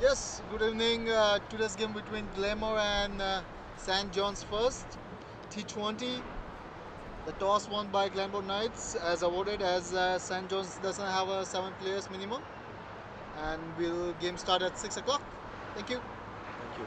Yes, good evening. Today's game between Glenmore and St. John's First T20. The toss won by Glenmore Knights as awarded as St. John's doesn't have a 7 players minimum. And will game start at 6 o'clock. Thank you. Thank you.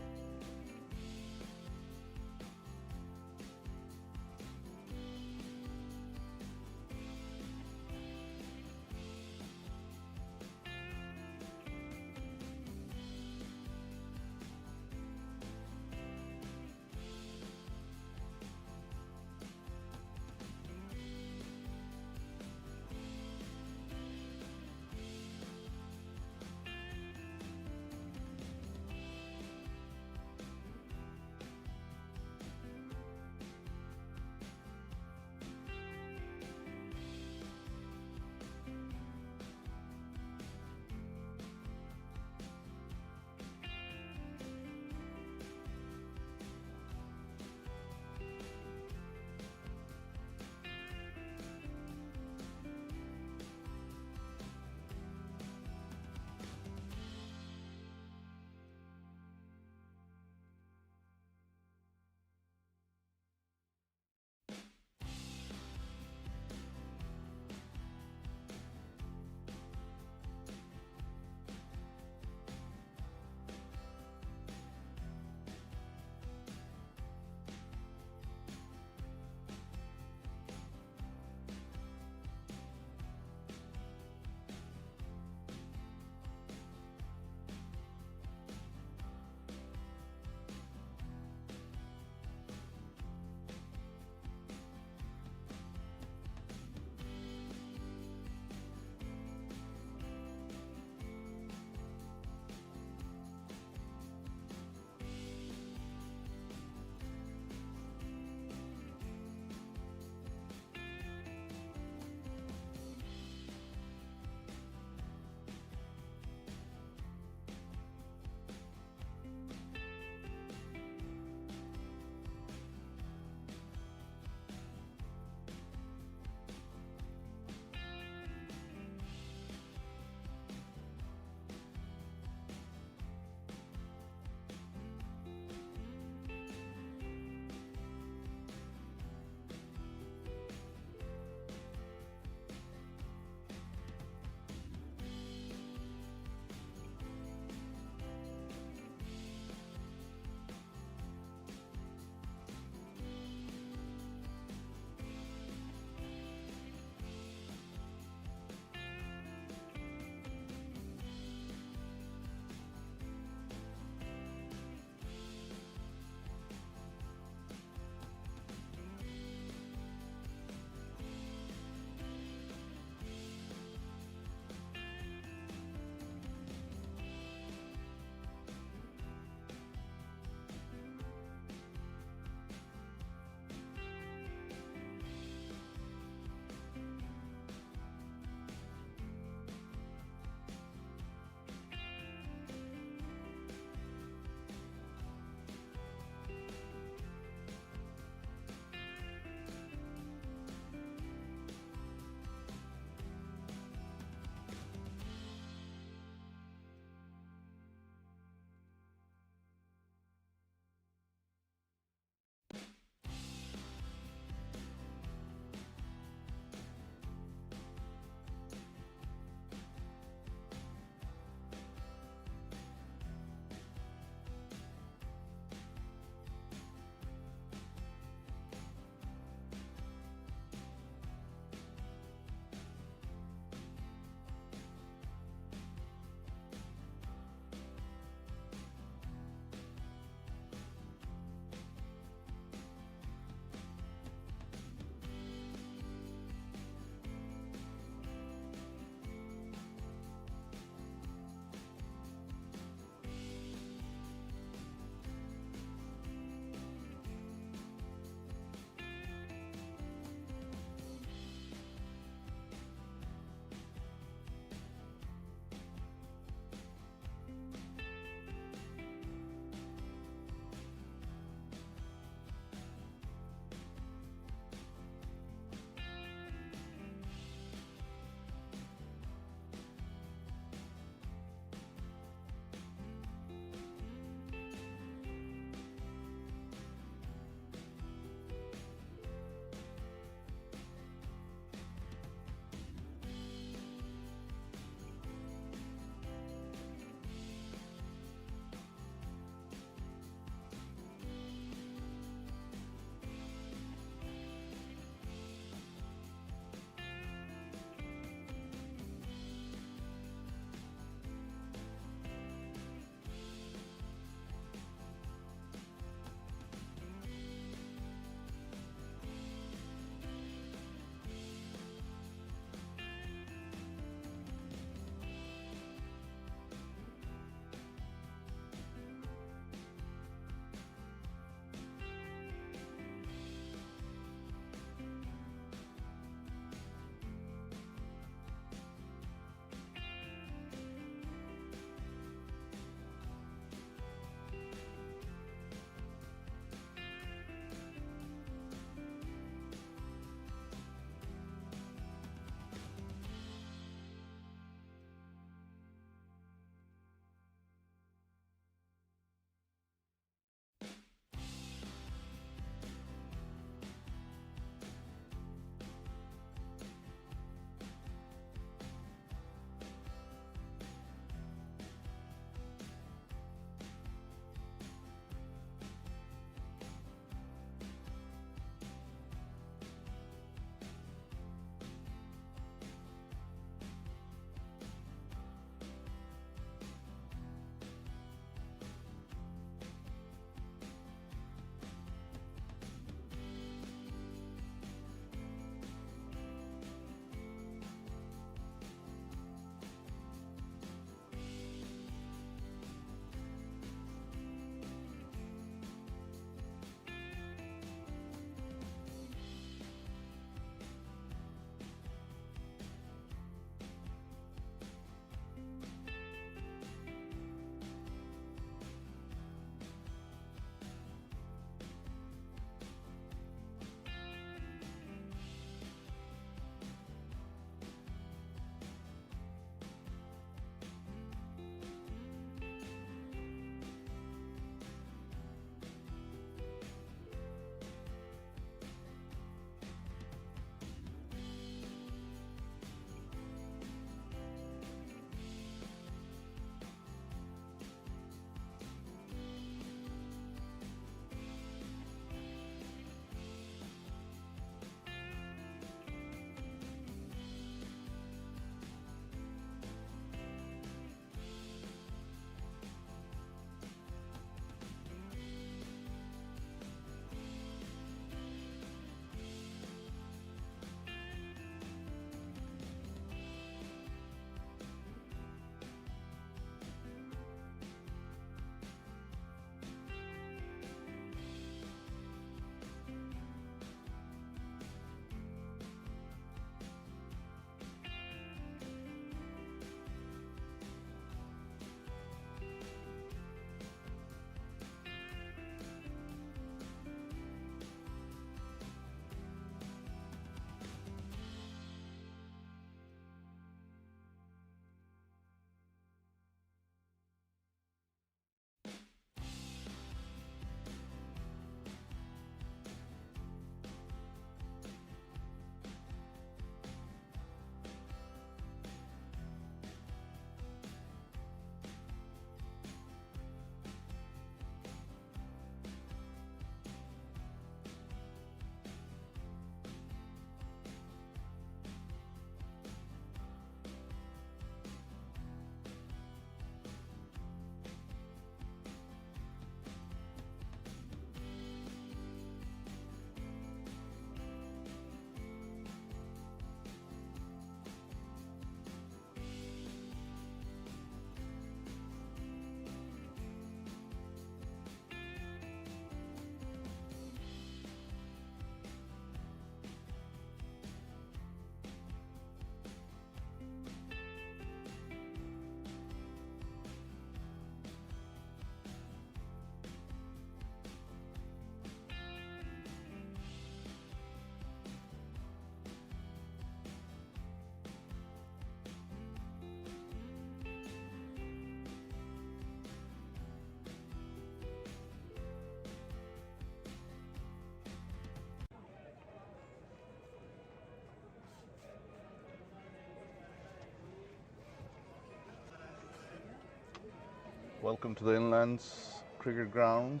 Welcome to the Inlands cricket ground.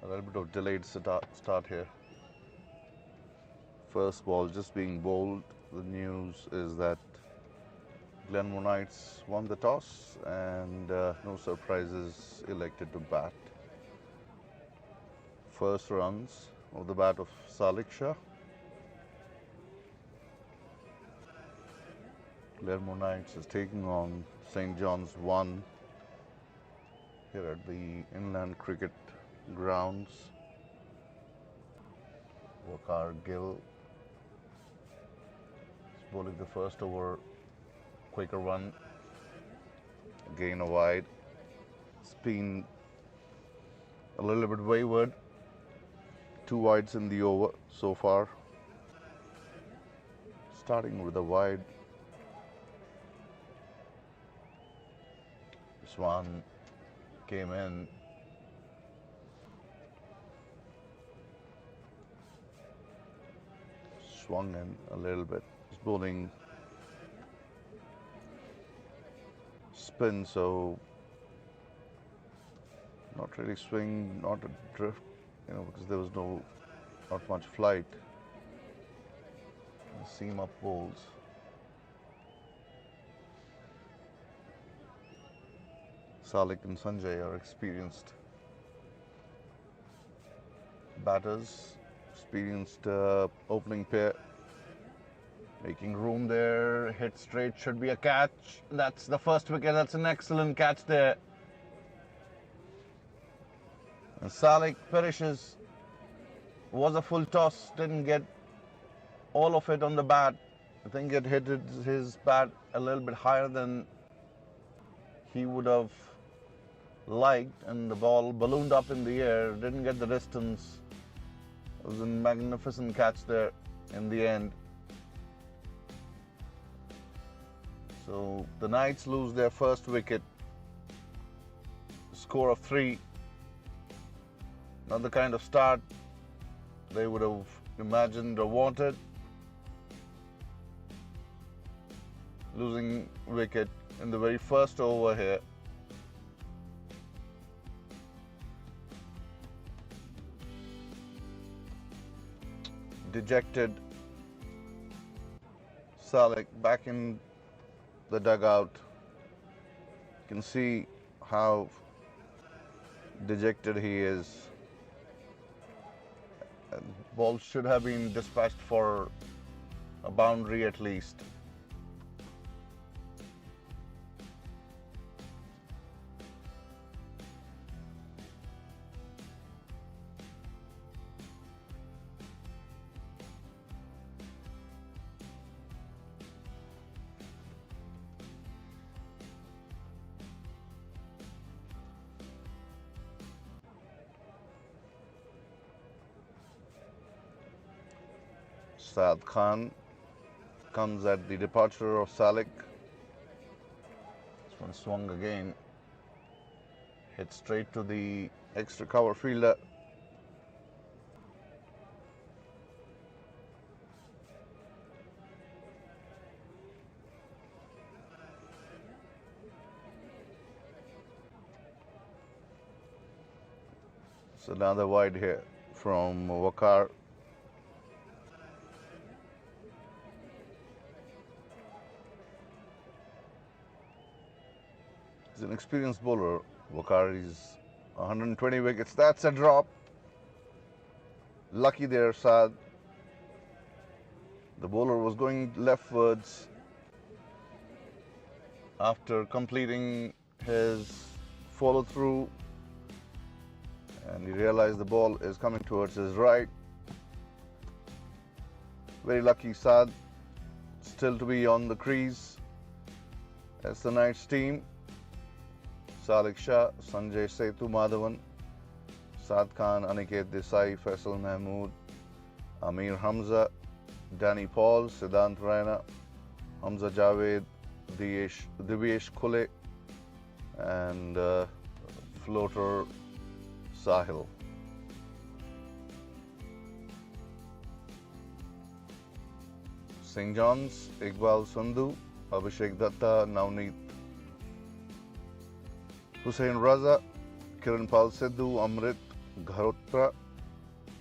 A little bit of delayed start here. First ball just being bowled. The news is that Glenmore Knights won the toss and no surprises, elected to bat. First runs of the bat of Salik Shah. Glenmore Knights is taking on St. John's 1 here at the Inland Cricket grounds. Waqar Gill is bowling the first over, quicker one, again a wide. It's been a little bit wayward, 2 wides in the over so far. Starting with a wide. This one came in. Swung in a little bit. He's bowling spin, so not really swing, not a drift, because there was not much flight. Seam up bowls. Salik and Sanjay are experienced batters, experienced opening pair. Making room there, hit straight, should be a catch. That's the first wicket, that's an excellent catch there. And Salik perishes. Was a full toss, didn't get all of it on the bat. I think it hit his bat a little bit higher than he would have liked, and the ball ballooned up in the air, didn't get the distance. It was a magnificent catch there in the end. So the Knights lose their first wicket. Score of 3. Not the kind of start they would have imagined or wanted. Losing wicket in the very first over here. Dejected Salik back in the dugout. You can see how dejected he is. Ball should have been dispatched for a boundary at least. Saad Khan comes at the departure of Salik. This one swung again. Hit straight to the extra cover fielder. So another wide here from Waqar. He's an experienced bowler. Waqar is 120 wickets. That's a drop. Lucky there, Saad. The bowler was going leftwards after completing his follow through, and he realized the ball is coming towards his right. Very lucky, Saad, still to be on the crease as the Knights team. Salik Shah, Sanjay Setu Madhavan, Saad Khan, Aniket Desai, Faisal Mahmood, Amir Hamza, Danny Paul, Siddhant Raina, Hamza Javed, Divyesh Khule, and floater Sahil. St. John's, Iqbal Sandhu, Abhishek Datta, Navneet Hussain Raza, Kiranpal Sidhu, Amrit Gharotra,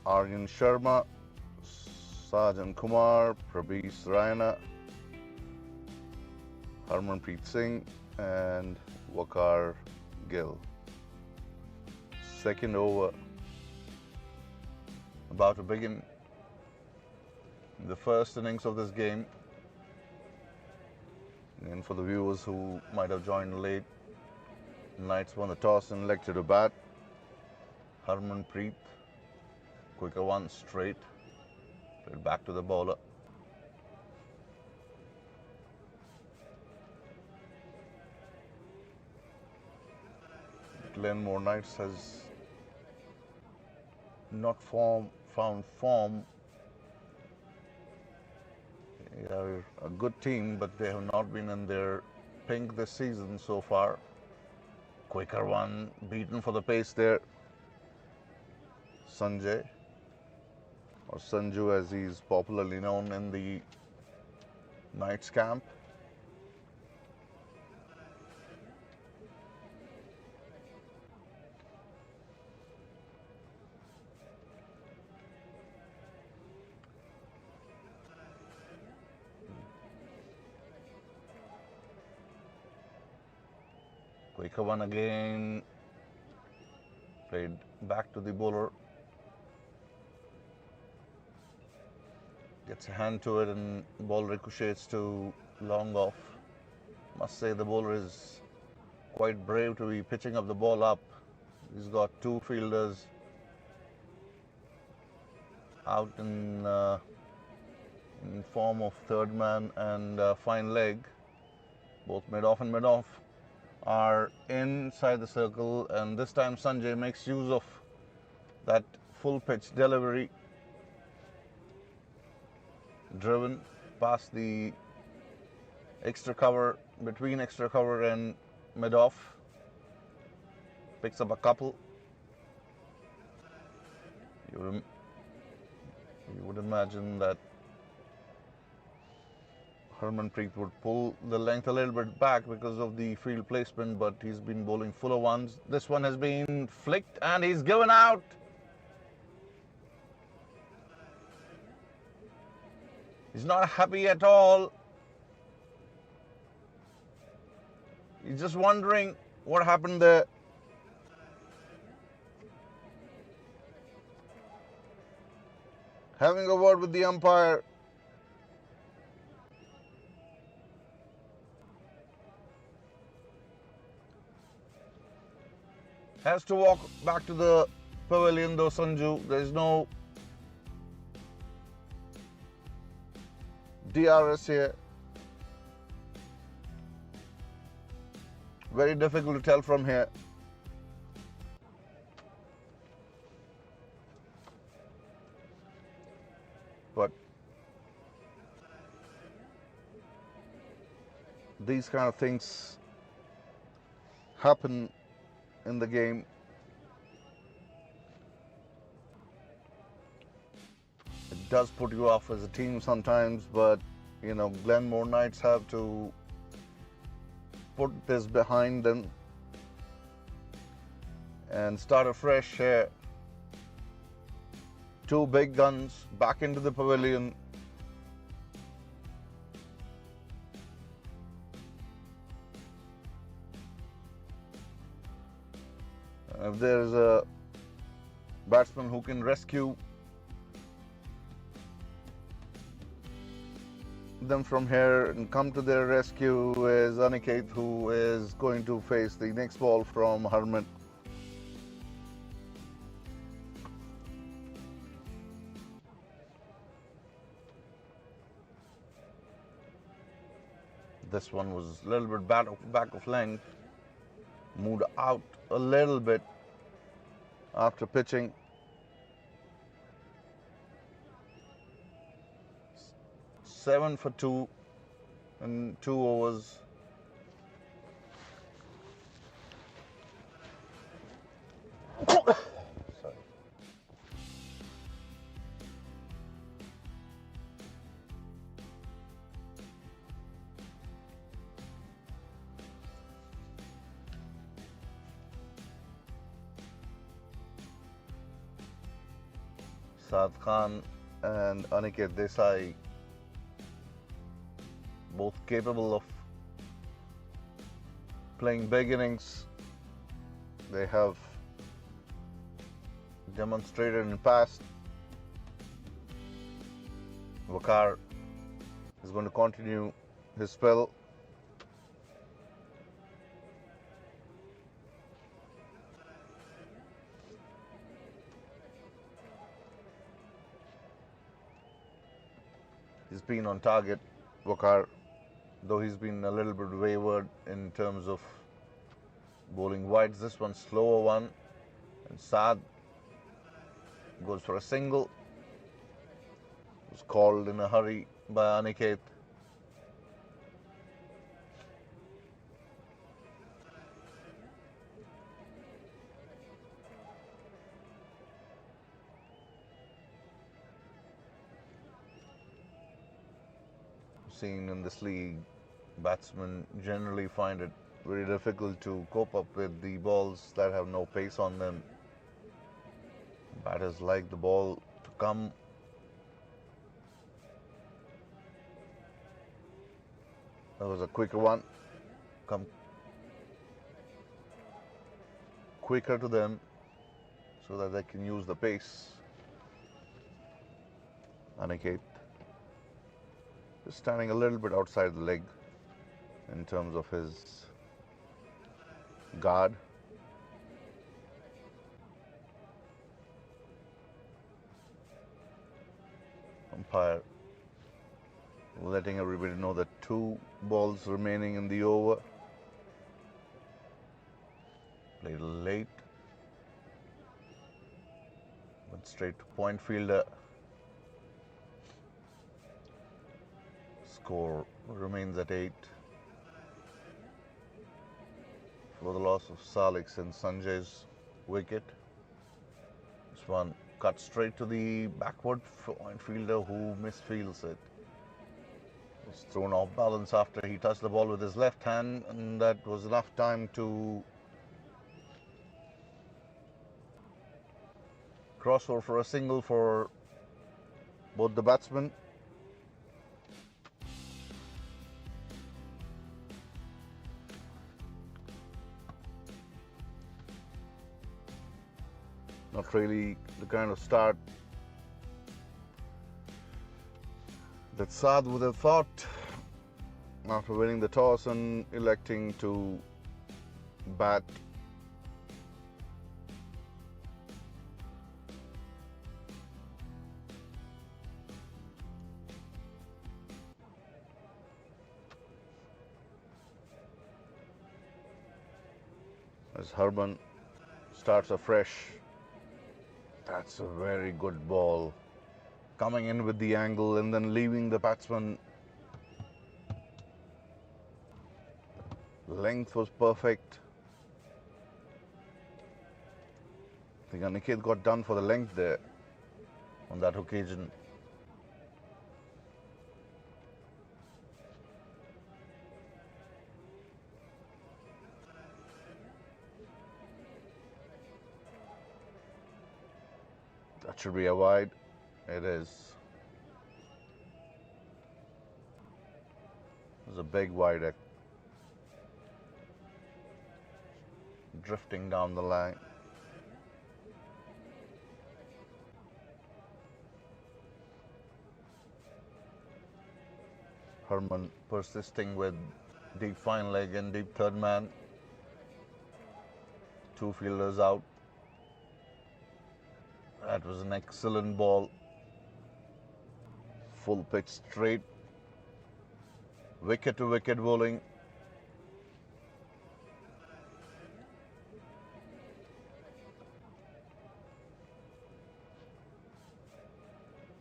Aryan Sharma, Sajan Kumar, Prabis Raina, Harmanpreet Singh, and Waqar Gill. Second over about to begin. The first innings of this game. And for the viewers who might have joined late, Knights won the toss and elected to bat. Harmanpreet, quicker one straight, played back to the bowler. Glenmore Knights has not found form. They are a good team, but they have not been in their pink this season so far. Quicker one, beaten for the pace there. Sanjay, or Sanju as he's popularly known in the Knights camp. Quicker one again, played back to the bowler. Gets a hand to it and ball ricochets to long off. Must say the bowler is quite brave to be pitching up the ball up. He's got two fielders out in form of third man and fine leg. Both mid-off and mid-off are inside the circle, and this time Sanjay makes use of that full pitch delivery, driven past the extra cover, between extra cover and mid-off, picks up a couple. You would imagine that Harmanpreet would pull the length a little bit back because of the field placement, but he's been bowling fuller ones. This one has been flicked and he's given out. He's not happy at all. He's just wondering what happened there. Having a word with the umpire. Has to walk back to the pavilion though, Sanju. There's no DRS here. Very difficult to tell from here. But these kind of things happen in the game. It does put you off as a team sometimes, but you know, Glenmore Knights have to put this behind them and start afresh here. Two big guns back into the pavilion. If there's a batsman who can rescue them from here and come to their rescue is Aniket, who is going to face the next ball from Harman. This one was a little bit back of length, moved out a little bit after pitching. Seven for 2 in 2 overs. Sorry. Saad Khan and Aniket Desai, both capable of playing big innings. They have demonstrated in the past. Waqar is going to continue his spell. He's been on target, Waqar, though he's been a little bit wayward in terms of bowling wides. This one slower one, and Saad goes for a single. Was called in a hurry by Aniket. Seen in this league, batsmen generally find it very difficult to cope up with the balls that have no pace on them. Batters like the ball to come. That was a quicker one. Come quicker to them so that they can use the pace. Aniket is standing a little bit outside the leg in terms of his guard. Umpire letting everybody know that 2 balls remaining in the over. Played late. Went straight to point fielder. Score remains at 8. For the loss of Salix and Sanjay's wicket. This one cut straight to the backward point fielder who misfields it. Was thrown off balance after he touched the ball with his left hand, and that was enough time to cross over for a single for both the batsmen. Not really the kind of start that Saad would have thought after winning the toss and electing to bat. As Harman starts afresh. That's a very good ball. Coming in with the angle and then leaving the batsman. Length was perfect. I think Aniket got done for the length there on that occasion. That should be a wide. It is. It was a big wide, drifting down the line. Harman persisting with deep fine leg and deep third man. 2 fielders out. That was an excellent ball. Full pitch straight. Wicket to wicket bowling.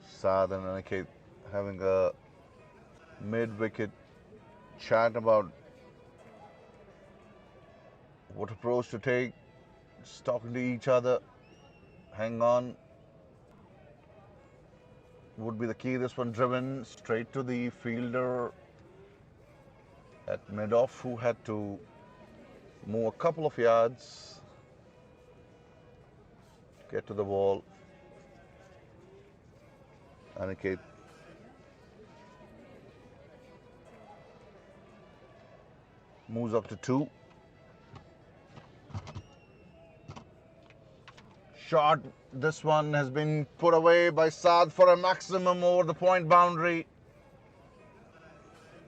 Saad and Aniket having a mid-wicket chat about what approach to take. Just talking to each other. Hang on. Would be the key. This one driven straight to the fielder at mid-off, who had to move a couple of yards to get to the ball. Aniket moves up to 2. Shot. This one has been put away by Saad for a maximum over the point boundary.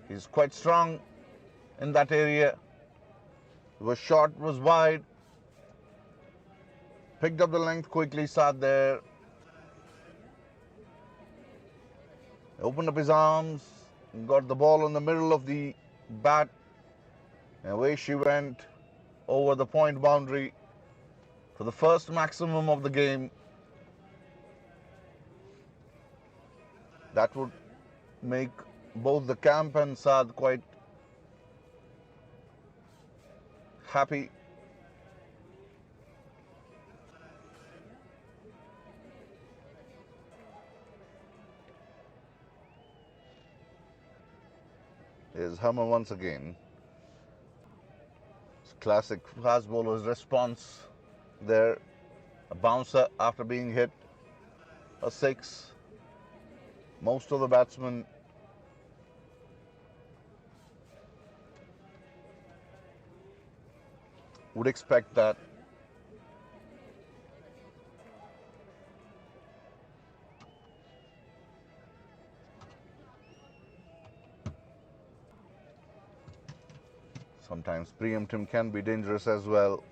He's quite strong in that area. The shot was wide. Picked up the length quickly, Saad there. Opened up his arms, got the ball in the middle of the bat, and away she went over the point boundary for the first maximum of the game. That would make both the camp and Saad quite happy. Here's Hammer once again. It's classic fast bowler's response there. A bouncer after being hit. A 6. Most of the batsmen would expect that. Sometimes preempting can be dangerous as well.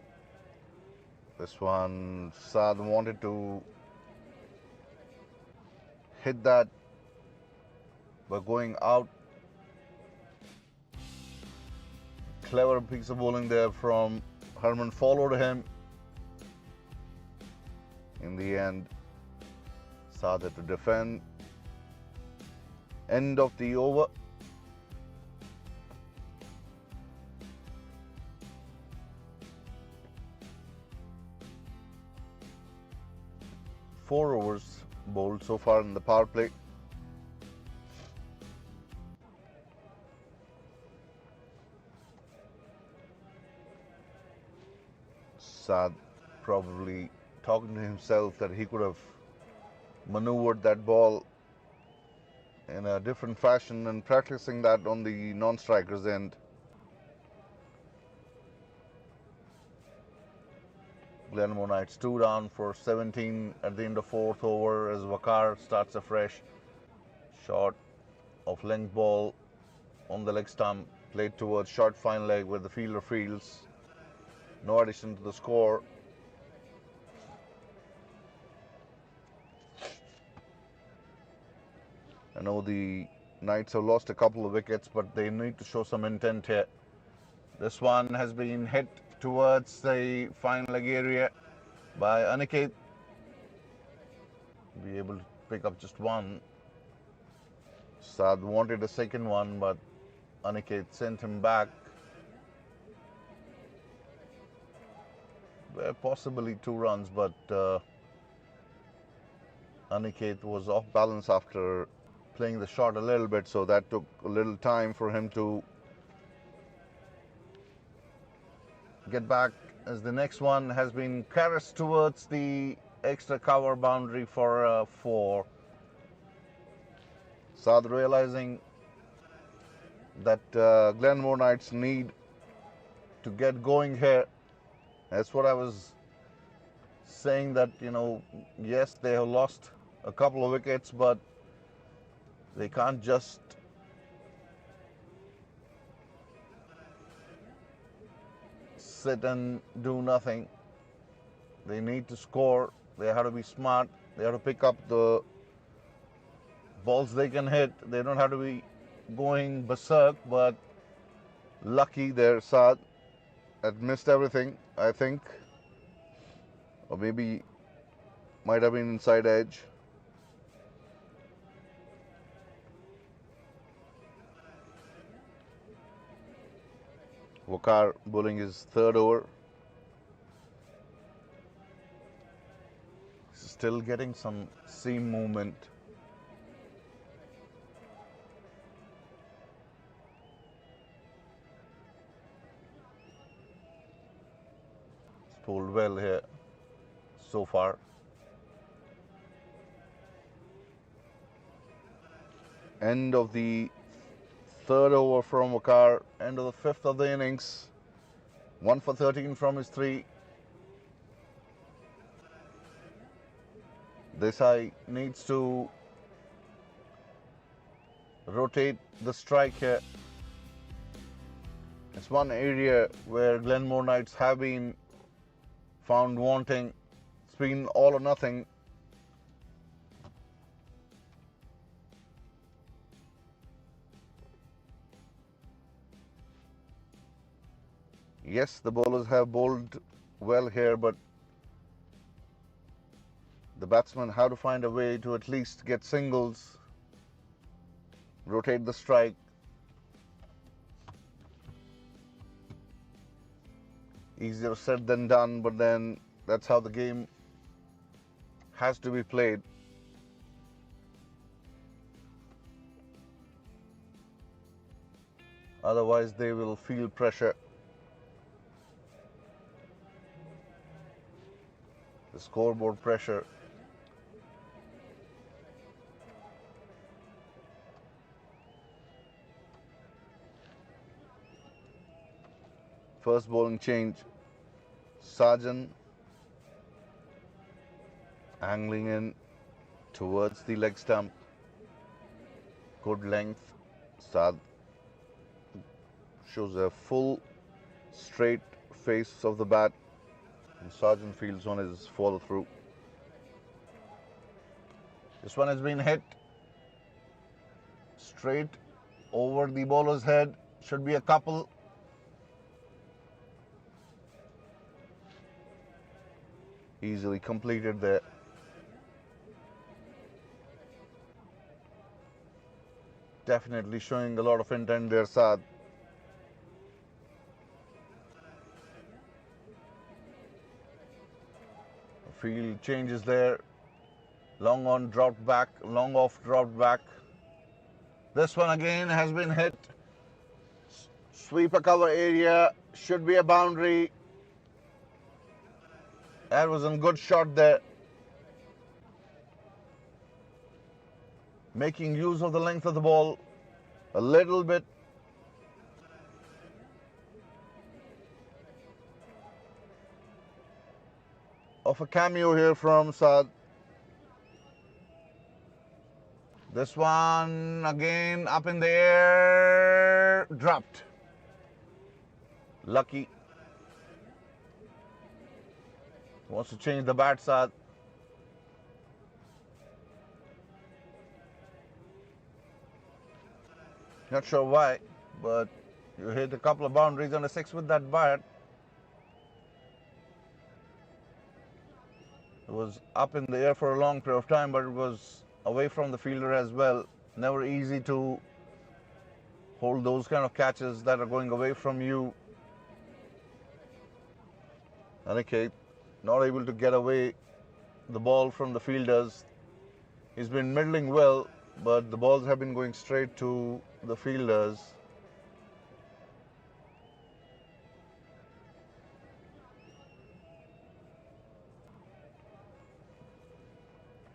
This one, Saad wanted to hit that by going out. Clever piece of bowling there from Herman, followed him. In the end, Saad had to defend. End of the over. Four overs bowled so far in the power play. Saad probably talking to himself that he could have maneuvered that ball in a different fashion and practicing that on the non-strikers end. Glenmore Knights 2 down for 17 at the end of 4th over as Waqar starts afresh. Shot of length ball on the leg stump, played towards short fine leg where the fielder fields. No addition to the score. I know the Knights have lost a couple of wickets, but they need to show some intent here. This one has been hit towards the fine leg area by Aniket. Be able to pick up just one. Saad wanted a second one, but Aniket sent him back. Possibly 2 runs, but Aniket was off balance after playing the shot a little bit, so that took a little time for him to get back, as the next one has been caressed towards the extra cover boundary for 4. Saad realizing that Glenmore Knights need to get going here. That's what I was saying, that, you know, yes, they have lost a couple of wickets, but they can't just sit and do nothing. They need to score. They have to be smart. They have to pick up the balls they can hit. They don't have to be going berserk, but lucky there, Saad had missed everything, I think. Or maybe might have been inside edge. Waqar bowling his 3rd over. Still getting some seam movement. It's pulled well here so far. End of the third over from Wakar. End of the fifth of the innings. 1 for 13 from his three. Desai needs to rotate the strike here. It's one area where Glenmore Knights have been found wanting. It's been all or nothing. Yes, the bowlers have bowled well here, but the batsmen have to find a way to at least get singles, rotate the strike. Easier said than done, but then that's how the game has to be played. Otherwise, they will feel pressure. The scoreboard pressure. First bowling change. Sarjan angling in towards the leg stump. Good length. Saad shows a full straight face of the bat. And Sarjan fields on his follow through. This one has been hit straight over the bowler's head. Should be a couple. Easily completed there. Definitely showing a lot of intent there, Saad. Field changes there. Long on, dropped back. Long off, dropped back. This one again has been hit. Sweeper cover area. Should be a boundary. That was a good shot there. Making use of the length of the ball a little bit. Of a cameo here from Saad. This one again up in the air, dropped. Lucky. Wants to change the bat, Saad. Not sure why, but you hit a couple of boundaries on a six with that bat. It was up in the air for a long period of time, but it was away from the fielder as well. Never easy to hold those kind of catches that are going away from you. Aniket not able to get away the ball from the fielders. He's been middling well, but the balls have been going straight to the fielders.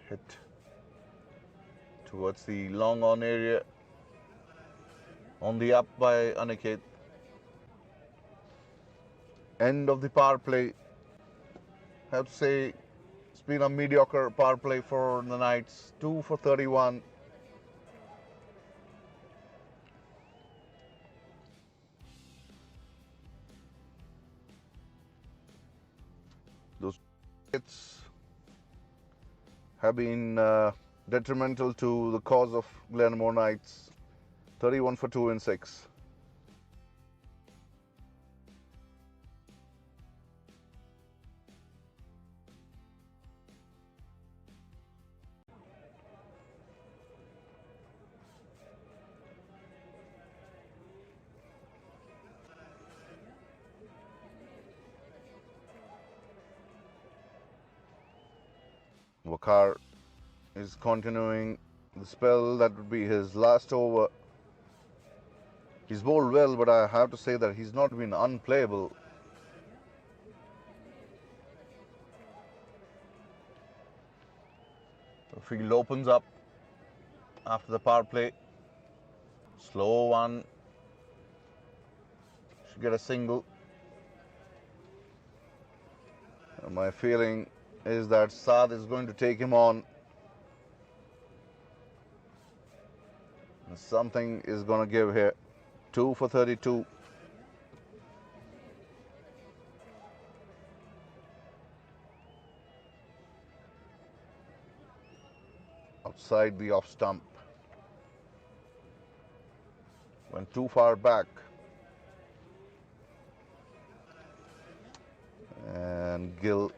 Hit towards the long on area. On the up by Aniket. End of the power play. I have to say it's been a mediocre power play for the Knights. 2 for 31. Those hits have been detrimental to the cause of Glenmore Knights. 31 for 2 and 6. Wakar is continuing the spell. That would be his last over. He's bowled well, but I have to say that he's not been unplayable. The field opens up after the power play. Slow one. Should get a single. And my feeling is that Saad is going to take him on. And something is going to give here. 2 for 32. Outside the off stump. Went too far back. And Gill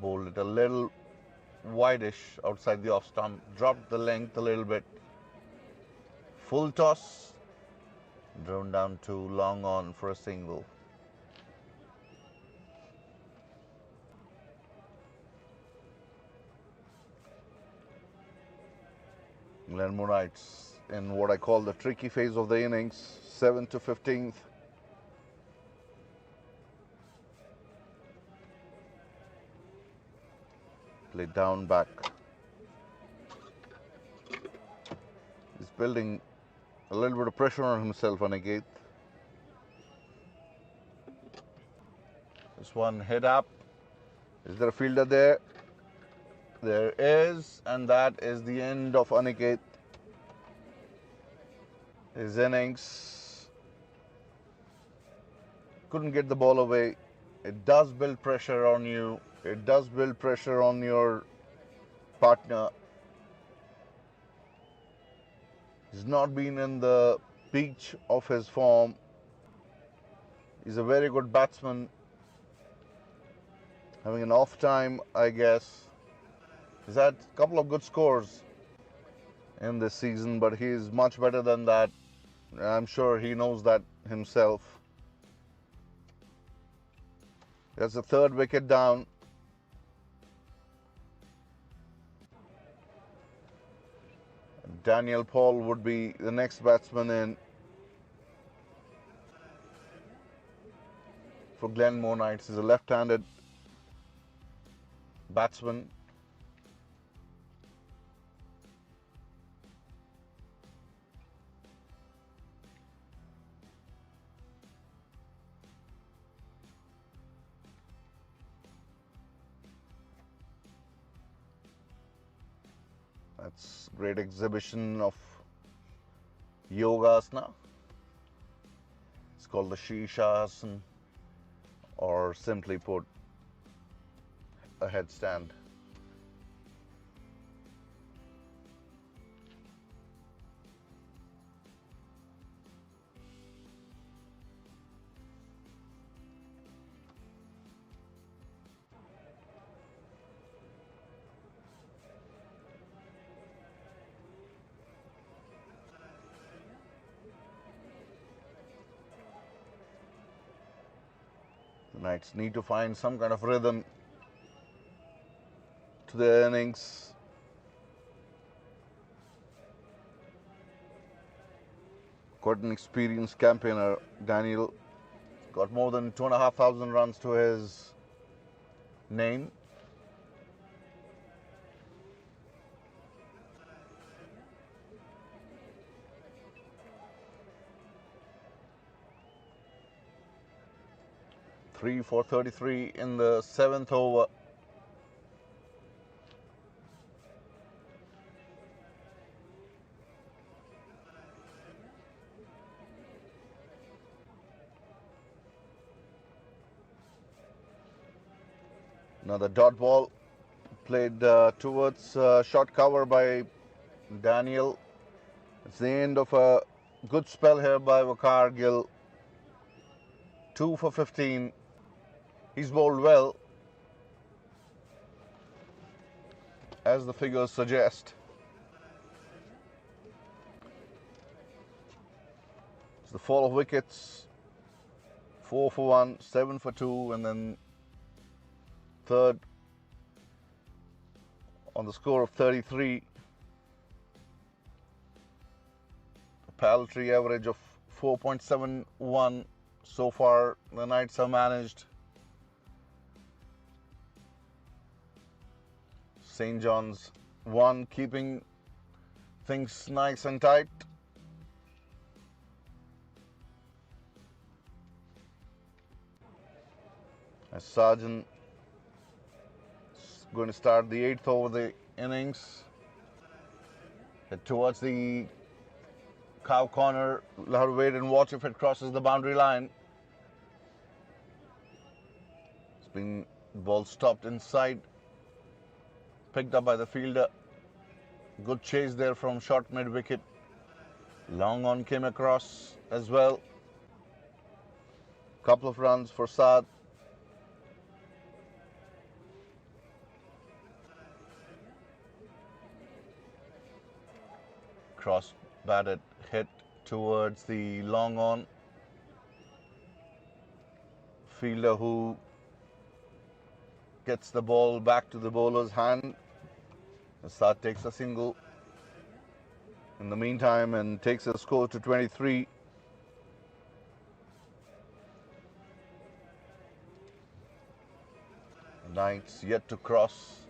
bowled it a little wideish outside the off stump. Dropped the length a little bit. Full toss. Drawn down to long on for a single. Glenmore Knights in what I call the tricky phase of the innings, 7th to 15th. Play down back. He's building a little bit of pressure on himself on a gate. This one head up. Is there a fielder there? There is, and that is the end of Aniket. His innings couldn't get the ball away. It does build pressure on you. It does build pressure on your partner. He's not been in the peak of his form. He's a very good batsman. Having an off time, I guess. He's had a couple of good scores in this season, but he's much better than that. I'm sure he knows that himself. That's the third wicket down. Daniel Paul would be the next batsman in for Glenmore Knights. He's a left-handed batsman. That's great exhibition of yogasana. It's called the Shishasana, or simply put, a headstand. The Knights need to find some kind of rhythm to their innings. Quite an experienced campaigner. Daniel got more than 2,500 runs to his name. Three for 33 in the 7th over. Another dot ball played towards short cover by Daniel. It's the end of a good spell here by Waqar Gill. 2 for 15. He's bowled well, as the figures suggest. It's the fall of wickets. 4 for 1, 7 for 2, and then third on the score of 33. A paltry average of 4.71 so far. The Knights have managed. St. John's 1, keeping things nice and tight. As Sargent is going to start the 8th over the innings. Head towards the cow corner. We'll have to wait and watch if it crosses the boundary line. It's been ball stopped inside. Picked up by the fielder. Good chase there from short mid wicket. Long on came across as well. Couple of runs for Saad. Cross batted hit towards the long on. Fielder who gets the ball back to the bowler's hand. Saad takes a single in the meantime and takes the score to 23. Knights yet to cross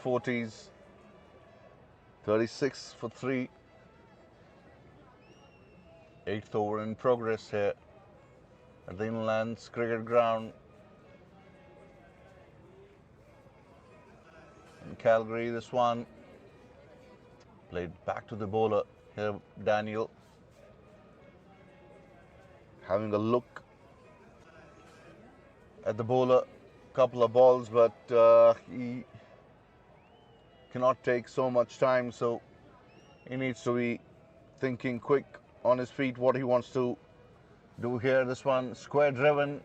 40s. 36 for 3. 8th over in progress here at the Inlands Cricket Ground in Calgary. This one played back to the bowler here, Daniel, having a look at the bowler. Couple of balls, but he cannot take so much time, so he needs to be thinking quick on his feet what he wants to do here. This one square driven,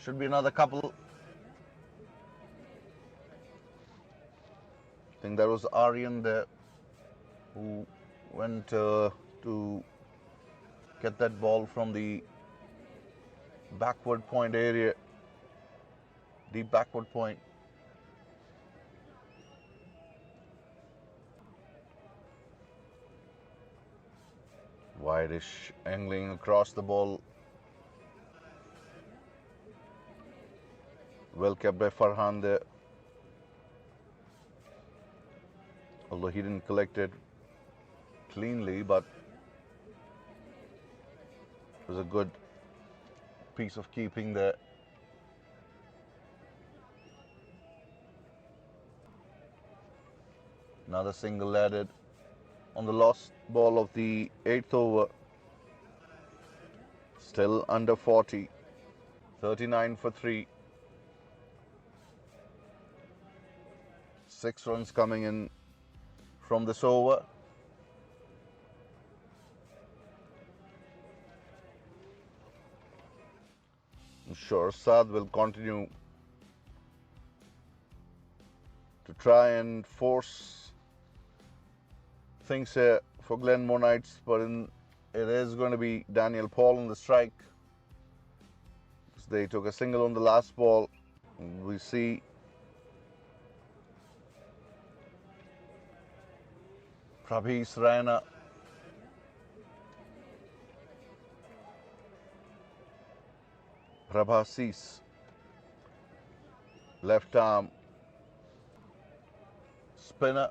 should be another couple. I think that was Aryan there who went to get that ball from the backward point area, deep backward point. Wideish angling across the ball. Well kept by Farhan there. Although he didn't collect it cleanly, but it was a good piece of keeping there. Another single added on the last ball of the 8th over. Still under 40. 39 for 3. 6 runs coming in from this over. I'm sure Saad will continue to try and force things here for Glenmore Knights, but it is going to be Daniel Paul on the strike. They took a single on the last ball. We see Prabhis Raina Prabhasis, left arm spinner,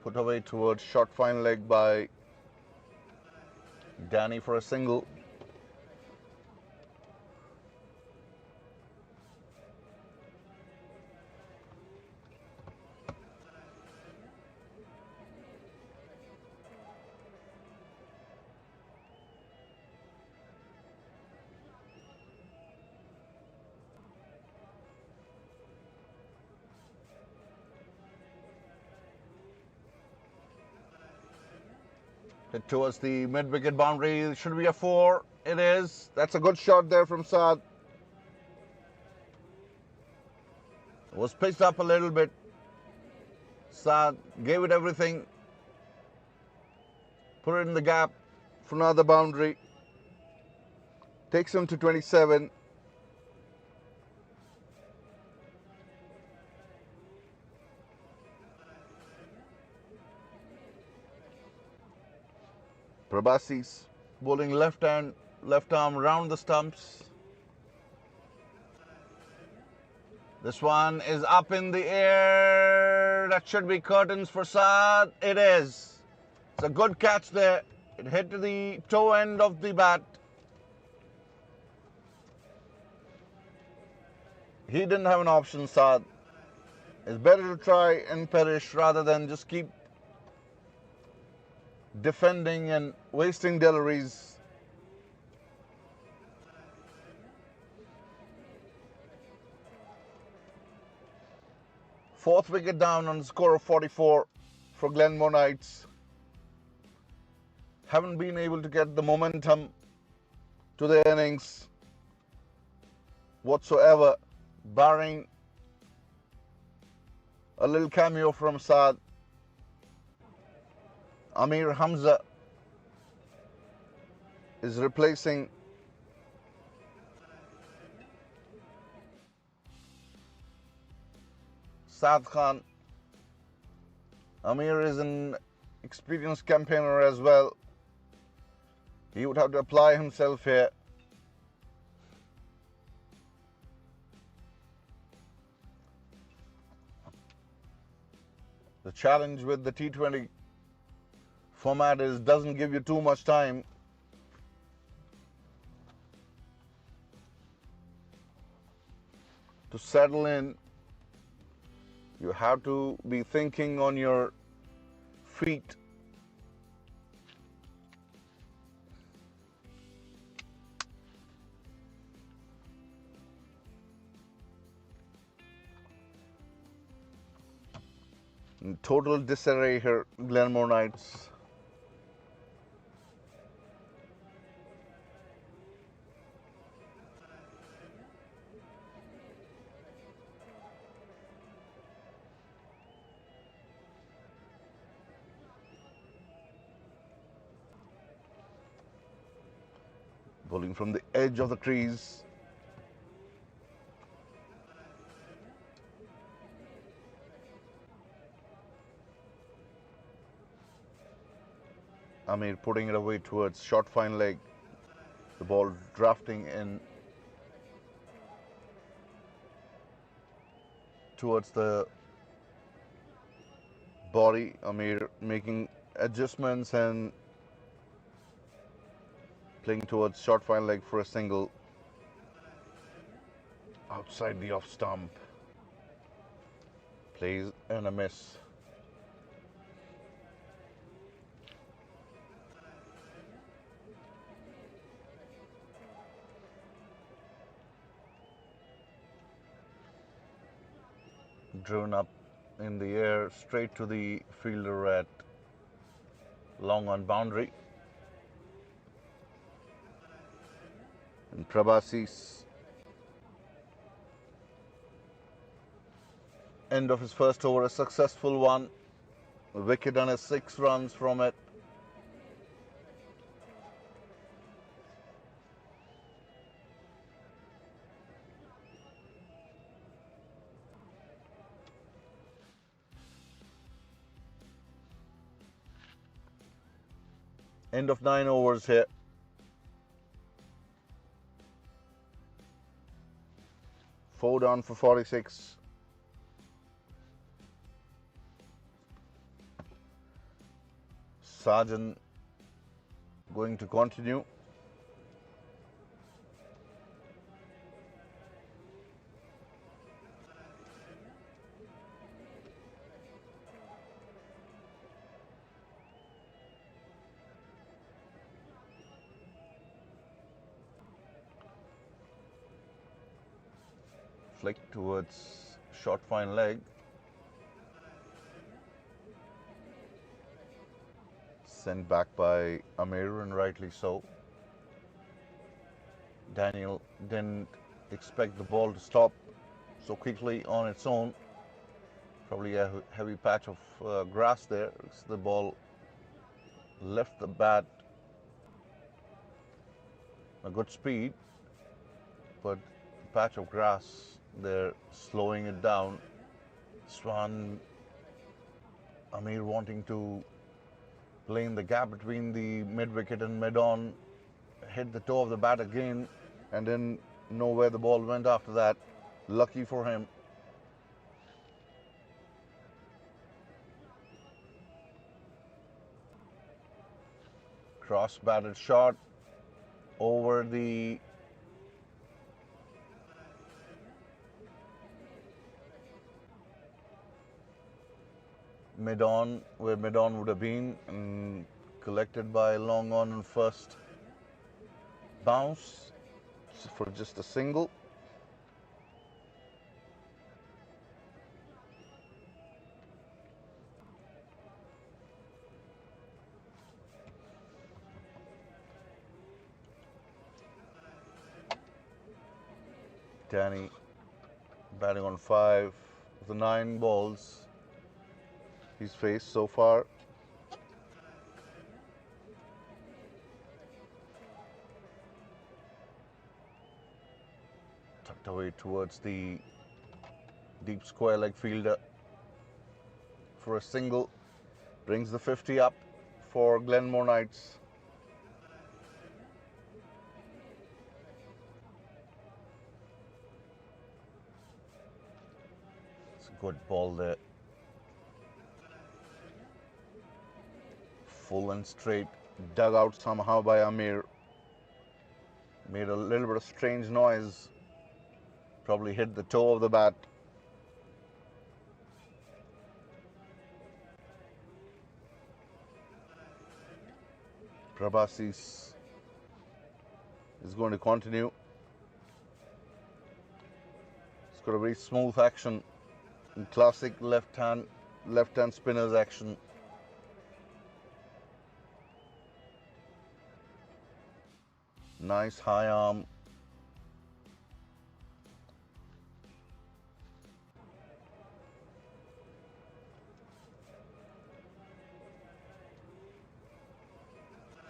put away towards short fine leg by Danny for a single. Hit towards the mid-wicket boundary. Should be a 4. It is. That's a good shot there from Saad. It was pitched up a little bit. Saad gave it everything. Put it in the gap for another boundary. Takes him to 27. Prabhasis bowling left arm round the stumps. This one is up in the air. That should be curtains for Saad. It is. It's a good catch there. It hit the toe end of the bat. He didn't have an option, Saad. It's better to try and perish rather than just keep defending and wasting deliveries. Fourth wicket down on the score of 44 for Glenmore Knights. Haven't been able to get the momentum to the innings whatsoever, barring a little cameo from Saad. Amir Hamza is replacing Saad Khan. Amir is an experienced campaigner as well. He would have to apply himself here. The challenge with the T20 format is doesn't give you too much time to settle in. You have to be thinking on your feet. In total disarray here, Glenmore Knights. Bowling from the edge of the crease. Amir putting it away towards short fine leg. The ball drafting in towards the body. Amir making adjustments and playing towards short fine leg for a single. Outside the off stump. Plays and a miss. Driven up in the air straight to the fielder at long on boundary. And Prabhasi's end of his first over, a successful one. A wicket and 6 runs from it. End of 9 overs here. Four down for 46. Sarjan going to continue. Flick towards short fine leg. Sent back by Amir, and rightly so. Daniel didn't expect the ball to stop so quickly on its own. Probably a heavy patch of grass there. The ball left the bat a good speed, but the patch of grass there slowing it down. Swan, Amir wanting to play in the gap between the mid-wicket and mid-on, hit the toe of the bat again, and then know where the ball went after that. Lucky for him, Cross-batted shot over the mid-on, where mid-on would have been, and collected by long on and first bounce for just a single. Danny batting on 5 of the 9 balls he's faced so far. Tucked away towards the deep square leg fielder for a single. Brings the 50 up for Glenmore Knights. It's a good ball there. Full and straight, dug out somehow by Amir. Made a little bit of strange noise. Probably hit the toe of the bat. Prabhasis is going to continue. It's got a very smooth action, in classic left-hand spinner's action. Nice high arm.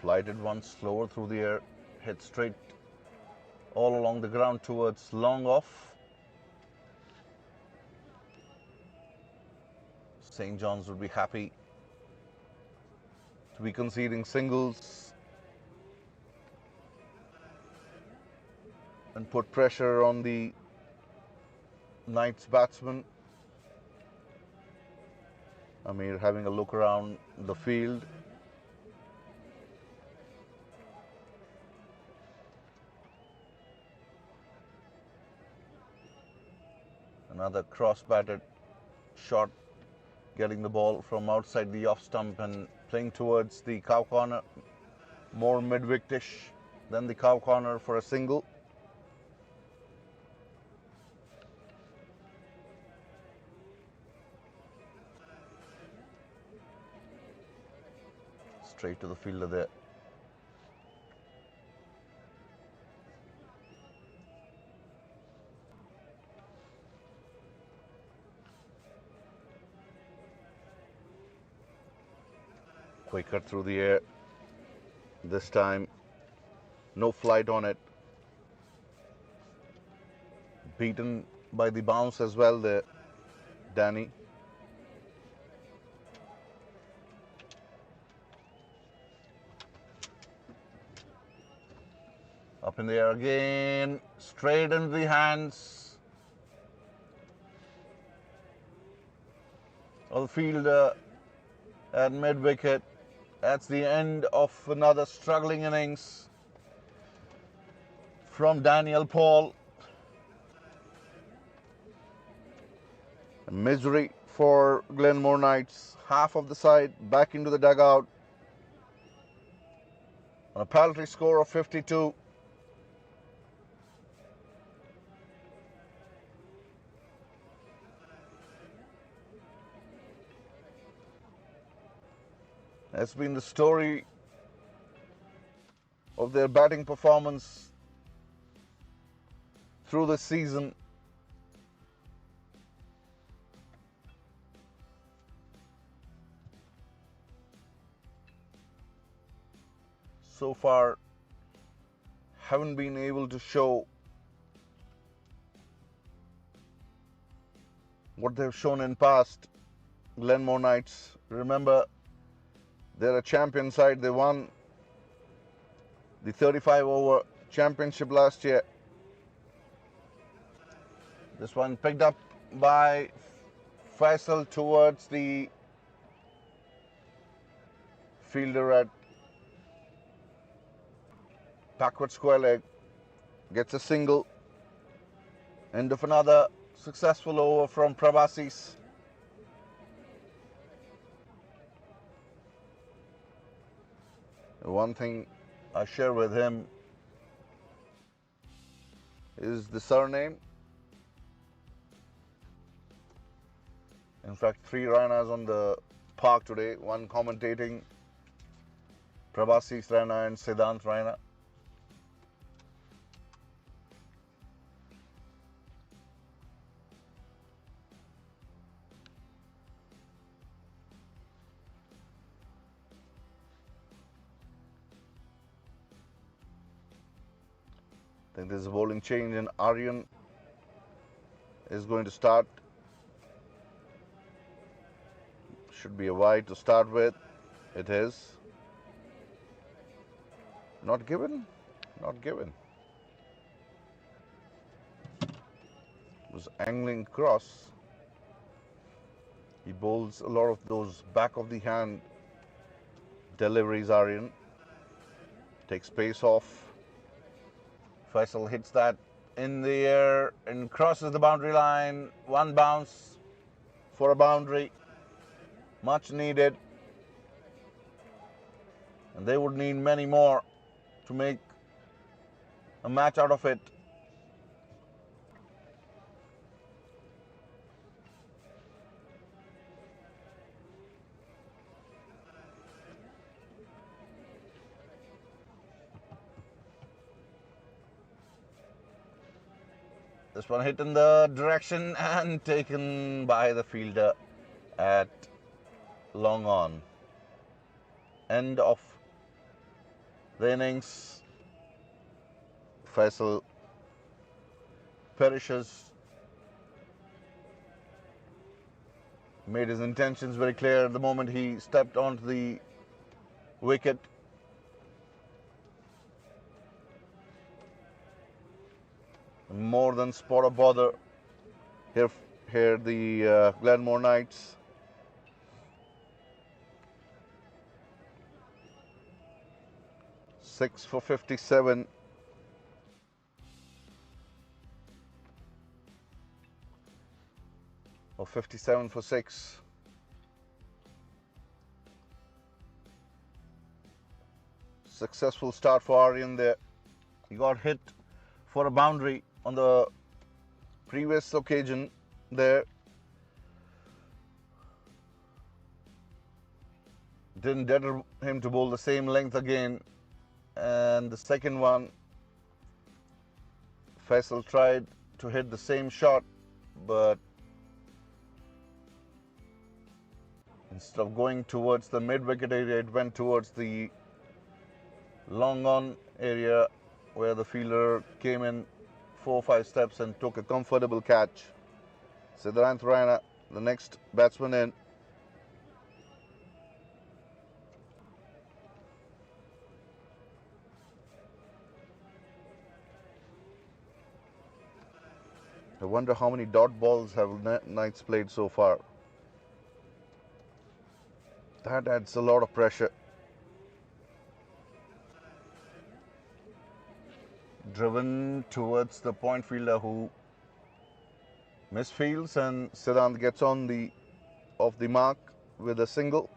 Flighted one slower through the air, hit straight all along the ground towards long off. St. John's would be happy to be conceding singles and put pressure on the Knights batsman. Amir having a look around the field. Another cross-batted shot, getting the ball from outside the off stump and playing towards the cow corner, more mid-wicketish than the cow corner for a single. Straight to the fielder there. Quicker through the air. This time, no flight on it. Beaten by the bounce as well there, Danny. Up in the air again, straight into the hands of the fielder at mid-wicket. That's the end of another struggling innings from Daniel Paul. A misery for Glenmore Knights. Half of the side back into the dugout on a paltry score of 52. That's been the story of their batting performance through the season. So far, haven't been able to show what they've shown in past. Glenmore Knights, remember, they're a champion side. They won the 35-over championship last year. This one picked up by Faisal towards the fielder at backward square leg, gets a single. End of another successful over from Prabasis. One thing I share with him is the surname. In fact, 3 Rainas on the park today, one commentating, Prabasis Raina and C&DCL Raina. I think there's a bowling change and Aryan is going to start. Should be a wide to start with. It is. Not given. Not given. Was angling cross. He bowls a lot of those back of the hand deliveries, Aryan. Takes pace off. Faisal hits that in the air and crosses the boundary line. One bounce for a boundary. Much needed. And they would need many more to make a match out of it. This one hit in the direction and taken by the fielder at long on. End of the innings. Faisal perishes. Made his intentions very clear the moment he stepped onto the wicket. More than spot of bother here the Glenmore Knights. Six for 57. Or 57 for 6. Successful start for Aryan there. He got hit for a boundary on the previous occasion there. Didn't deter him to bowl the same length again. And the second one, Faisal tried to hit the same shot, but instead of going towards the mid-wicket area, it went towards the long on area where the fielder came in 4 or 5 steps and took a comfortable catch. C&DCL Raina, the next batsman in. I wonder how many dot balls have Knights played so far. That adds a lot of pressure. Driven towards the point fielder who misfields, and C&DCL gets on the off the mark with a single.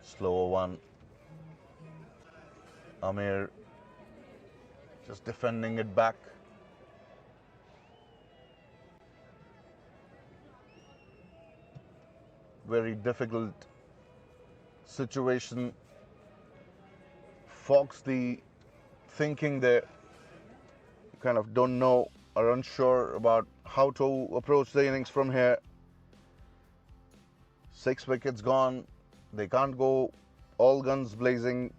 Slower one. Amir just defending it back. Very difficult situation. Fox the thinking there. You kind of don't know or unsure about how to approach the innings from here. 6 wickets gone. They can't go all guns blazing.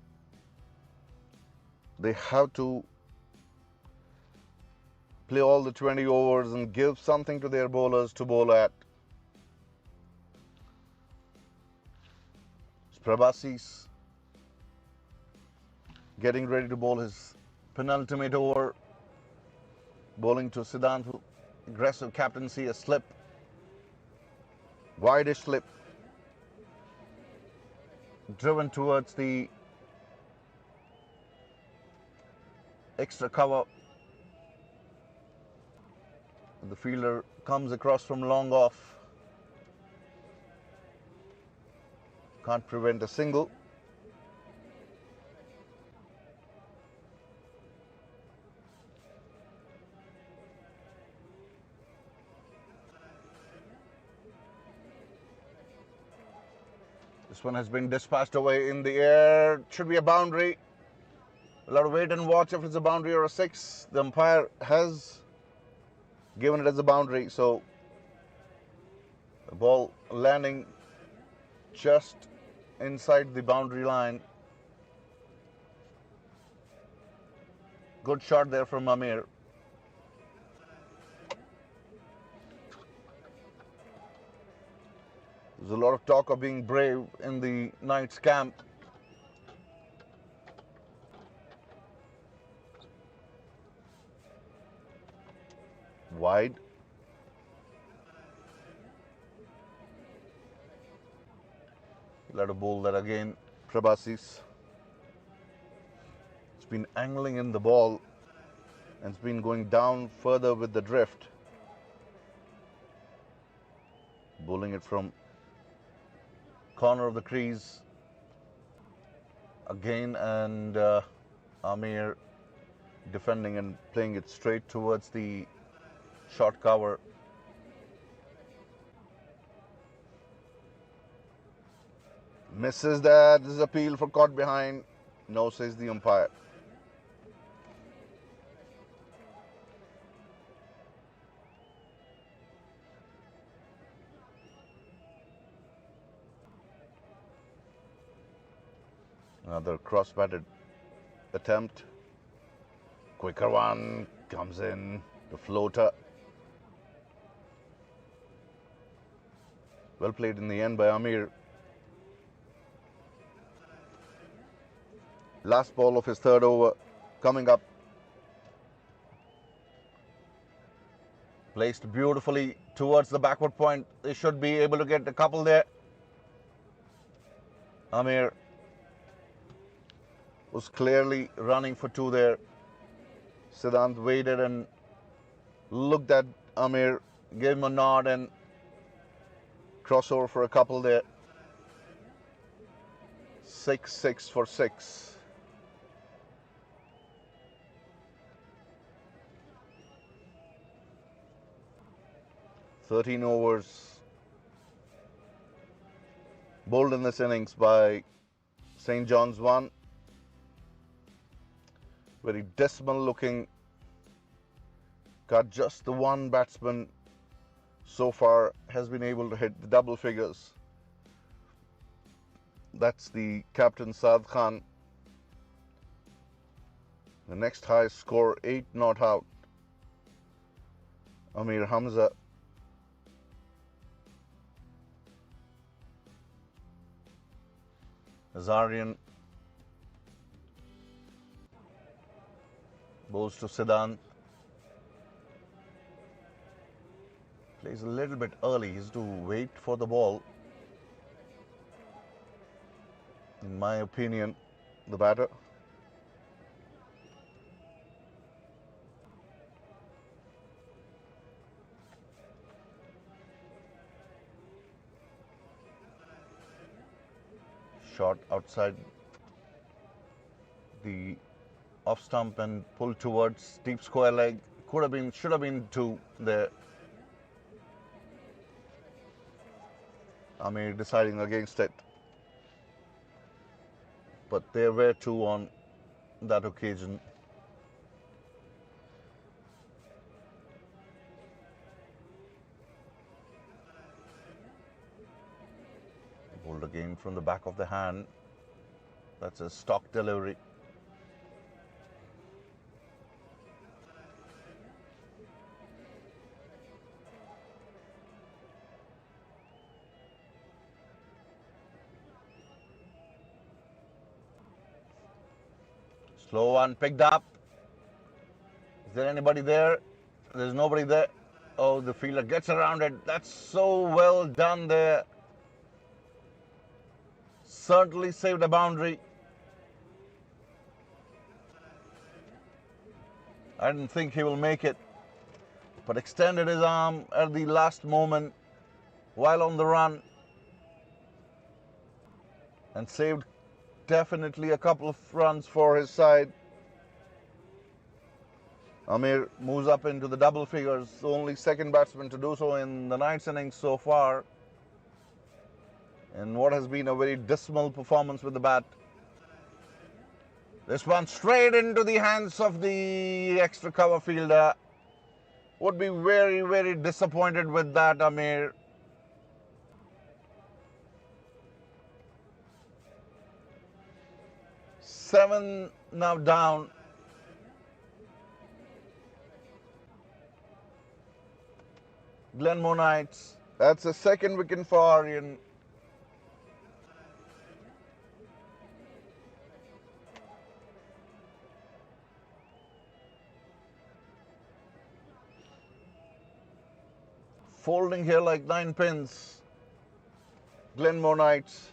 They have to play all the 20 overs and give something to their bowlers to bowl at. Prabasis getting ready to bowl his penultimate over. Bowling to Siddhant, aggressive captaincy, a slip, wideish slip, driven towards the extra cover. The fielder comes across from long off. Can't prevent a single. This one has been dispatched away in the air. Should be a boundary. A lot of wait and watch if it's a boundary or a six. The umpire has given it as a boundary, so the ball landing just inside the boundary line. Good shot there from Amir. There's a lot of talk of being brave in the Knights camp. Wide. Let a bowl that again, Prabasis. It's been angling in the ball and it's been going down further with the drift. Bowling it from corner of the crease again, and Amir defending and playing it straight towards the short cover. Misses that. This is appeal for caught behind. No, says the umpire. Another cross-batted attempt. Quicker one comes in. The floater. Well played in the end by Amir. Last ball of his third over coming up. Placed beautifully towards the backward point. They should be able to get a couple there. Amir was clearly running for two there. Siddhant waited and looked at Amir, gave him a nod and crossover for a couple there. 6-6 for 6. 13 overs bowled in this innings by St. John's 1. Very dismal looking. Got just the one batsman so far has been able to hit the double figures. That's the captain Saad Khan. The next highest score, 8 not out. Amir Hamza. Azarian bowls to Siddhant. Plays a little bit early. He has to wait for the ball. In my opinion, the batter. Shot outside the off stump and pulled towards deep square leg. Could have been, should have been 2 there. Amir deciding against it. But there were 2 on that occasion. Bowled again from the back of the hand. That's a stock delivery. Slow one picked up. Is there anybody there? There's nobody there. Oh, the fielder gets around it. That's so well done there. Certainly saved a boundary. I didn't think he will make it, but extended his arm at the last moment while on the run and saved definitely a couple of runs for his side. Amir moves up into the double figures, the only second batsman to do so in the night's innings so far, in what has been a very dismal performance with the bat. This one straight into the hands of the extra cover fielder. Would be very, very disappointed with that, Amir. Seven now down. Glenmore Knights. That's a second wicket for Aryan. Folding here like 9 pins. Glenmore Knights.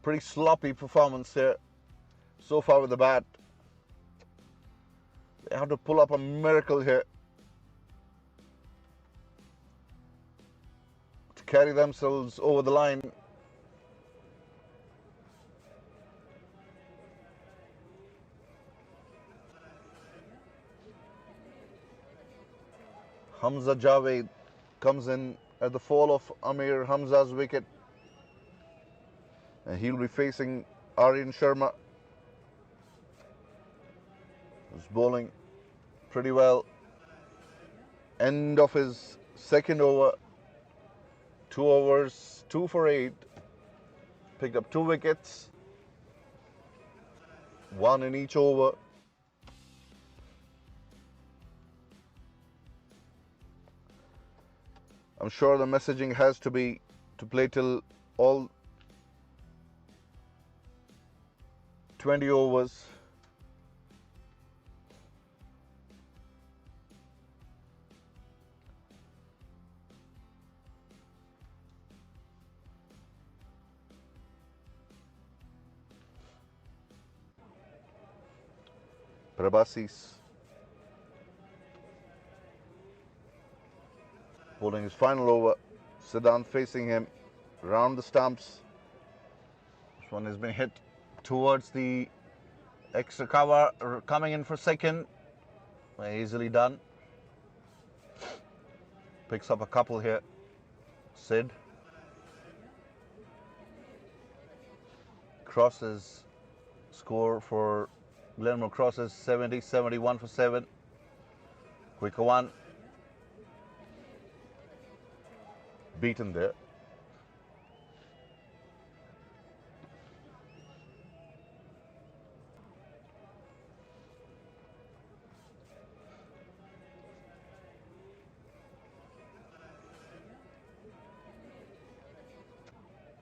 Pretty sloppy performance here so far with the bat. They have to pull up a miracle here to carry themselves over the line. Hamza Javed comes in at the fall of Amir Hamza's wicket, and he'll be facing Aryan Sharma, who's bowling pretty well. End of his second over. 2 overs, 2 for 8. Picked up 2 wickets, 1 in each over. I'm sure the messaging has to be to play till all 20 overs. Prabasis bowling his final over. Siddhant facing him round the stumps. This one has been hit towards the extra cover, coming in for second. Easily done. Picks up a couple here. Sid crosses. Score for Glenmore crosses 70, 71 for 7. Quicker one. Beaten there.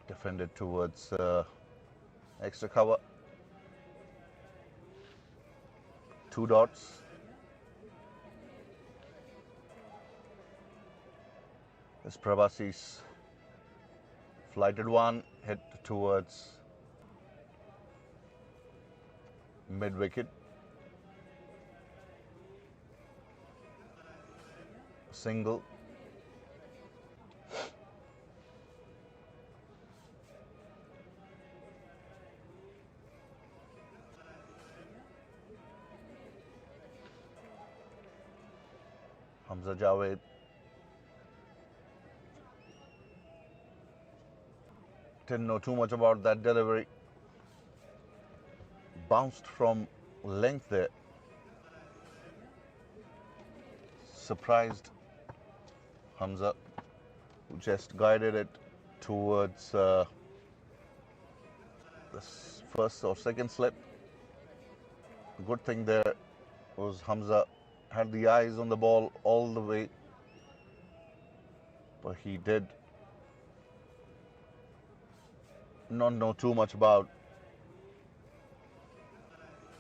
Defended towards extra cover. 2 dots. This Prabasis flighted one, hit towards mid wicket. Single. Hamza Javed didn't know too much about that delivery. Bounced from length there. Surprised Hamza, who just guided it towards the first or second slip. Good thing there was Hamza had the eyes on the ball all the way, but he did not know too much about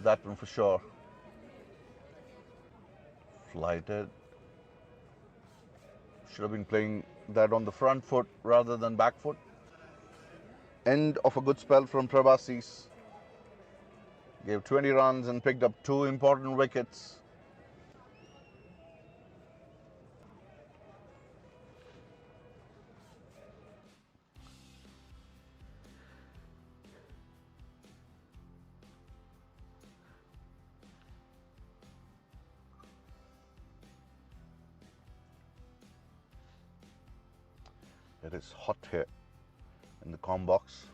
that one for sure. Flighted. Should have been playing that on the front foot rather than back foot. End of a good spell from Prabasis. Gave 20 runs and picked up 2 important wickets. It is hot here in the com box.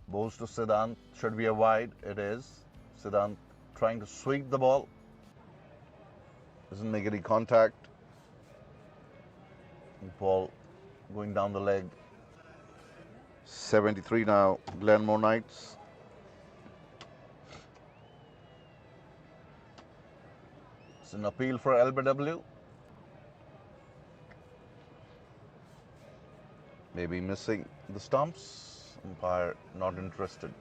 Bowls to Siddhant, should be a wide, it is. Siddhant trying to sweep the ball. Doesn't make any contact. Ball going down the leg. 73 now, Glenmore Knights. It's an appeal for LBW. Maybe missing the stumps. Umpire not interested.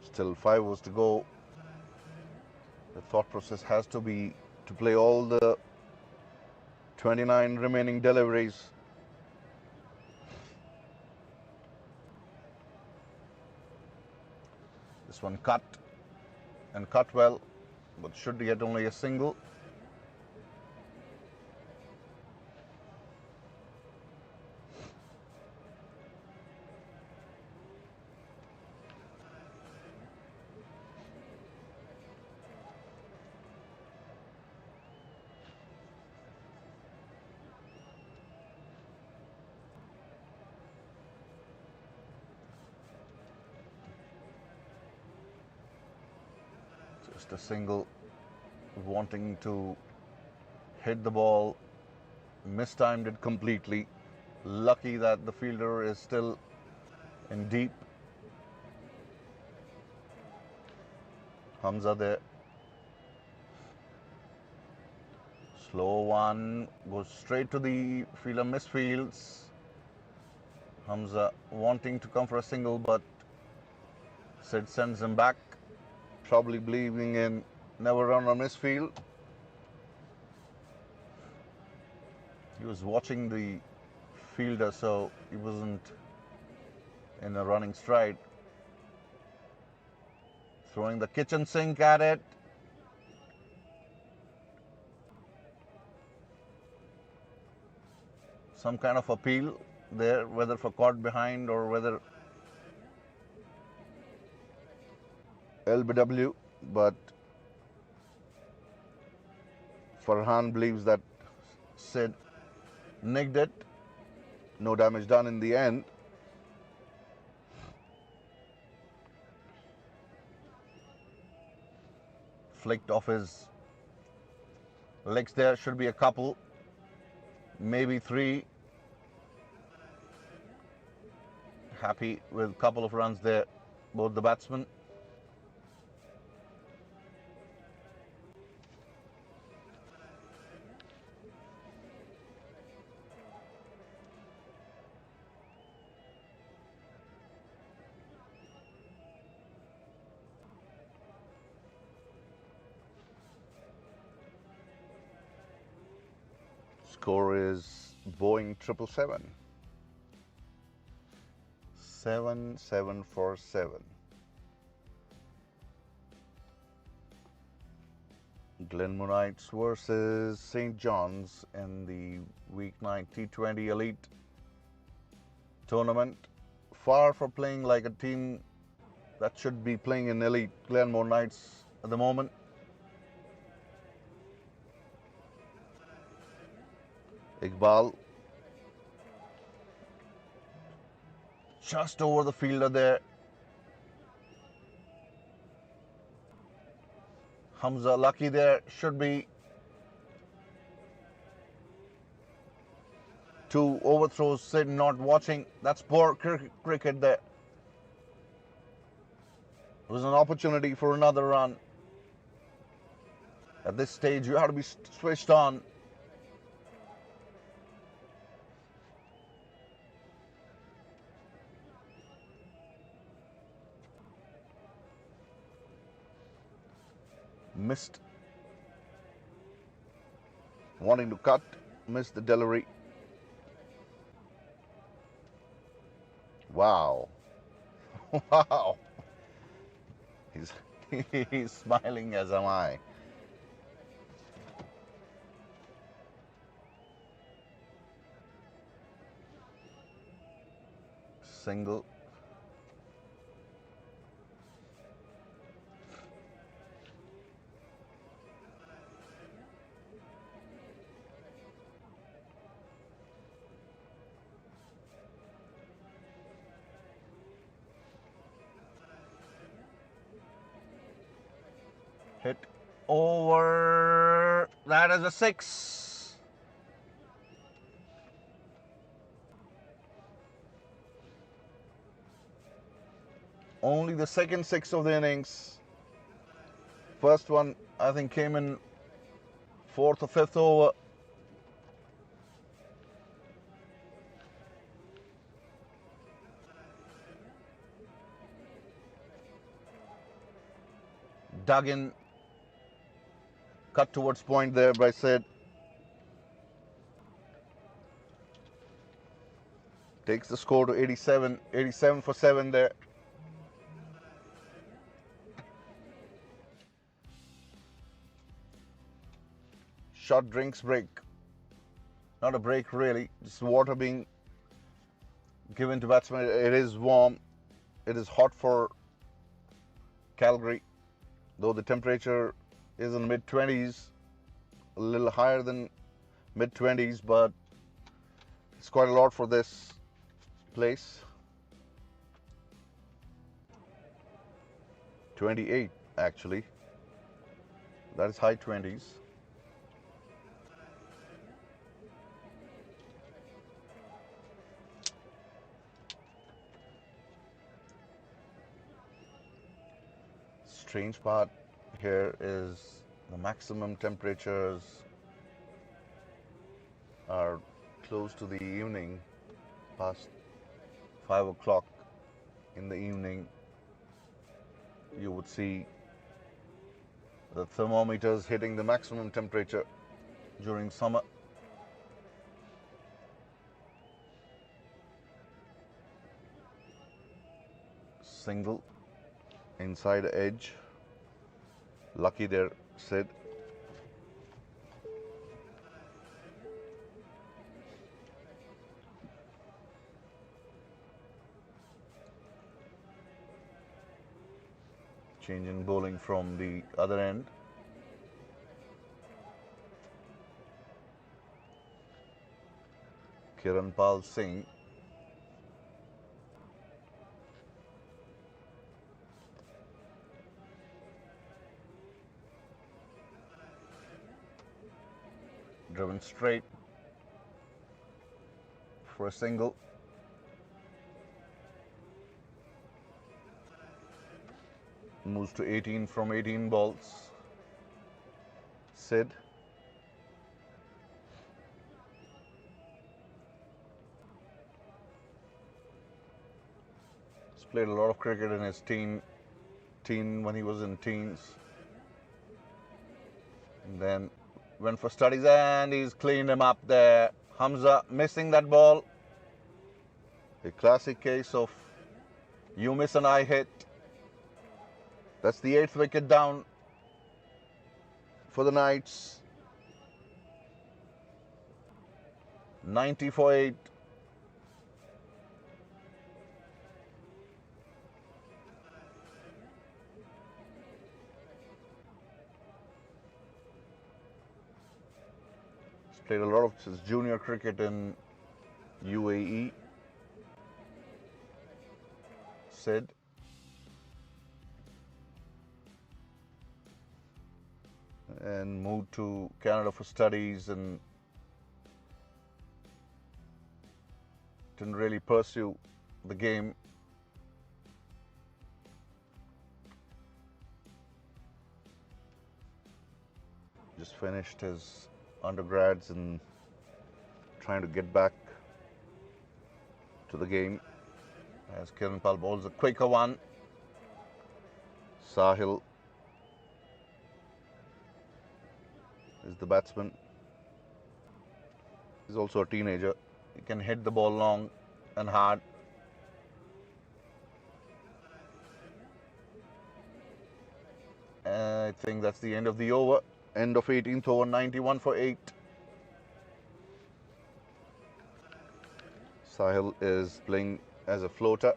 Still 5 overs to go. The thought process has to be to play all the 29 remaining deliveries. This one cut and cut well, but should get only a single. Just a single, wanting to hit the ball, mistimed it completely. Lucky that the fielder is still in deep. Hamza there. Slow one, goes straight to the fielder, misfields. Hamza wanting to come for a single, but Sid sends him back. Probably believing in never run on misfield. He was watching the fielder, so he wasn't in a running stride. Throwing the kitchen sink at it. Some kind of appeal there, whether for caught behind or whether LBW, but Farhan believes that Sid nicked it. No damage done in the end. Flicked off his legs there. Should be a couple, maybe 3. Happy with a couple of runs there, both the batsmen. Score is Boeing 777. 7747. Glenmore Knights versus St. John's in the weeknight T20 Elite tournament. Far from playing like a team that should be playing in Elite, Glenmore Knights at the moment. Iqbal just over the fielder there. Hamza lucky there. Should be 2 overthrows. Sid not watching. That's poor cricket there. It was an opportunity for another run. At this stage, you have to be switched on. Missed. Wanting to cut. Missed the delivery. Wow. Wow. He's smiling, as am I. Single. Hit over. That is a 6. Only the second 6 of the innings. First one, I think, came in 4th or 5th over. Dug in. Cut towards point there by Sid. Takes the score to 87. 87 for 7 there. Short drinks break. Not a break really. Just water being given to batsmen. It is warm. It is hot for Calgary. Though the temperature is in mid-20s. A little higher than mid-20s, but it's quite a lot for this place. 28 actually. That is high 20s. Strange part here is the maximum temperatures are close to the evening, past 5 o'clock in the evening. You would see the thermometers hitting the maximum temperature during summer. Single inside edge. Lucky there, Sid. Change in bowling from the other end. Kiranpal Singh. Driven straight for a single. Moves to 18 from 18 balls. Sid. He's played a lot of cricket in his teen when he was in teens. And then went for studies and he's cleaned him up there. Hamza missing that ball. A classic case of you miss and I hit. That's the 8th wicket down for the Knights. 90 for 8. He's played a lot of his junior cricket in UAE. and moved to Canada for studies and didn't really pursue the game. Just finished his undergrads and trying to get back to the game. As Kiranpal bowls a quicker one. Sahil is the batsman. He's also a teenager. He can hit the ball long and hard. I think that's the end of the over. End of 18th over, 91 for 8. Sahil is playing as a floater.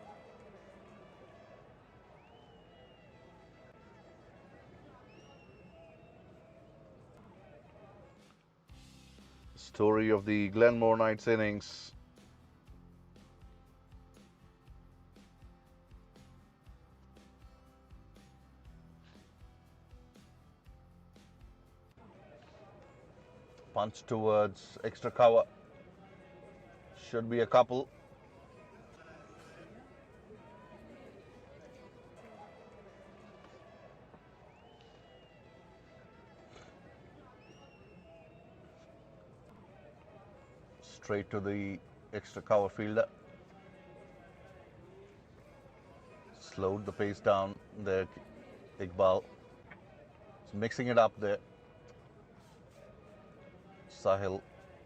Story of the Glenmore Knights innings. Punch towards extra cover. Should be a couple. Straight to the extra cover fielder. Slowed the pace down there, Iqbal. He's mixing it up there. Sahil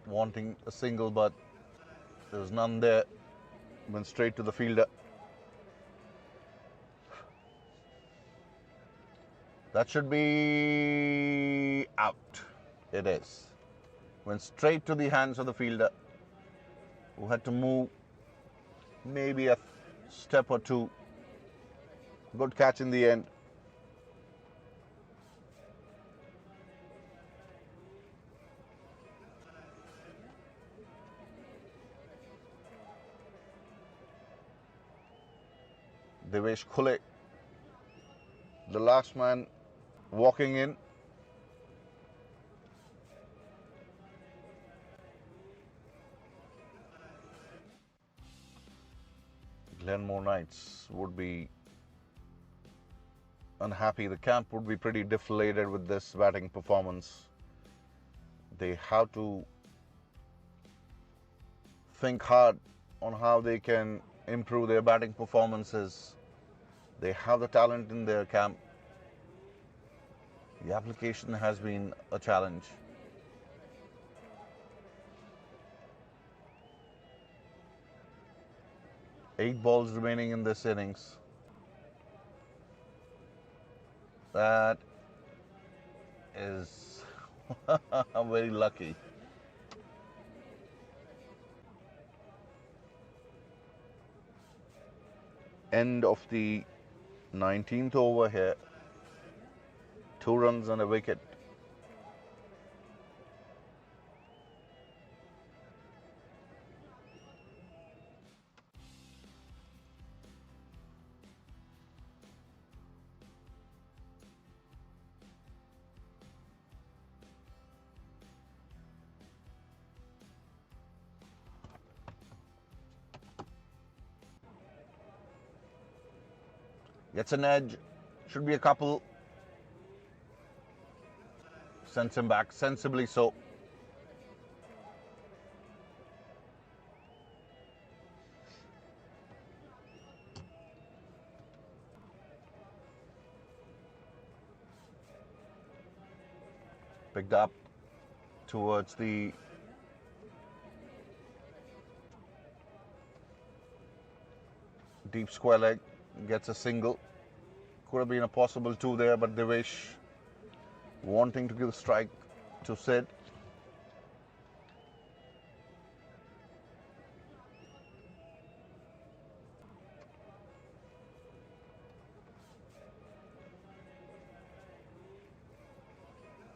wanting a single, but there was none there. Went straight to the fielder. That should be out. It is. Went straight to the hands of the fielder, who had to move maybe a step or two. Good catch in the end. Devesh Khule, the last man walking in. Glenmore Knights would be unhappy. The camp would be pretty deflated with this batting performance. They have to think hard on how they can improve their batting performances. They have the talent in their camp. The application has been a challenge. Eight balls remaining in this innings. That is very lucky. End of the 19th over here. 2 runs and a wicket. Gets an edge. Should be a couple. Sends him back, sensibly so. Picked up towards the deep square leg. Gets a single. Could have been a possible 2 there, but Devesh wanting to give a strike to Sid.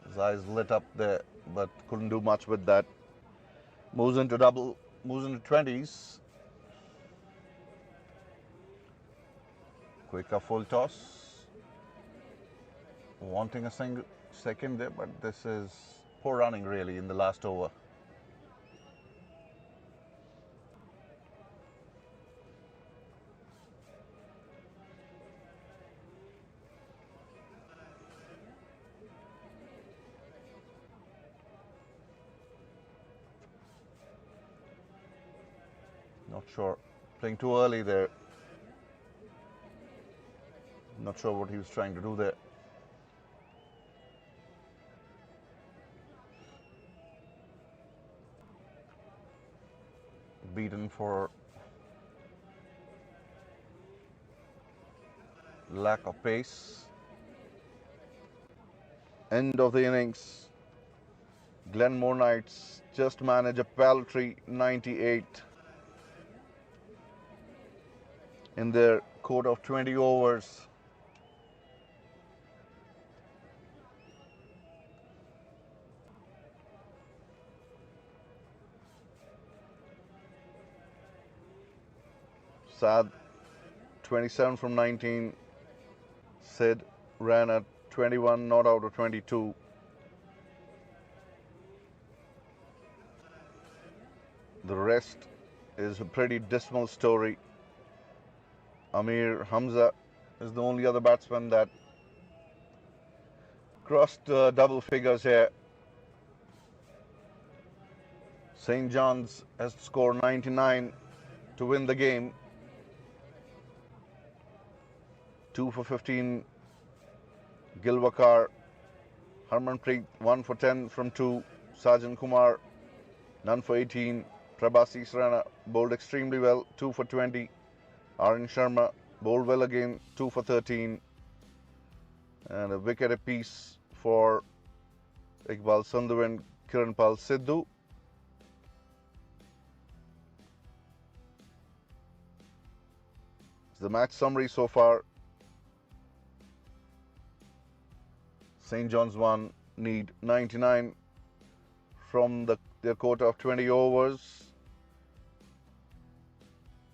His eyes lit up there, but couldn't do much with that. Moves into 20s. Quicker full toss. wanting a single second there, but this is poor running really in the last over. Not sure, playing too early there. Not sure what he was trying to do there. Beaten for lack of pace. End of the innings. Glenmore Knights just manage a paltry 98 in their quota of 20 overs. Sad, 27 from 19. Sid ran at 21, not out of 22. The rest is a pretty dismal story. Amir Hamza is the only other batsman that crossed double figures here. St. John's has scored 99 to win the game. 2 for 15, Gilwakar. Harmanpreet 1 for 10 from 2. Sajan Kumar none for 18. Prabhasi Sarana bowled extremely well, 2 for 20. Aryan Sharma bowled well again, 2 for 13. And a wicket apiece for Iqbal Sandhu and Kiranpal Sidhu. The match summary so far. St. John's 1 need 99 from their quota of 20 overs.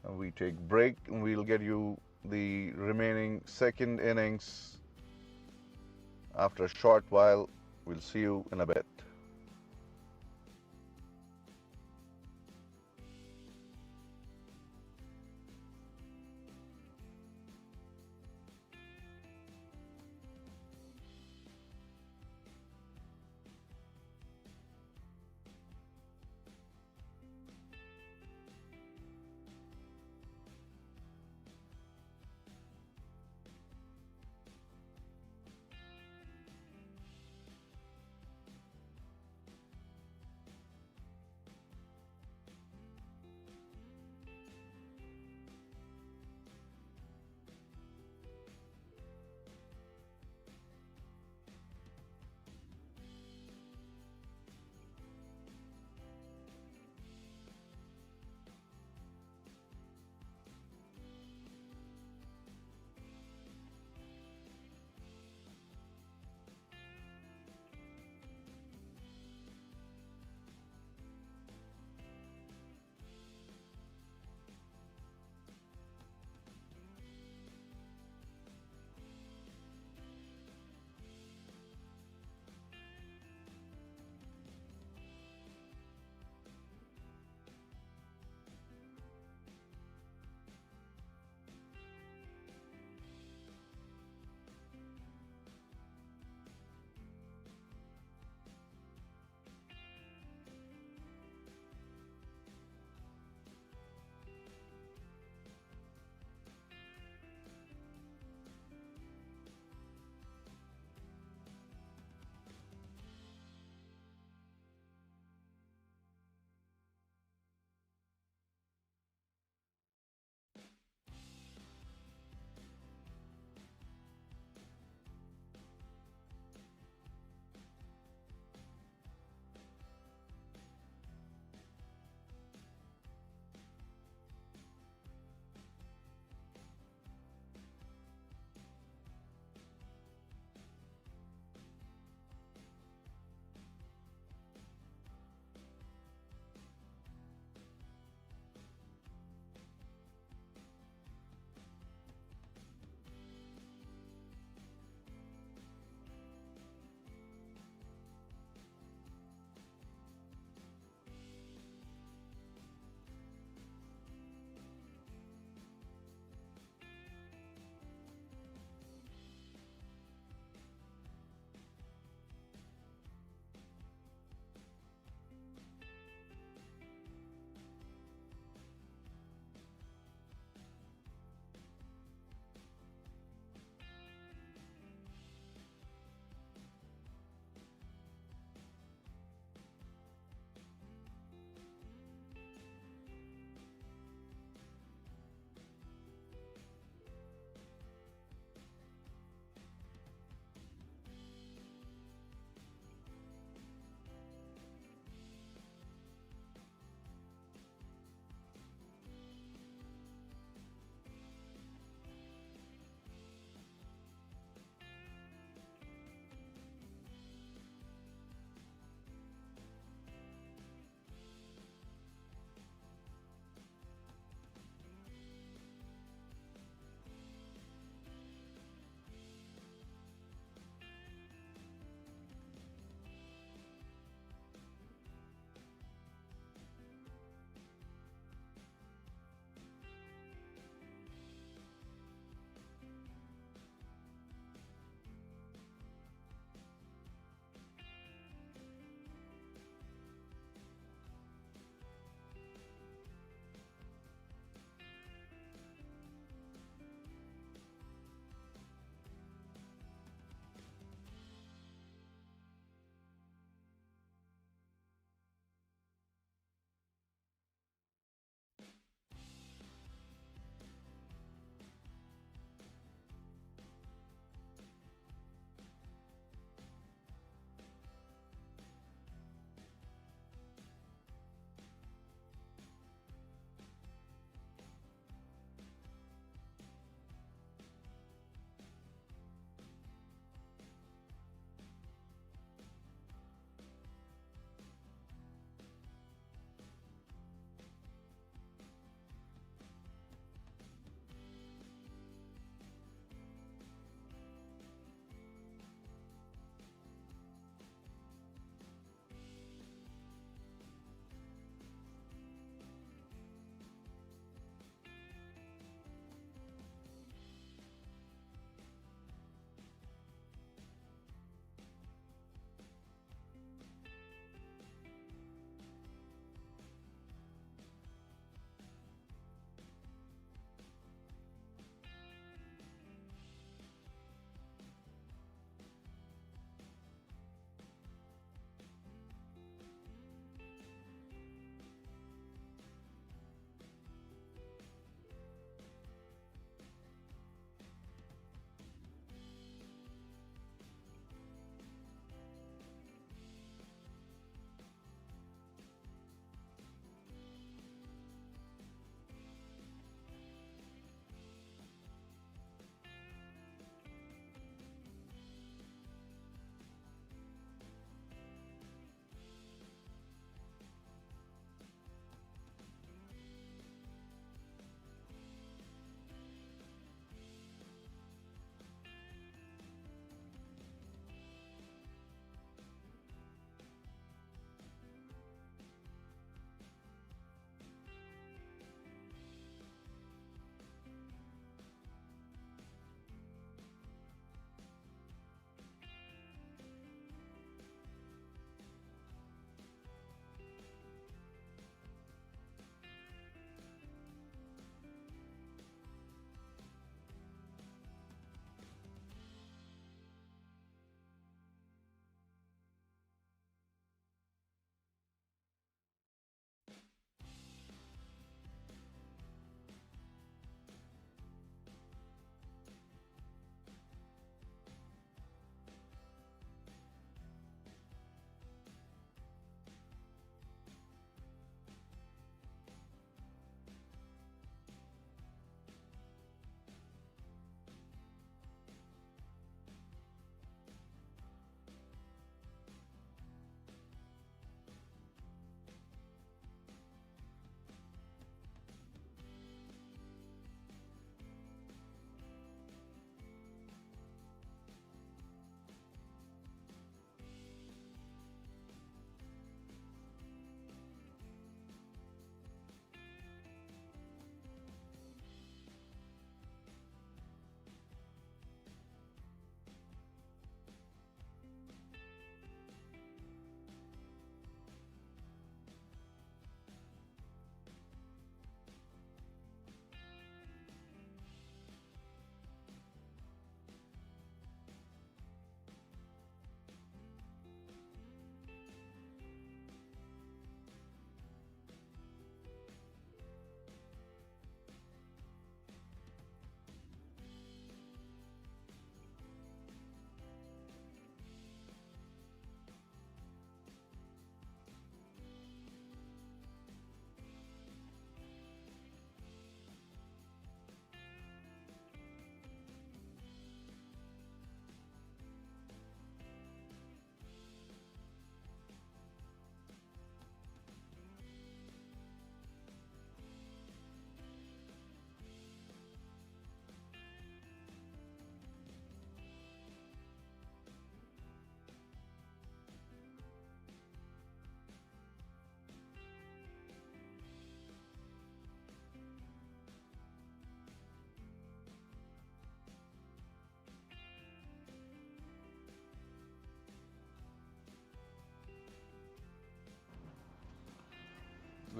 And we take break and we'll get you the remaining second innings after a short while. We'll see you in a bit.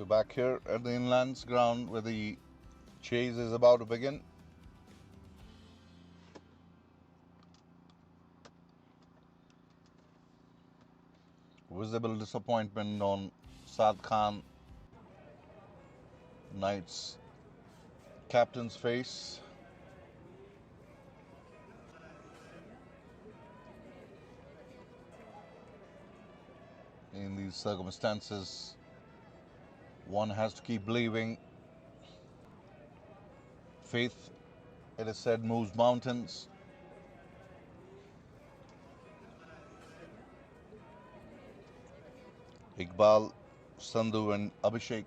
We're back here at the inlands ground where the chase is about to begin. Visible disappointment on Saad Khan Knight's captain's face. In these circumstances, one has to keep believing. Faith, it is said, moves mountains. Iqbal, Sandhu and Abhishek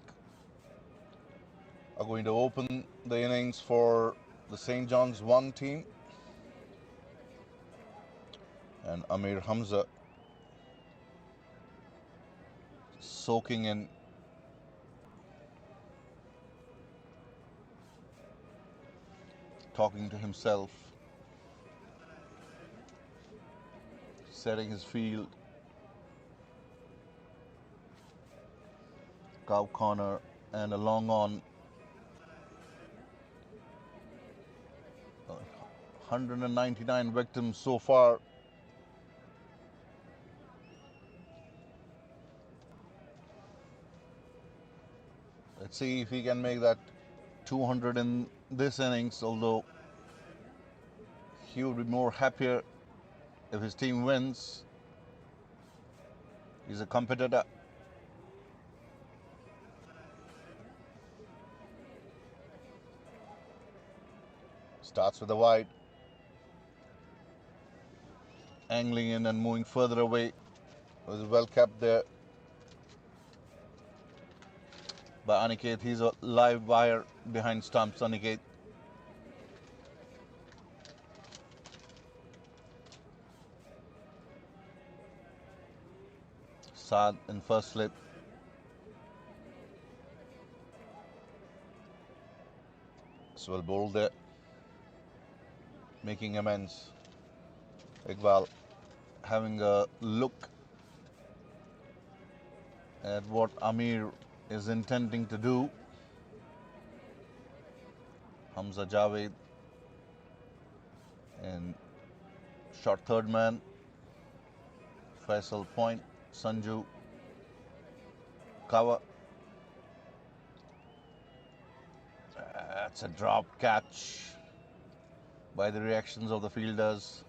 are going to open the innings for the St. John's 1 team. And Amir Hamza soaking in. Talking to himself. Setting his field. Cow corner and a long on. 199 victims so far. Let's see if he can make that 200 in this innings, although he would be more happier if his team wins. He's a competitor. Starts with a wide. Angling in and moving further away. Was well kept there by Aniket. He's a live wire behind stumps. Aniket. Saad in first slip. It's well bowled there. Making amends. Iqbal having a look at what Amir is intending to do. Hamza Javed and short third man. Faisal point. Sanju cover. That's a drop catch by the reactions of the fielders.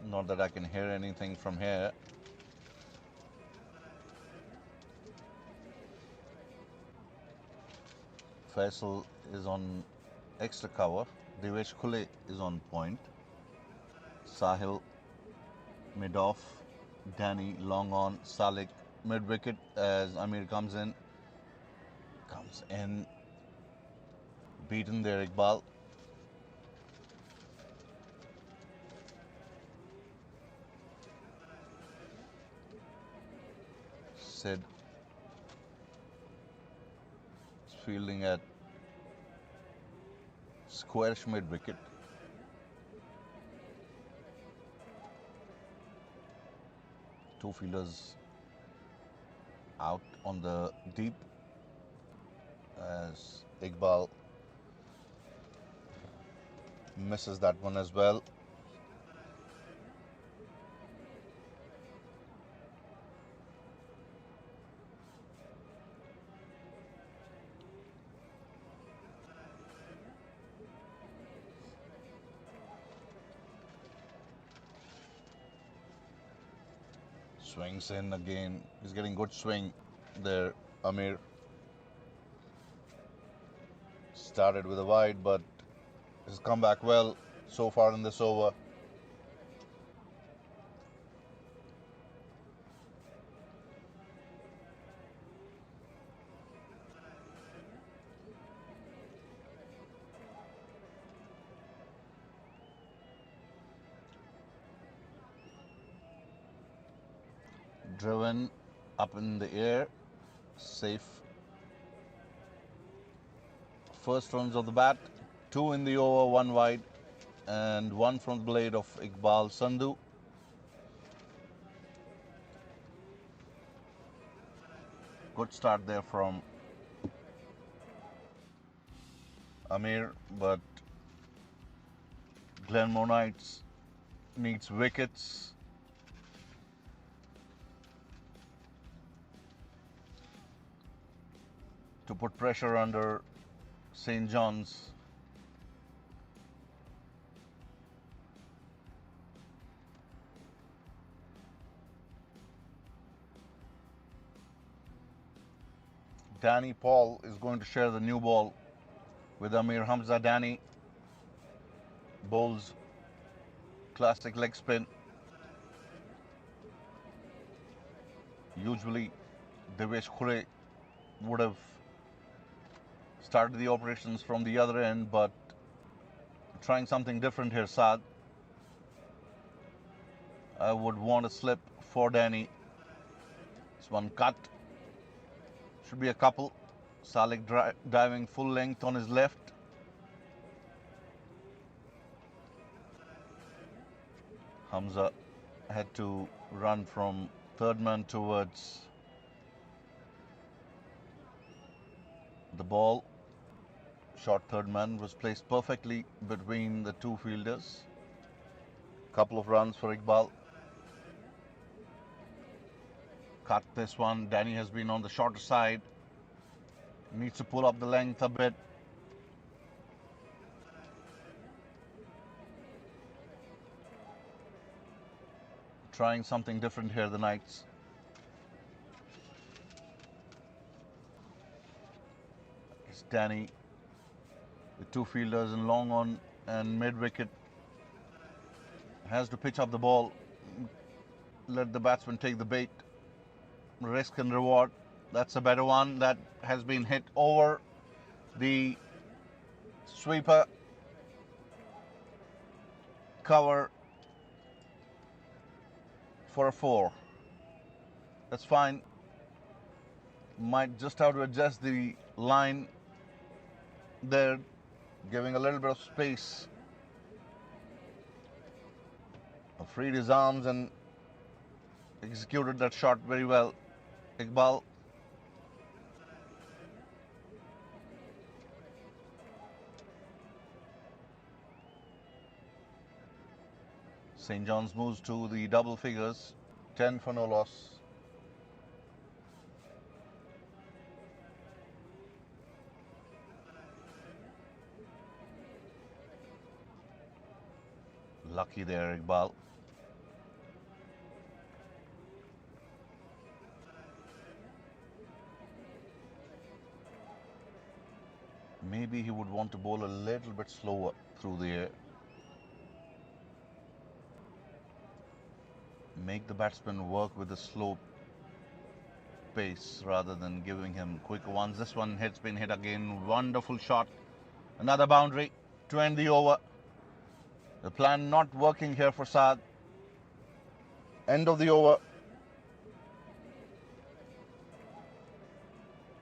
Not that I can hear anything from here. Faisal is on extra cover. Devesh Khule is on point. Sahil mid off. Danny long on. Salik mid wicket as Amir comes in. Beaten there, Iqbal. Sid fielding at squarish mid wicket. Two fielders out on the deep as Iqbal misses that one as well. Swings in again. He's getting good swing there, Amir. Started with a wide, but has come back well so far in this over. Driven up in the air, safe. First runs of the bat, 2 in the over, 1 wide, and 1 from the blade of Iqbal Sandhu. Good start there from Amir, but Glenmore Knights needs wickets. To put pressure under St. John's. Danny Paul is going to share the new ball with Amir Hamza. Danny bowls classic leg spin. Usually Devesh Khure would have started the operations from the other end, but trying something different here, Saad. I would want a slip for Danny. This one cut. Should be a couple. Salik diving full length on his left. Hamza had to run from third man towards the ball. Short third man was placed perfectly between the two fielders. Couple of runs for Iqbal. Cut this one. Danny has been on the shorter side. Needs to pull up the length a bit. Trying something different here, the Knights. It's Danny with two fielders and long on and mid wicket. Has to pitch up the ball. Let the batsman take the bait. Risk and reward. That's a better one. That has been hit over the sweeper. Cover for a 4. That's fine. Might just have to adjust the line there, giving a little bit of space. Freed his arms and executed that shot very well. Iqbal. St. John's moves to the double figures. 10 for no loss. Lucky there, Iqbal. Maybe he would want to bowl a little bit slower through the air. Make the batsman work with a slow pace rather than giving him quick ones. This one has been hit again. Wonderful shot. Another boundary to end the over. The plan not working here for Saad. End of the over.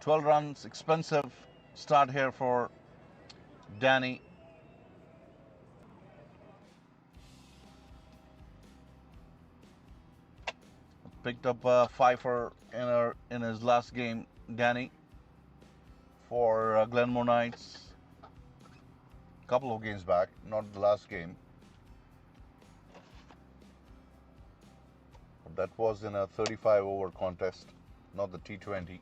12 runs, expensive start here for Danny. Picked up a fifer in his last game, Danny, for Glenmore Knights. A couple of games back, not the last game. But that was in a 35 over contest, not the T20.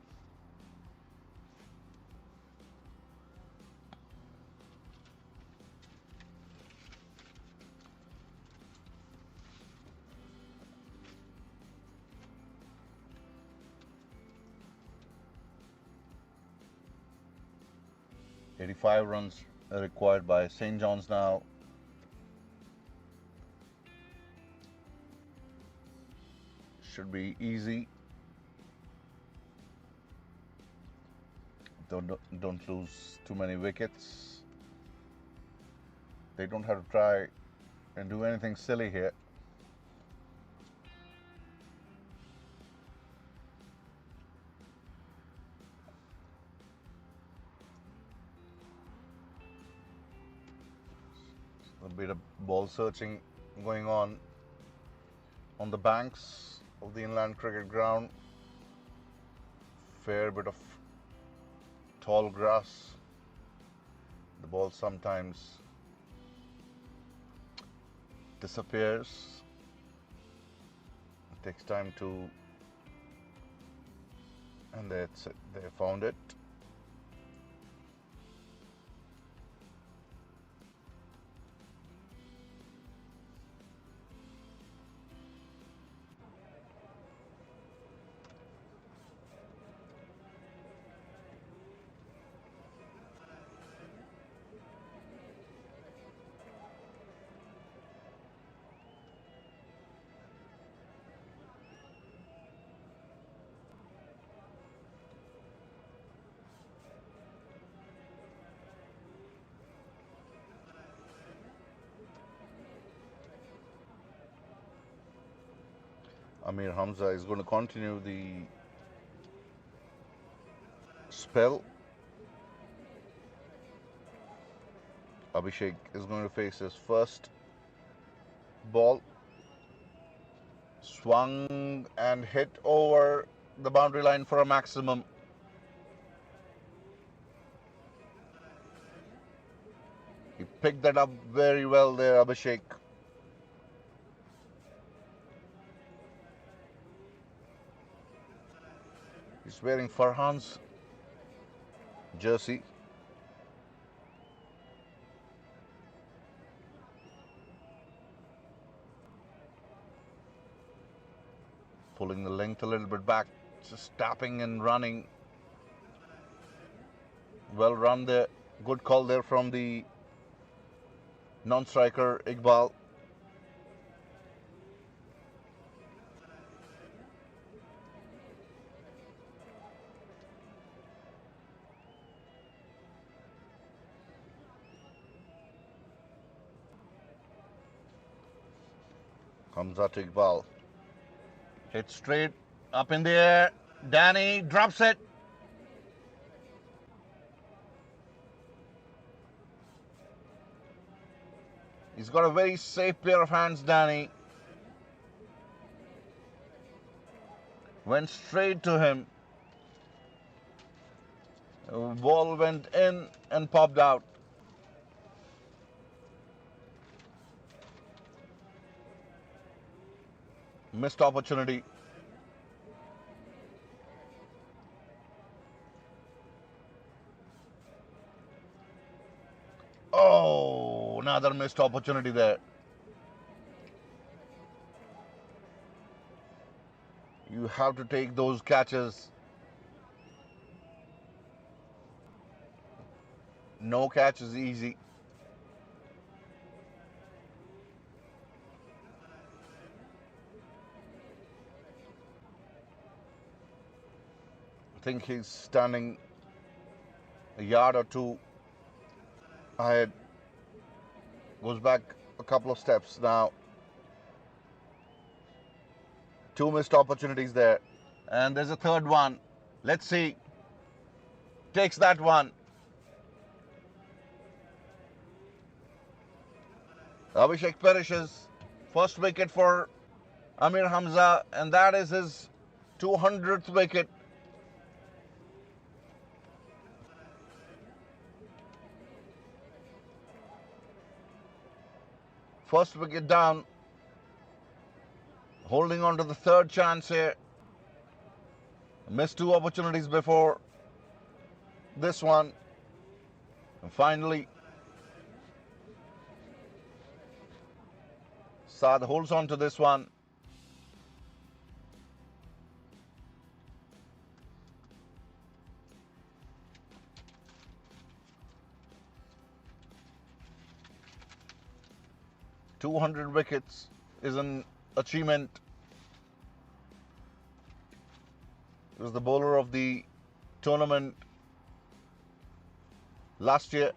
.85 runs required by St. John's now. Should be easy. Don't lose too many wickets. They don't have to try and do anything silly here. A bit of ball searching going on the banks of the inland cricket ground. fair bit of tall grass. The ball sometimes disappears. It takes time to, and that's it. They found it. Amir Hamza is going to continue the spell. Abhishek is going to face his first ball. Swung and hit over the boundary line for a maximum. He picked that up very well there, Abhishek. He's wearing Farhan's jersey. Pulling the length a little bit back, just tapping and running. Well run there. Good call there from the non-striker Iqbal. Hamza to Iqbal. Hit straight up in the air. Danny drops it. He's got a very safe pair of hands, Danny. Went straight to him. The ball went in and popped out. Missed opportunity. Oh, another missed opportunity there. You have to take those catches. No catch is easy. I think he's standing a yard or two ahead. Goes back a couple of steps now. Two missed opportunities there. And there's a third one. Let's see. Takes that one. Abhishek Parish's first wicket for Amir Hamza, and that is his 200th wicket. First wicket down. Holding on to the third chance here. Missed two opportunities before this one. And finally, Saad holds on to this one. "200 wickets is an achievement." He was the bowler of the tournament last year.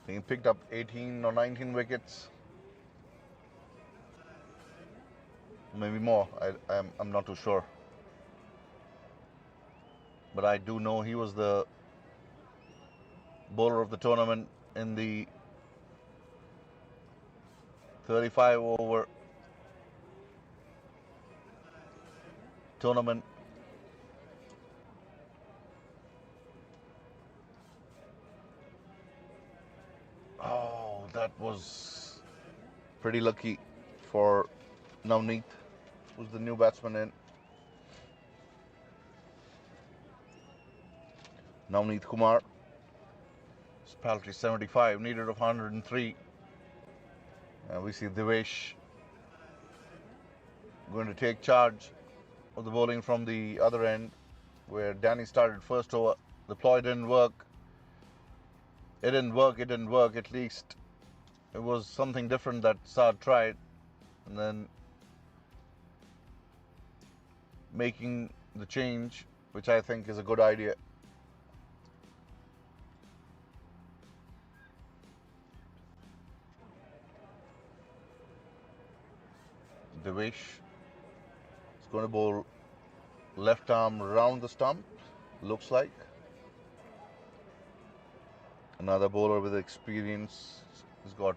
I think he picked up 18 or 19 wickets. Maybe more. I'm not too sure. But I do know he was the bowler of the tournament in the 35 over tournament. That was pretty lucky for Navneet, who's the new batsman in. Navneet Kumar, his paltry 75, needed of 103. And we see Devesh going to take charge of the bowling from the other end, where Danny started first over. The ploy didn't work. It didn't work. At least it was something different that Saad tried. And then making the change, which I think is a good idea. Devesh is going to bowl left arm round the stump, looks like. Another bowler with experience. He's got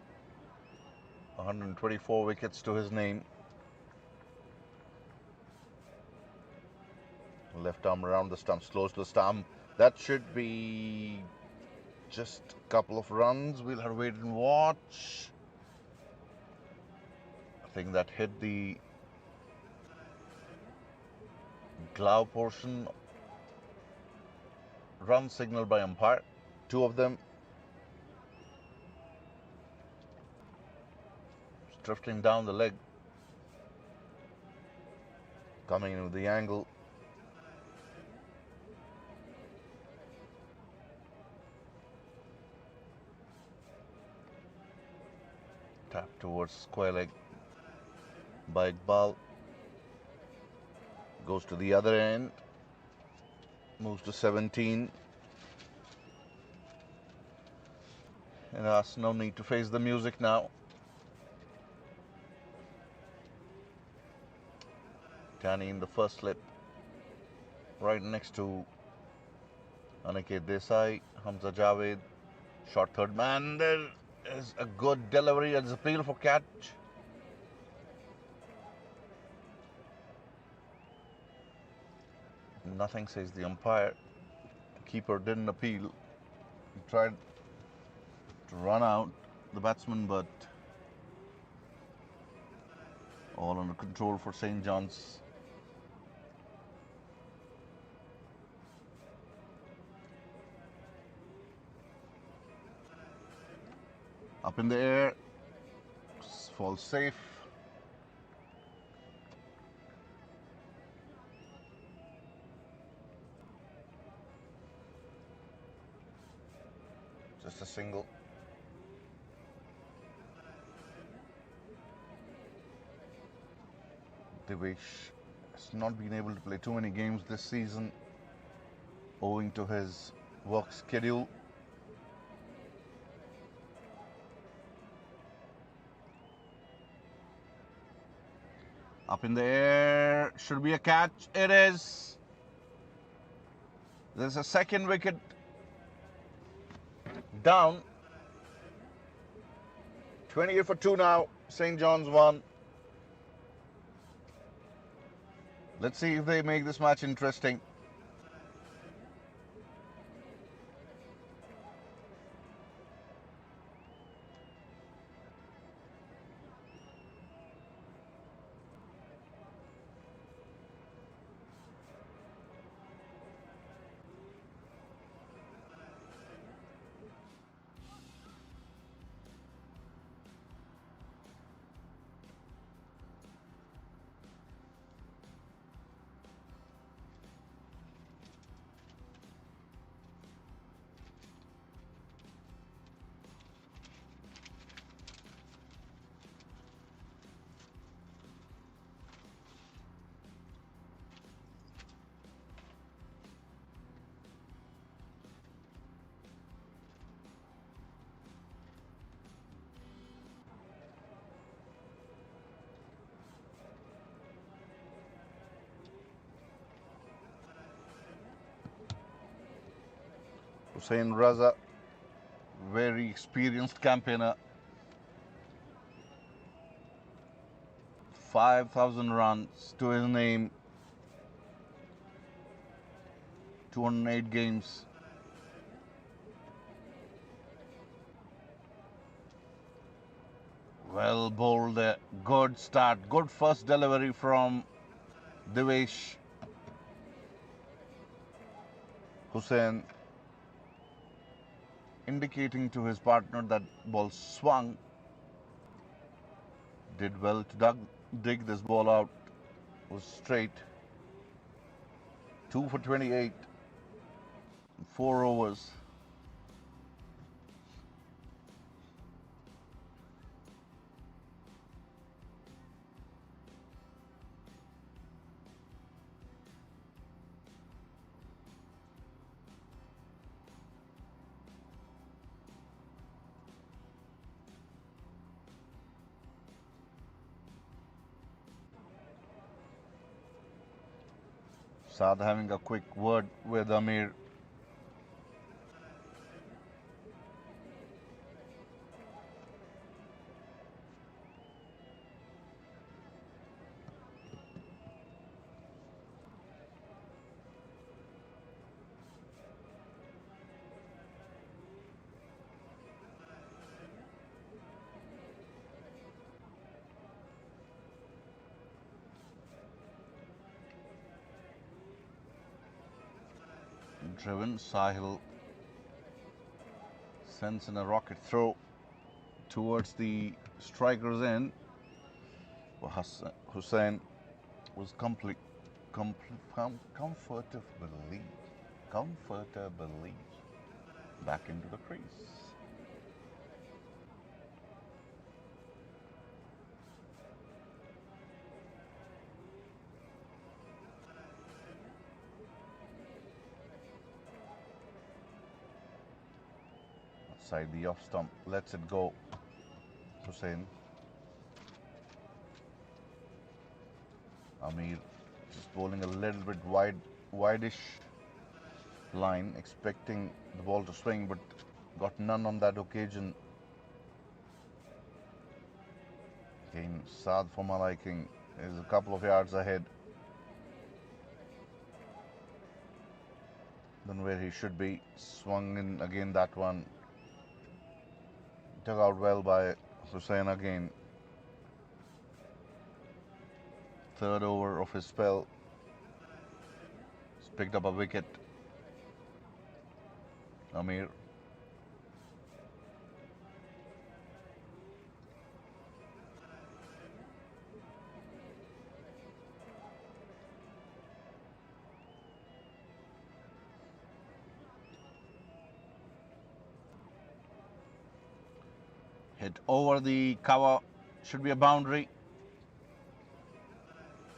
124 wickets to his name. Left arm around the stump, slows to the stump. That should be just a couple of runs. We'll have to wait and watch. I think that hit the glove portion. Run signaled by umpire. Two of them. Drifting down the leg. Coming in with the angle. Tap towards square leg by Iqbal. Goes to the other end. Moves to 17. And there's no need to face the music now. Danny in the first slip. Right next to Aniket Desai. Hamza Javed. Short third man. There is a good delivery. It's appeal for catch. Nothing, says the umpire. The keeper didn't appeal. He tried to run out the batsman, but all under control for St. John's. Up in the air, falls safe. Just a single. Devesh has not been able to play too many games this season owing to his work schedule. Up in the air, should be a catch. It is. There's a second wicket down. 28 for 2 now. St. John's 1. Let's see if they make this match interesting. Hussain Raza, very experienced campaigner. 5,000 runs to his name. 208 games. Well bowled there. Good start. Good first delivery from Devesh Hussain, indicating to his partner that ball swung. Did well to dig this ball out. Was straight. 2 for 28. 4 overs. Saad having a quick word with Amir. Driven, Sahil sends in a rocket throw towards the striker's end. Hussain was comfortably back into the crease. Outside the off stump, lets it go. Hussain. Amir just bowling a little bit wideish line, expecting the ball to swing, but got none on that occasion. Again, Saad, for my liking, is a couple of yards ahead than where he should be. Swung in again, that one. Dug out well by Hussain again. Third over of his spell. He's picked up a wicket. Amir. Hit over the cover. Should be a boundary.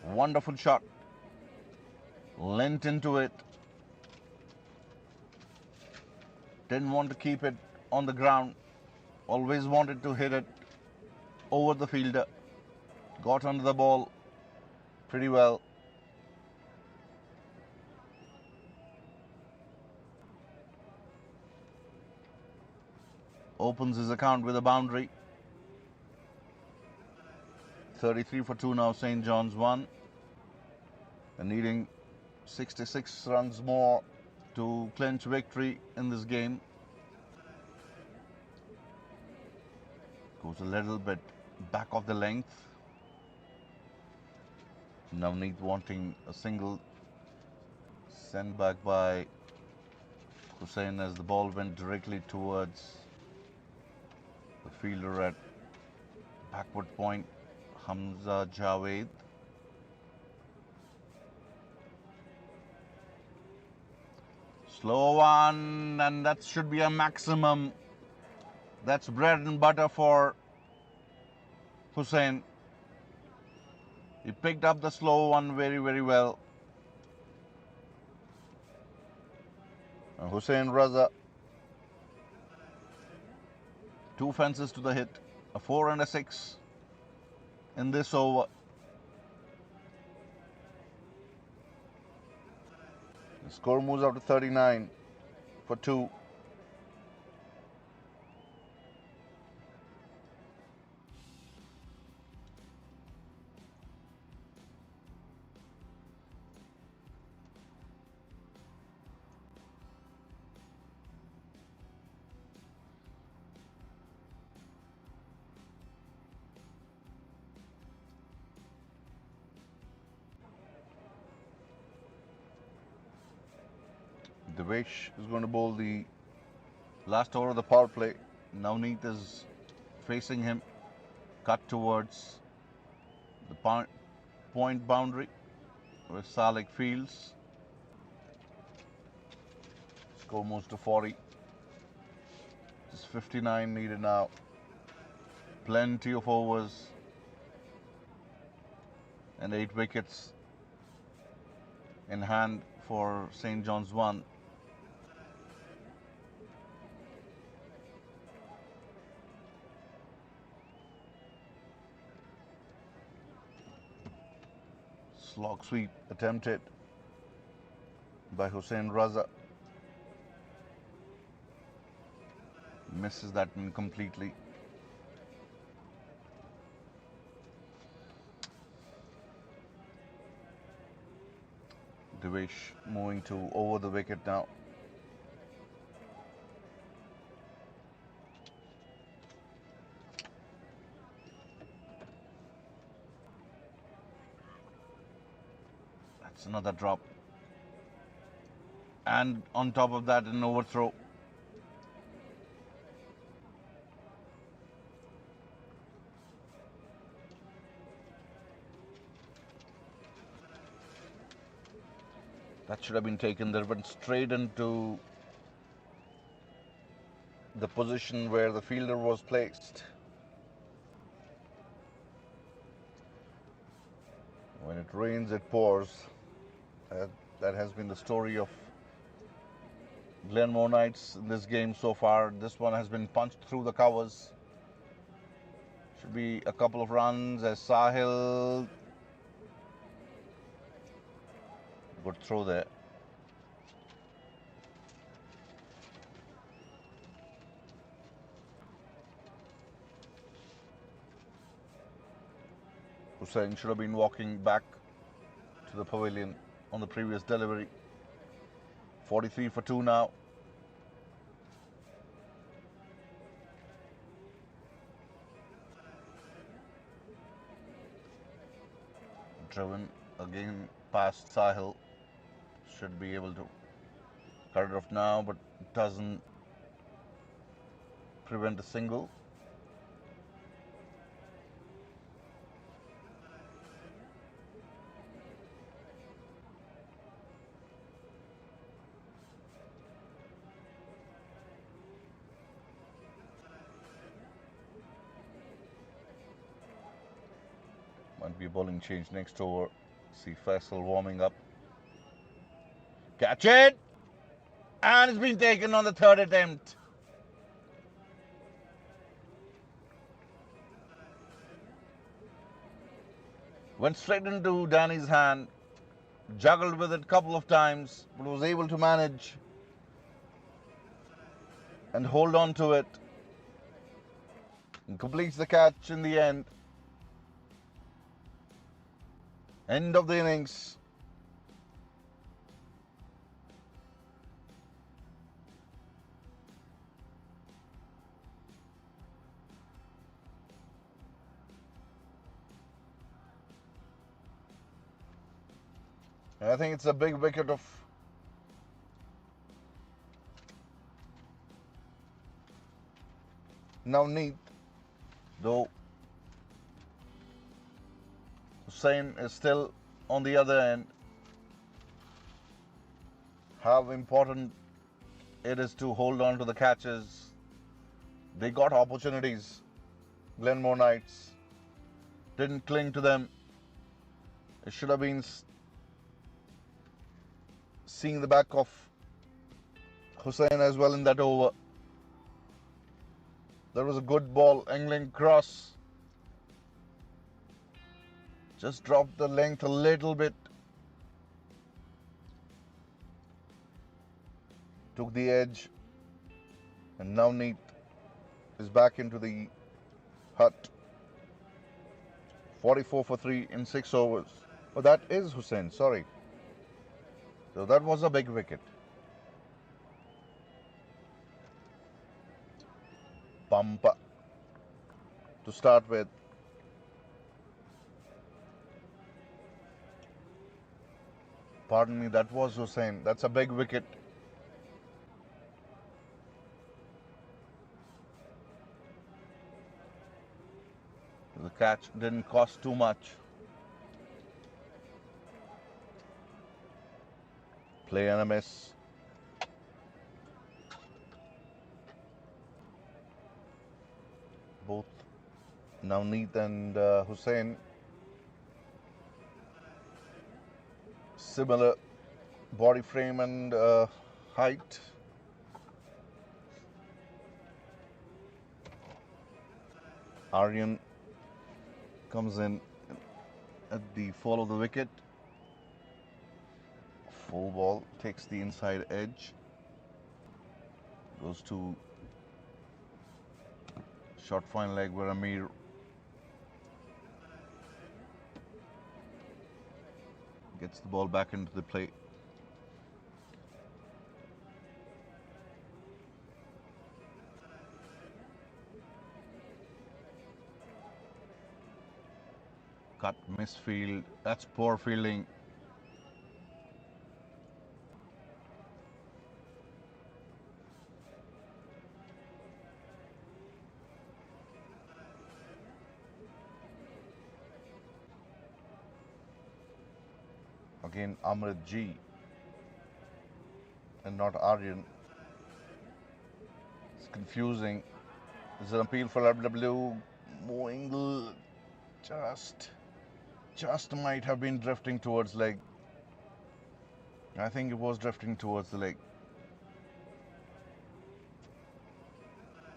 Wonderful shot. Leant into it. Didn't want to keep it on the ground. Always wanted to hit it over the fielder. Got under the ball pretty well. Opens his account with a boundary. 33 for 2 now. St. John's 1. They're needing 66 runs more to clinch victory in this game. Goes a little bit back of the length. Navneet wanting a single, sent back by Hussain as the ball went directly towards the fielder at backward point, Hamza Javed. Slow one, and that should be a maximum. That's bread and butter for Hussain. He picked up the slow one very, very well. And Hussain Raza, 2 fences to the hit, a 4 and a 6 in this over. The score moves up to 39 for 2. Devesh is going to bowl the last over of the power play. Navneet is facing him, cut towards the point boundary where Salik fields. Score moves to 40. Just 59 needed now. Plenty of overs and 8 wickets in hand for St. John's 1. Slog sweep attempted by Hussain Raza. Misses that one completely. Devesh moving to over the wicket now. That's another drop. And on top of that, an overthrow. That should have been taken there, but straight into the position where the fielder was placed. When it rains, it pours. That has been the story of Glenmore Knights in this game so far. This one has been punched through the covers. Should be a couple of runs as Sahil. Good throw there. Hussain should have been walking back to the pavilion on the previous delivery. 43 for 2 now. Driven again past Sahil. Should be able to cut it off now, but doesn't prevent a single. Might be a bowling change next over. See Faisal warming up. Catch it! And it's been taken on the third attempt. Went straight into Danny's hand. Juggled with it a couple of times, but was able to manage and hold on to it. And completes the catch in the end. End of the innings. I think it's a big wicket of Navneet, though Hussain is still on the other end. How important it is to hold on to the catches. They got opportunities. Glenmore Knights didn't cling to them. It should have been seeing the back of Hussain as well in that over. There was a good ball, angling cross. Just dropped the length a little bit. Took the edge. And Navneet is back into the hut. 44 for 3 in 6 overs. Oh, that is Hussain, sorry. So that was a big wicket. Bumper to start with. Pardon me, that was Hussain. That's a big wicket Catch didn't cost too much. Play and a miss. Both Navneet and Hussain, similar body frame and height. Aryan comes in at the fall of the wicket. Full ball, takes the inside edge. Goes to short fine leg where Amir gets the ball back into the play. Cut, misfield. That's poor fielding. Again, Amrit G and not Aryan. It's confusing. There's an appeal for LW. Moingle just might have been drifting towards leg. I think it was drifting towards the leg.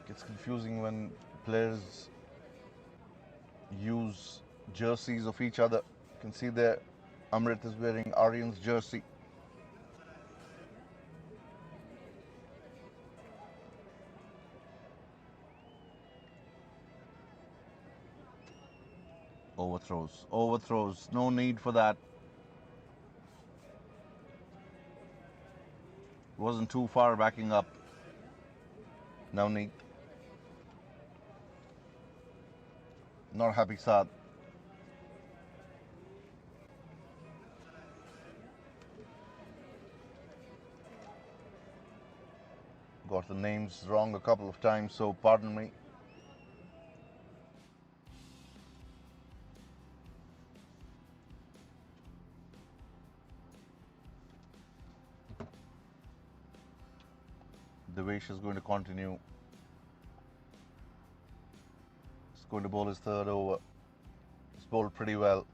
It's confusing when players use jerseys of each other. You can see there Amrit is wearing Aryan's jersey. Overthrows, no need for that. Wasn't too far backing up. Navneet. Not happy Saad. Got the names wrong a couple of times, so pardon me. Devesh is going to continue. He's going to bowl his third over. He's bowled pretty well.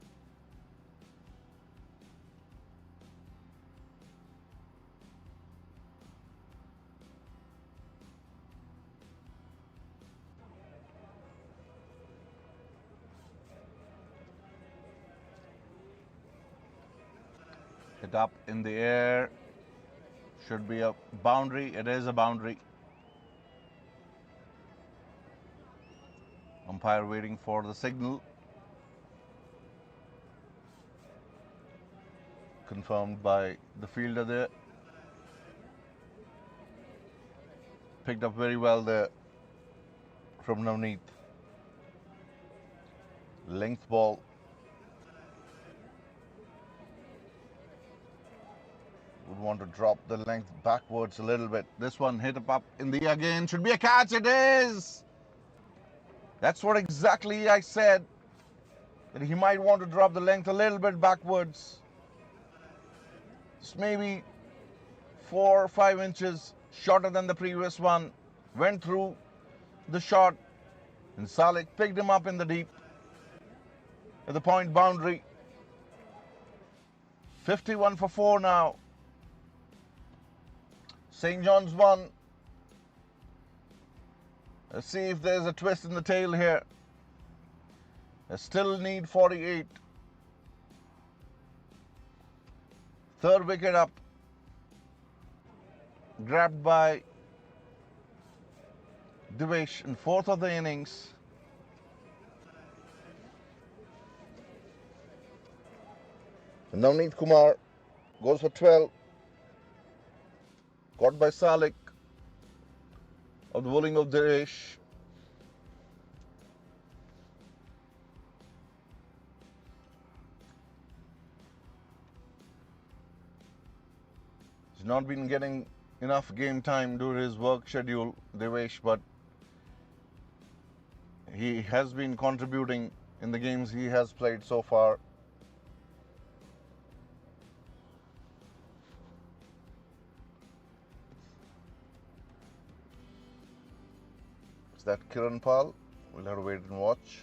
Hit up in the air. Should be a boundary. It is a boundary. Umpire waiting for the signal. Confirmed by the fielder there. Picked up very well there from Navneet. Length ball. Would want to drop the length backwards a little bit. This one hit up in the air again. Should be a catch. It is. That's what exactly I said. That he might want to drop the length a little bit backwards. Just maybe 4 or 5 inches shorter than the previous one. Went through the shot. And Salik picked him up in the deep. At the point boundary. 51 for 4 now. St. John's 1. Let's see if there's a twist in the tail here. They still need 48. Third wicket up. Grabbed by Devesh in 4th of the innings. And Navneet Kumar goes for 12. Caught by Salik of the bowling of Devesh. He's not been getting enough game time due to his work schedule, Devesh, but he has been contributing in the games he has played so far. Is that Kiran Pal? We'll have to wait and watch.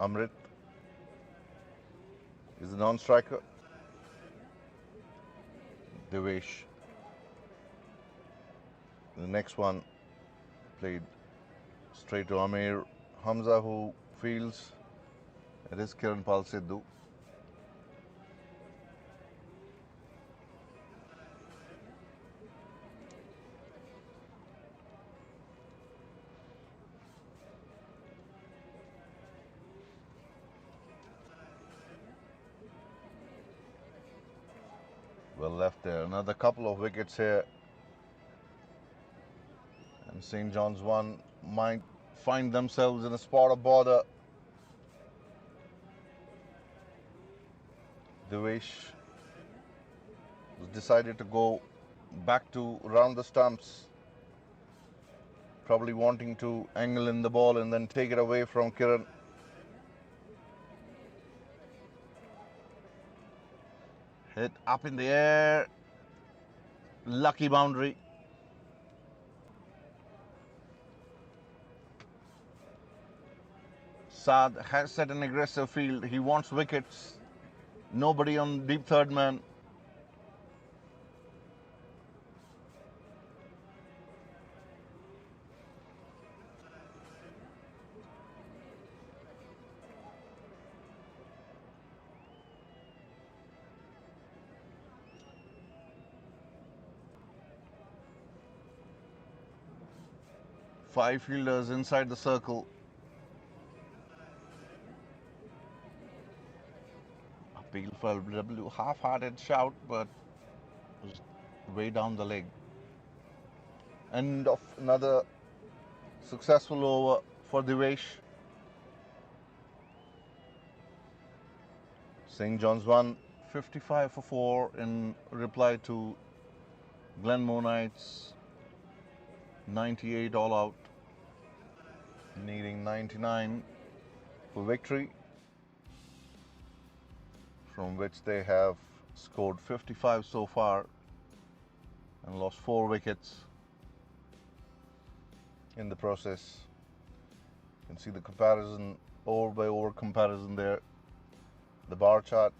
Amrit is the non-striker. Devesh. The next one played straight to Amir Hamza, who feels it is Kiran Pal Sidhu. Well left there. Another couple of wickets here. And St. John's one might find themselves in a spot of bother. Devesh decided to go back to around the stumps, probably wanting to angle in the ball and then take it away from Kiran. Hit up in the air. Lucky boundary. Saad has set an aggressive field. He wants wickets. Nobody on deep third man. Five fielders inside the circle. Appeal for LBW. Half-hearted shout, but was way down the leg. End of another successful over for Devesh. St. John's won 55 for 4 in reply to Glenmore Knights 98 all out, needing 99 for victory, from which they have scored 55 so far and lost 4 wickets in the process. You can see the comparison, over by over comparison there, the bar chart.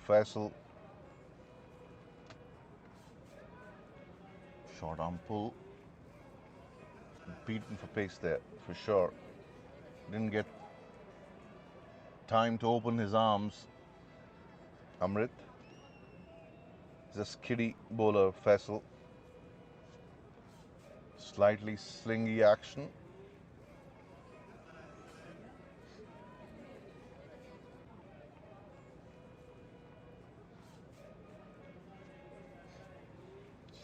Faisal, short arm pull, beaten for pace there for sure. Didn't get time to open his arms. Amrit is a skiddy bowler. Faisal, slightly slingy action.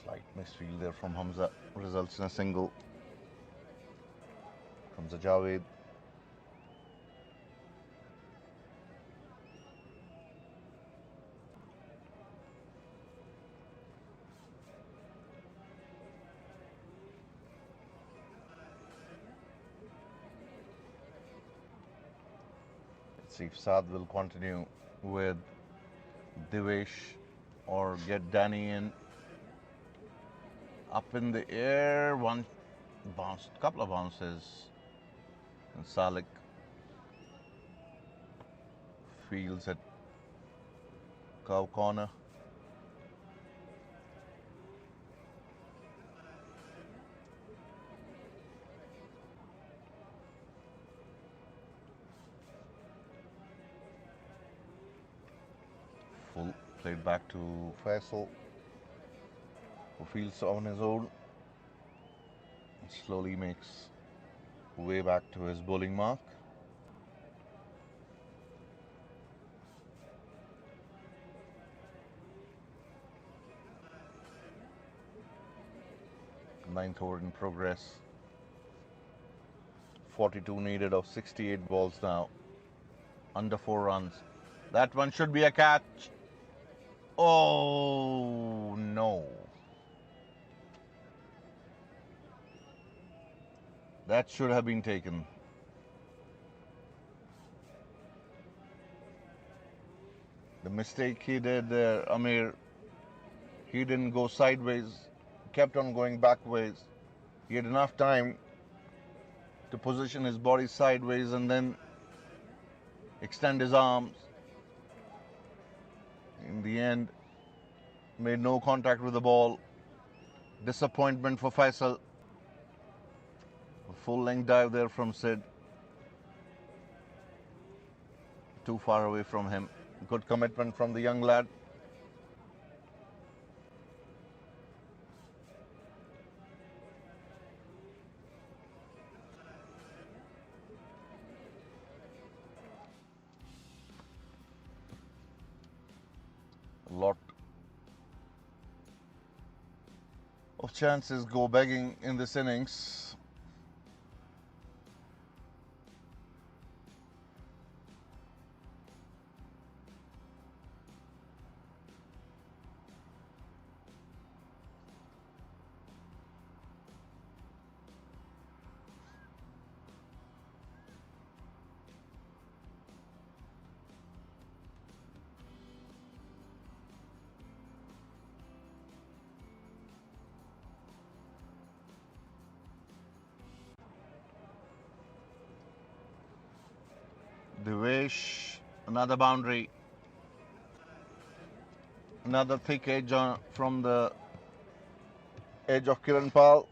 Slight misfield there from Hamza results in a single. Hamza Javed. Let's see if Saad will continue with Devesh or get Danny in. Up in the air, one bounce, couple of bounces, and Salik fields at cow corner. Full played back to Faisal, who fields on his own and slowly makes way back to his bowling mark. Ninth over in progress. 42 needed of 68 balls now. Under 4 runs. That one should be a catch. Oh no. That should have been taken. The mistake he did there, Amir, he didn't go sideways, kept on going backwards. He had enough time to position his body sideways and then extend his arms. In the end, made no contact with the ball. Disappointment for Faisal. A full length dive there from Sid. Too far away from him. Good commitment from the young lad. A lot of chances go begging in this innings. Devesh, another boundary. Another thick edge from the edge of Kiran Pal.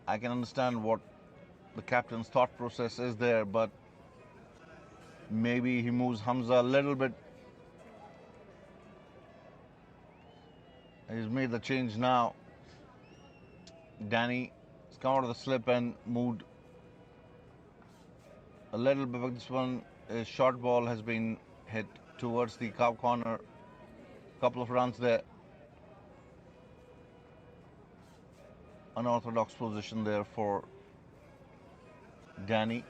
I can understand what the captain's thought process is there, but maybe he moves Hamza a little bit. He's made the change now. Danny has come out of the slip and moved a little bit, but this one, a short ball has been hit towards the cow corner. Couple of runs there. Unorthodox position there for Danny.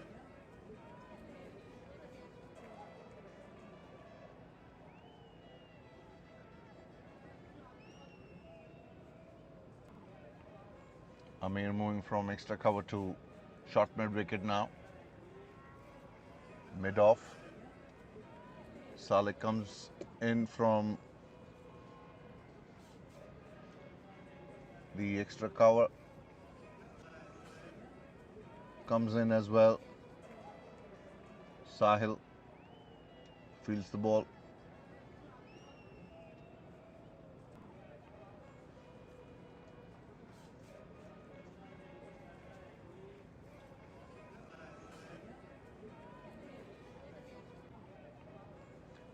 Amir moving from extra cover to short mid wicket now. Mid off. Saleh comes in from the extra cover. Comes in as well. Sahil fields the ball.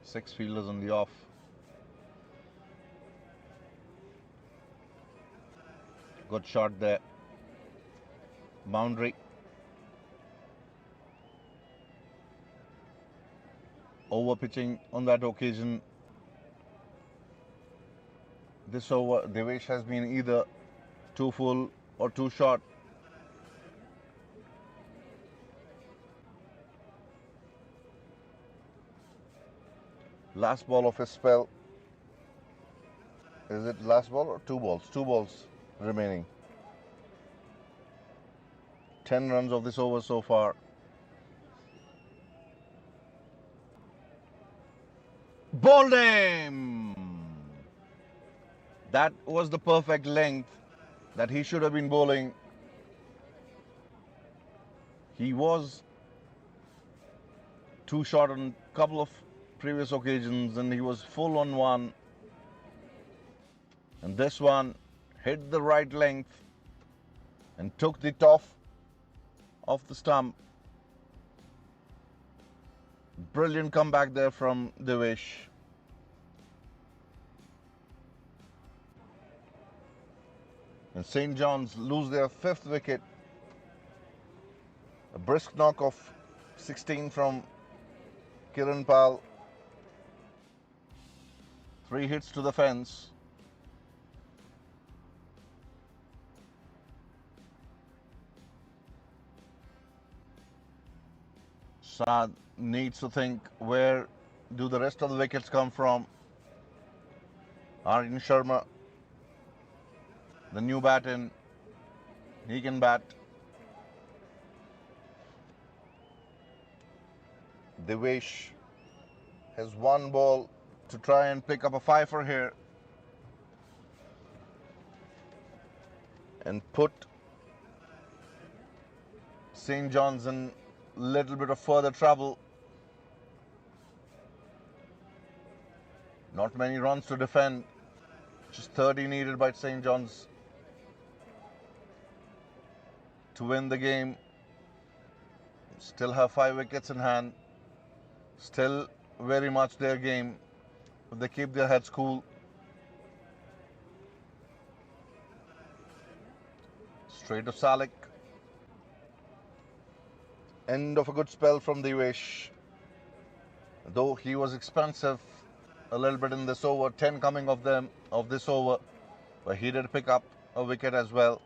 Six fielders on the off. Good shot there. Boundary. Over pitching on that occasion. This over, Devesh has been either too full or too short. Last ball of his spell. Is it last ball or two balls? Two balls remaining. 10 runs of this over so far. Bowled him! That was the perfect length that he should have been bowling. He was too short on a couple of previous occasions and he was full on one. And this one hit the right length and took the top off the stump. Brilliant comeback there from Devesh. And St. John's lose their fifth wicket. A brisk knock of 16 from Kiran Pal, 3 hits to the fence. Saad needs to think, where do the rest of the wickets come from? Aryan Sharma, the new bat in, he can bat. Devesh has one ball to try and pick up a fifer here and put St. John's in a little bit of further trouble. Not many runs to defend, just 30 needed by St. John's to win the game. Still have 5 wickets in hand, still very much their game, but they keep their heads cool. Straight to Salik. End of a good spell from Devesh. Though he was expensive a little bit in this over, 10 coming of this over, but he did pick up a wicket as well.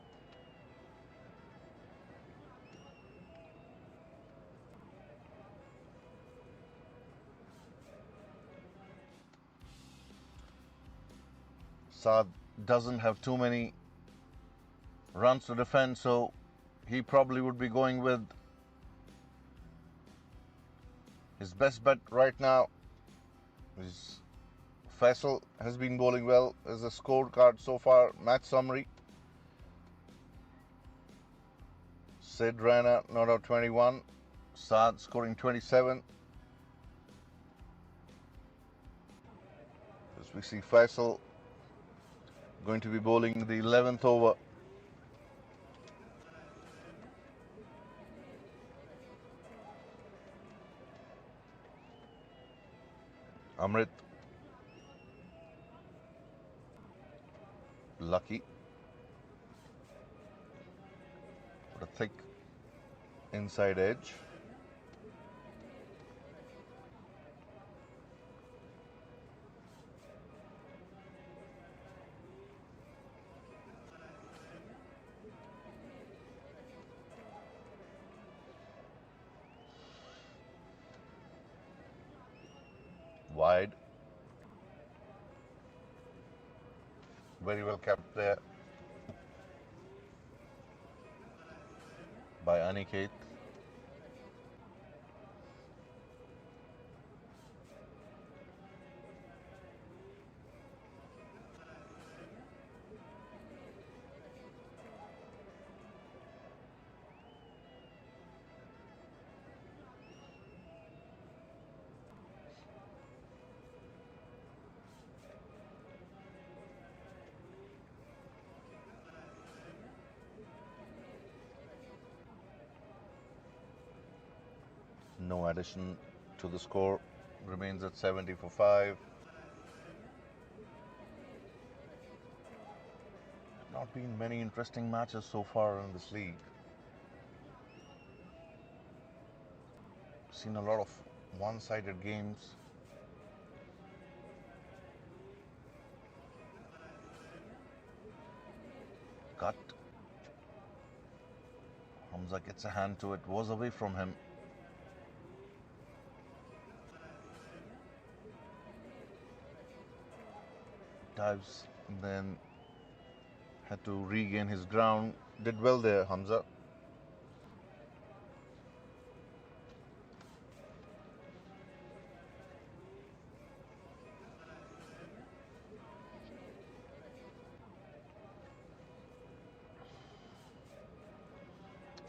Saad doesn't have too many runs to defend, so he probably would be going with his best bet right now. Faisal has been bowling well as a scorecard so far. Match summary: Sid Rana not out 21, Saad scoring 27. As we see Faisal going to be bowling the 11th over. Amrit, Lucky, with a thick inside edge. Wide. Very well kept there by Aniket. No addition to the score, remains at 70 for 5. Not been many interesting matches so far in this league. Seen a lot of one-sided games. Cut. Hamza gets a hand to it, was away from him. Dives and then had to regain his ground. Did well there, Hamza.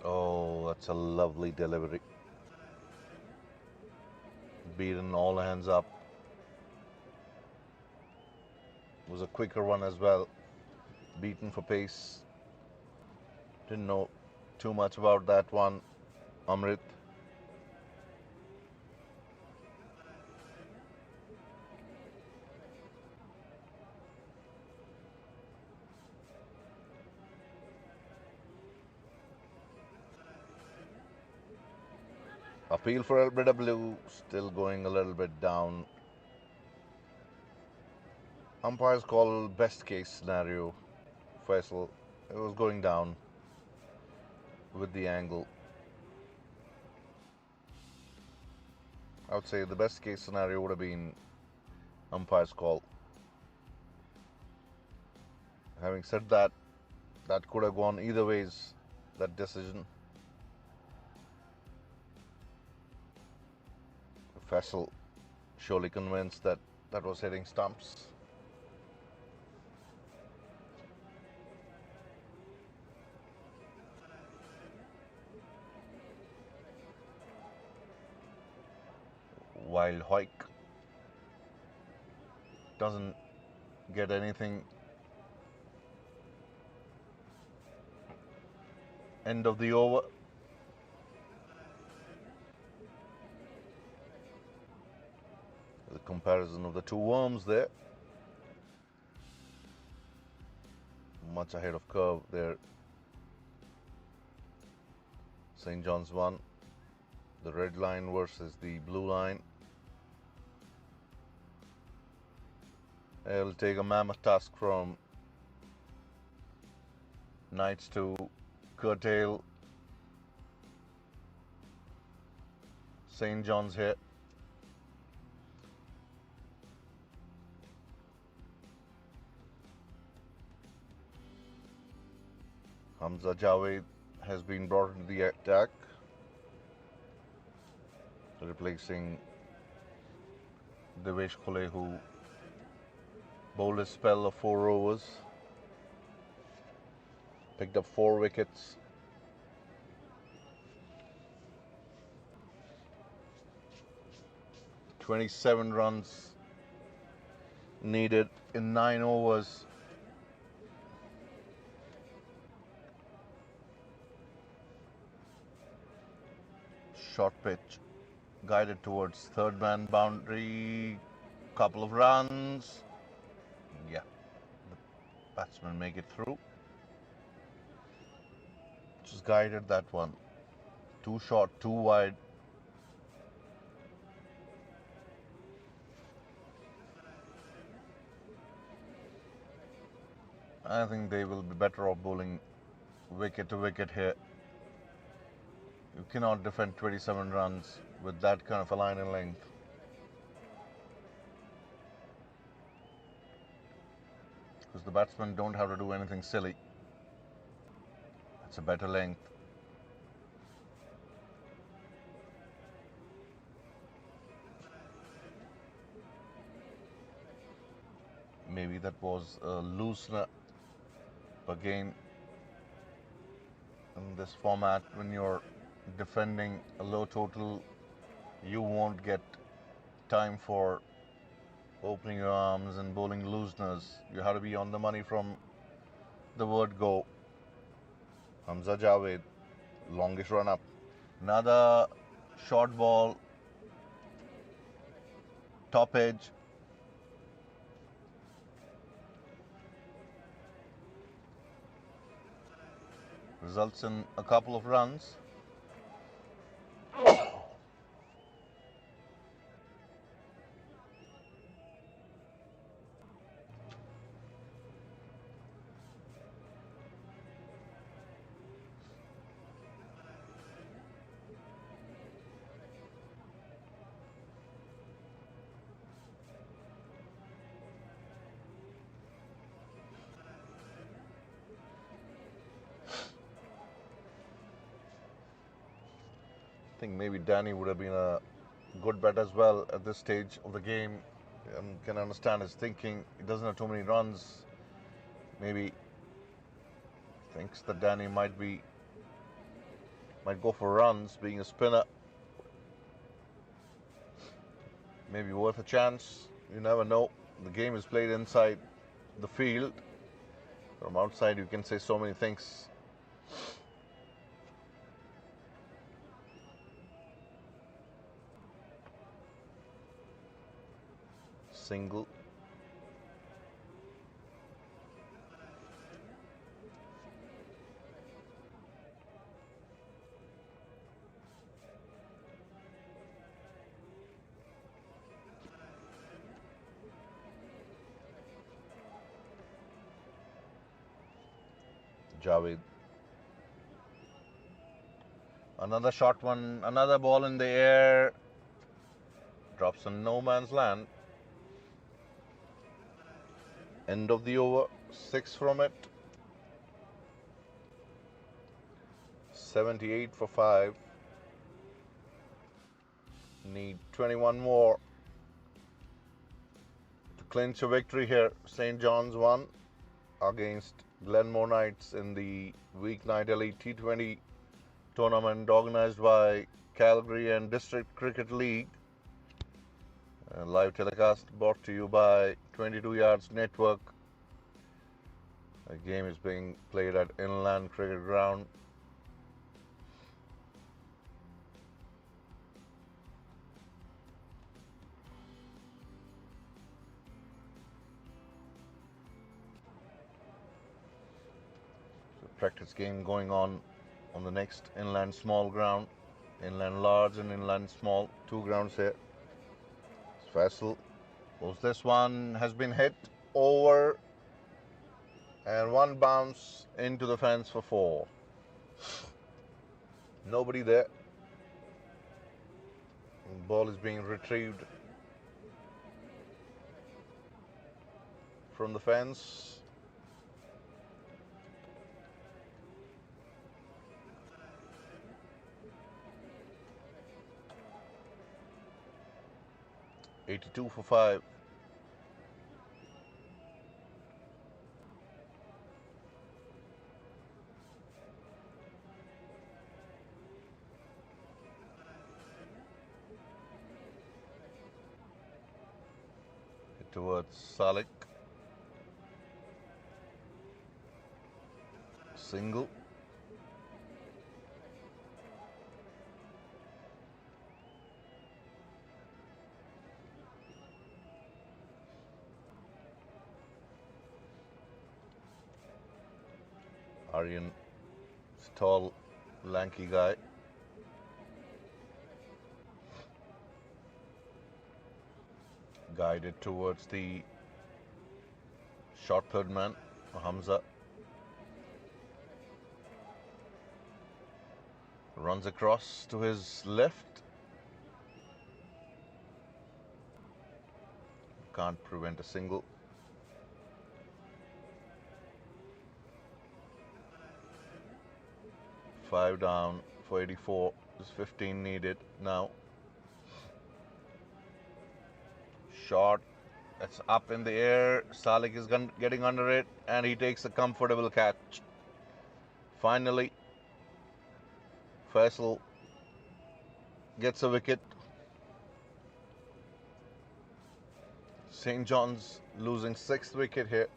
Oh, that's a lovely delivery. Beaten all hands up. Was a quicker one as well. Beaten for pace. Didn't know too much about that one, Amrit. A Appeal for LBW still going a little bit down. Umpires call best case scenario. Faisal, it was going down with the angle. I would say the best case scenario would have been umpire's call. Having said that, that could have gone either ways, that decision. Faisal surely convinced that that was hitting stumps. While Hoik doesn't get anything. End of the over. The comparison of the two worms there. Much ahead of curve there. St. John's won. The red line versus the blue line. It'll take a mammoth task from Knights to curtail St. John's here. Hamza Javed has been brought into the attack, replacing Devesh Khole, who bowled a spell of 4 overs, picked up 4 wickets. "27 runs needed in 9 overs. Short pitch, guided towards third man boundary. Couple of runs. Yeah, the batsmen make it through. Just guided that one. Too short, too wide. I think they will be better off bowling wicket to wicket here. You cannot defend 27 runs with that kind of a line and length. Because the batsmen don't have to do anything silly. It's a better length. Maybe that was a loosener. Again, in this format, when you're defending a low total, you won't get time for opening your arms and bowling looseners. You have to be on the money from the word go. Hamza Javed, longest run up. Another short ball, top edge. Results in a couple of runs. I think maybe Danny would have been a good bet as well at this stage of the game. Can understand his thinking. He doesn't have too many runs. Maybe thinks that Danny might go for runs, being a spinner. Maybe worth a chance. You never know. The game is played inside the field. From outside, you can say so many things. Single. Javed. Another short one, another ball in the air. Drops on no man's land. End of the over. 6 from it. 78 for 5. Need 21 more to clinch a victory here. St. John's won against Glenmore Knights in the weeknight Elite T20 tournament organized by Calgary and District Cricket League. Live telecast brought to you by 22 Yards Network. The game is being played at Inland Cricket Ground. Practice game going on the next Inland Small ground. Inland Large and Inland Small, 2 grounds here. Faisal was this one, has been hit over and one bounce into the fence for 4. Nobody there. The ball is being retrieved from the fence. $82 for 5. Hit towards Salik. Single. Aryan, tall, lanky guy. Guided towards the short third man, Hamza. Runs across to his left. Can't prevent a single. Five down for 84. There's 15 needed now. Shot. It's up in the air. Salik is getting under it and he takes a comfortable catch. Finally, Faisal gets a wicket. St. John's losing 6th wicket here.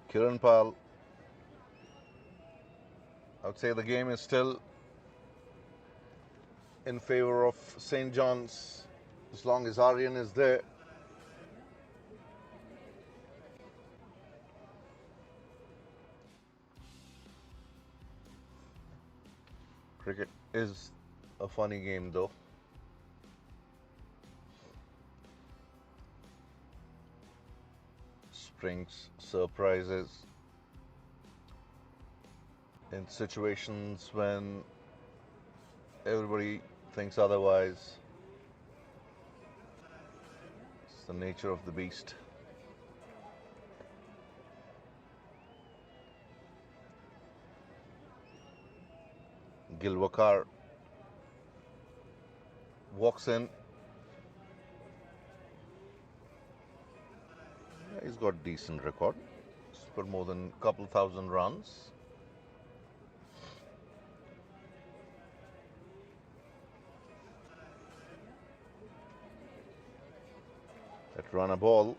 Kiran Pal, I would say the game is still in favor of St. John's as long as Aryan is there. Cricket is a funny game though. Brings surprises in situations when everybody thinks otherwise. It's the nature of the beast. Gilwakar walks in. He's got decent record. He's put more than a couple thousand runs. That run a ball,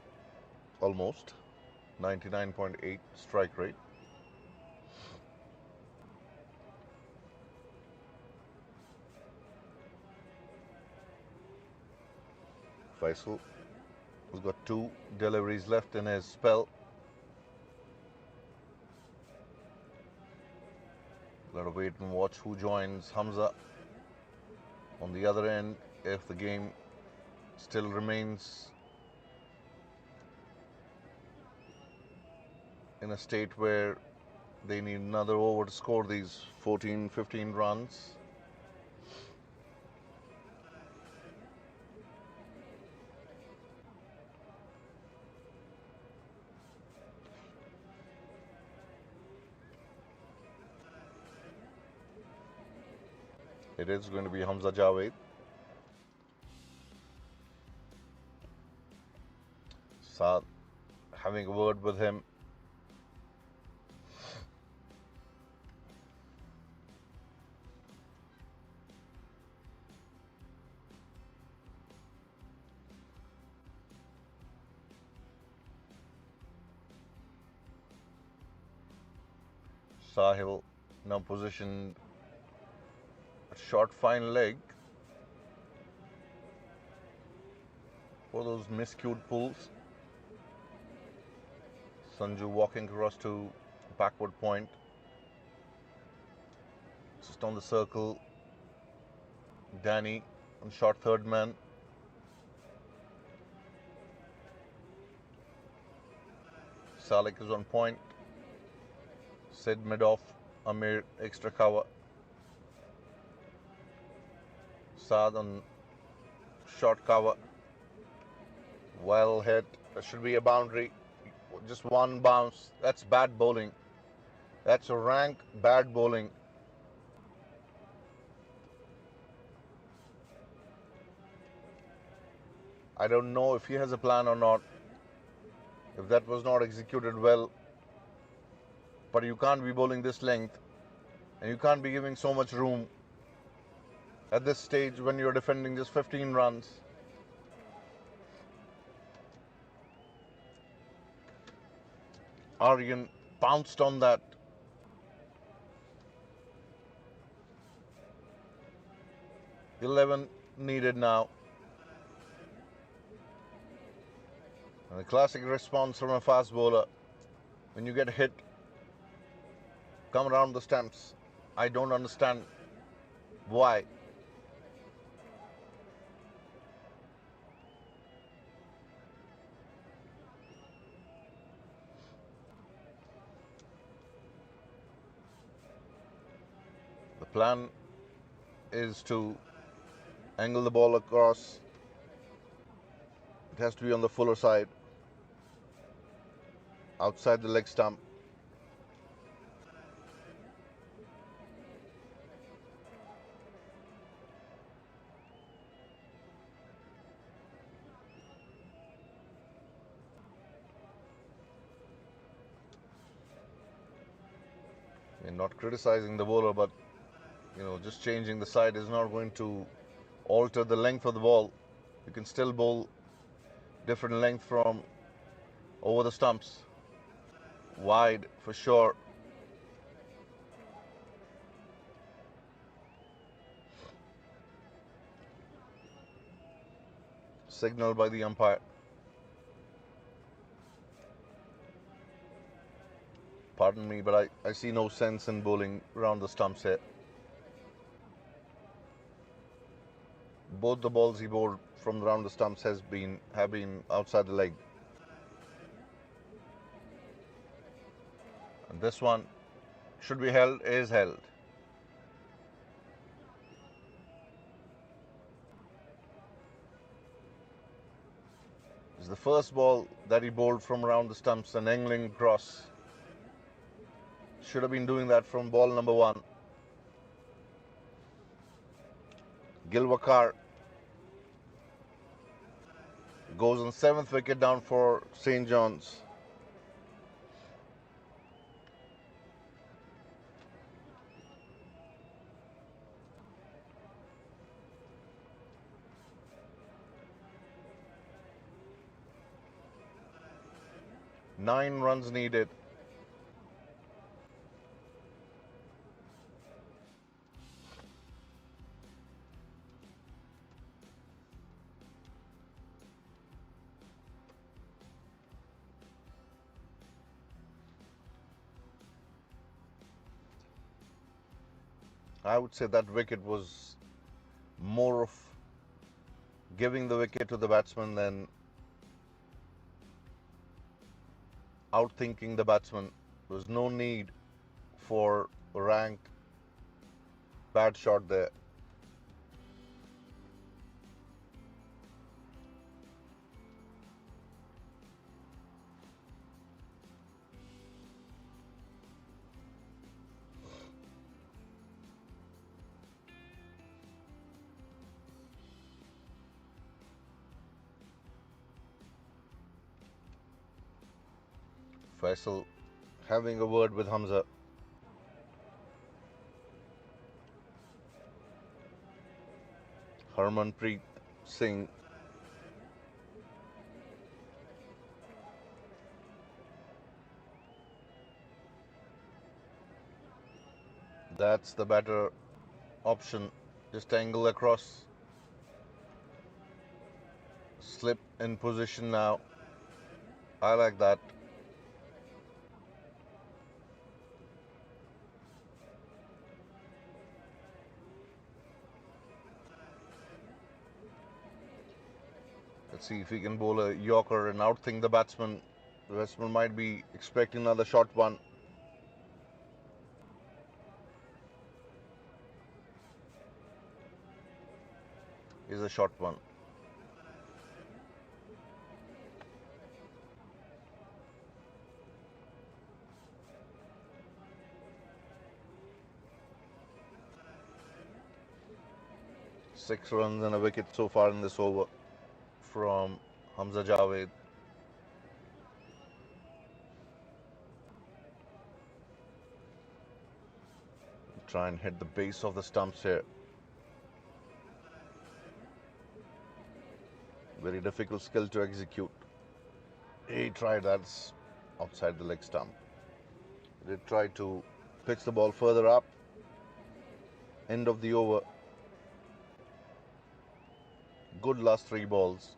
almost 99.8 strike rate. Faisal has got 2 deliveries left in his spell. Gotta wait and watch who joins Hamza on the other end if the game still remains in a state where they need another over to score these 14-15 runs. It is going to be Hamza Javed. Saad having a word with him. Sahil now positioned a short fine leg for those miscued pulls. Sanju walking across to backward point. Just on the circle. Danny on short third man. Salik is on point. Sid mid off. Amir extra cover. Saad on short cover. Well hit. That should be a boundary. Just one bounce. That's bad bowling. That's a rank bad bowling. I don't know if he has a plan or not. If that was not executed well. But you can't be bowling this length. And you can't be giving so much room at this stage when you're defending just 15 runs. Aryan pounced on that. $11 needed now. And a classic response from a fast bowler. When you get hit, come around the stumps. I don't understand why. The plan is to angle the ball across. It has to be on the fuller side, outside the leg stump. We're not criticizing the bowler, but just changing the side is not going to alter the length of the ball. You can still bowl different length from over the stumps. Wide for sure. Signal by the umpire. Pardon me, but I see no sense in bowling around the stumps here. Both the balls he bowled from around the stumps have been outside the leg. And this one should be held, is held. It's the first ball that he bowled from around the stumps, an angling cross. Should have been doing that from ball number 1. Gilwakar goes on 7th wicket down for St. John's. Nine runs needed. I would say that wicket was more of giving the wicket to the batsman than outthinking the batsman. There was no need for a rank bad shot there. Faisal having a word with Hamza. Harmanpreet Singh. That's the better option. Just angle across. Slip in position now. I like that. Let's see if he can bowl a Yorker and outthink the batsman. The batsman might be expecting another short one. Is a short one. Six runs and a wicket so far in this over from Hamza Javed. Try and hit the base of the stumps here. Very difficult skill to execute. He tried, that's outside the leg stump. He did try to pitch the ball further up. End of the over. Good last three balls.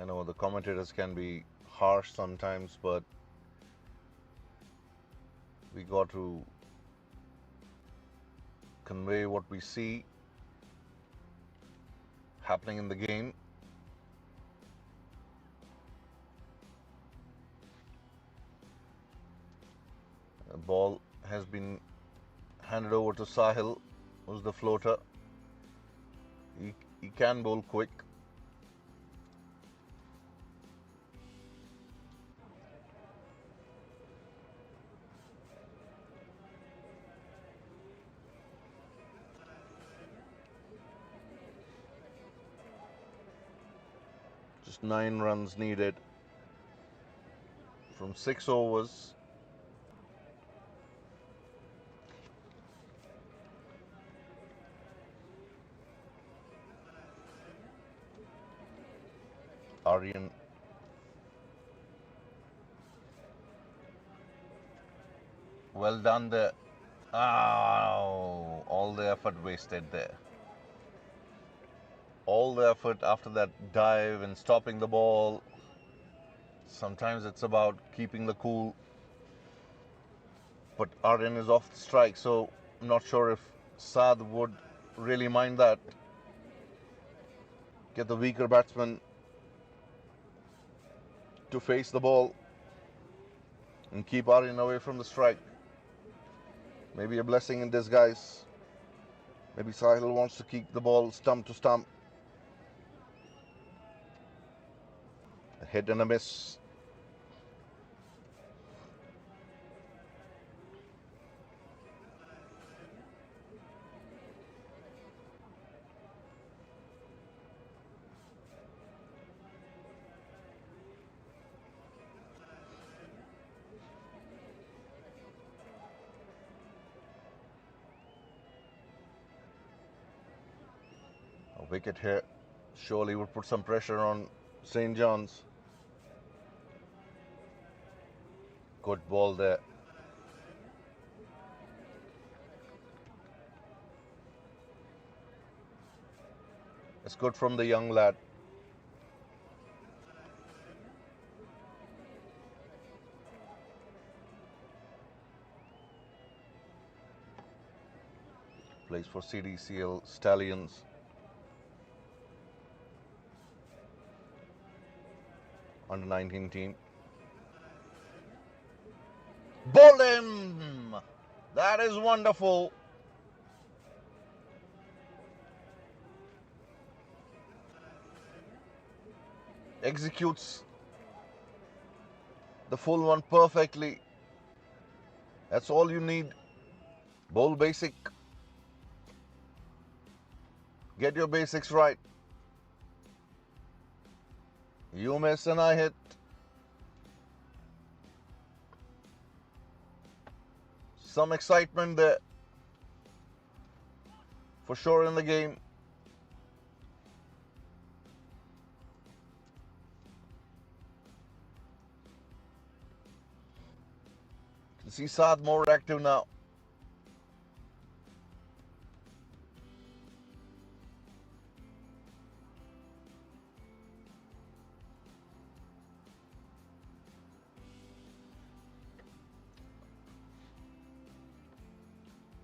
I know the commentators can be harsh sometimes, but we got to convey what we see happening in the game. The ball has been handed over to Sahil, who's the floater. He can bowl quick. Just 9 runs needed from 6 overs. Aryan well done there. Oh, all the effort wasted there. All the effort after that dive and stopping the ball. Sometimes it's about keeping the cool. But Aryan is off the strike, so I'm not sure if Saad would really mind that. Get the weaker batsman to face the ball and keep Aryan away from the strike. Maybe a blessing in disguise. Maybe Sahil wants to keep the ball stump to stump. A hit and a miss. A wicket here surely would put some pressure on St. John's. Good ball there. It's good from the young lad. Plays for C&DCL Stallions. Under 19 team. Bowled him! That is wonderful. Executes the full one perfectly. That's all you need. Bowl basic. Get your basics right. You miss and I hit. Some excitement there. For sure in the game. You see Saad more active now.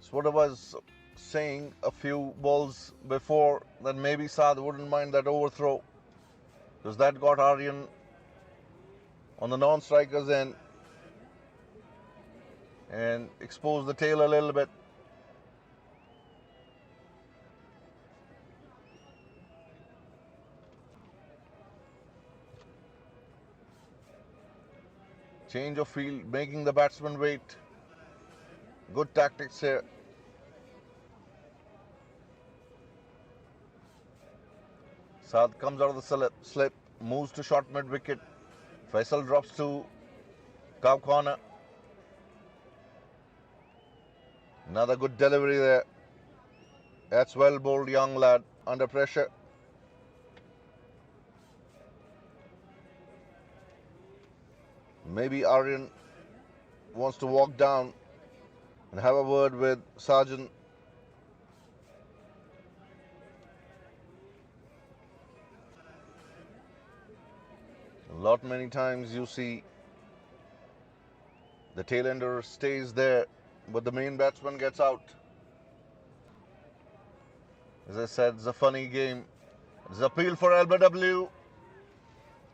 It's what I was saying a few balls before, that maybe Saad wouldn't mind that overthrow, because that got Aryan on the non-strikers end and exposed the tail a little bit. Change of field, making the batsman wait. Good tactics here. Saad comes out of the slip, moves to short mid-wicket. Faisal drops to cow corner. Another good delivery there. That's well bowled, young lad, under pressure. Maybe Aryan wants to walk down and have a word with Sergeant. Many times you see the tailender stays there, but the main batsman gets out. As I said, it's a funny game. It's appeal for LBW.